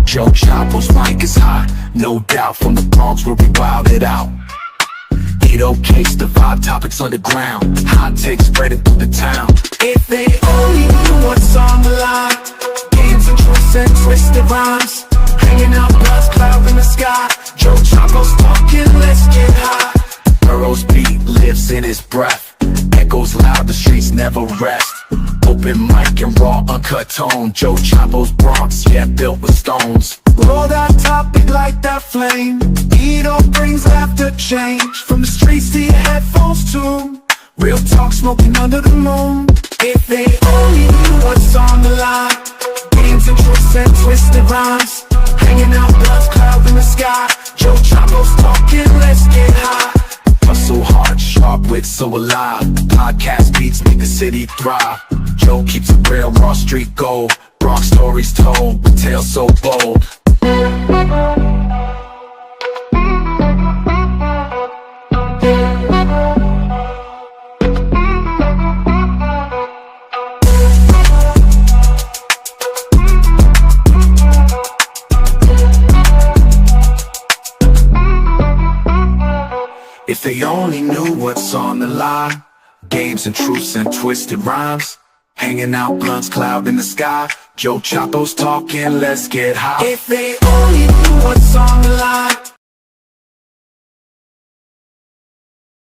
Joe Chapo's mic is hot, no doubt. From the Bronx where we wild it out. Edo case, the vibe topics underground. Hot takes spreading through the town. If they only knew what's on the line. Games and truths and twisted rhymes. Hanging out, bloods cloud in the sky. Joe Chaco's talking, let's get high. Burrow's beat lives in his breath. Echoes loud, the streets never rest. Open mic and raw, uncut tone. Joe Chapo's Bronx, yeah, built with stones. Roll that topic like that flame. Edo brings laughter, change. From the streets to your headphones too. Real talk, smoking under the moon. If they only knew what's on the line. Games and truths and twisted rhymes. Hanging out, bloods cloud in the sky. Joe Chapo's talking, let's get high. Hustle hard, sharp wit, so alive. Podcast beats make the city thrive. Joe keeps it real, raw street gold. Bronx stories told, with tales so bold. If they only knew what's on the line. Games and truths and twisted rhymes. Hanging out, blunts cloud in the sky. Joe Chapo's talking, let's get high. If they only knew what's on the line.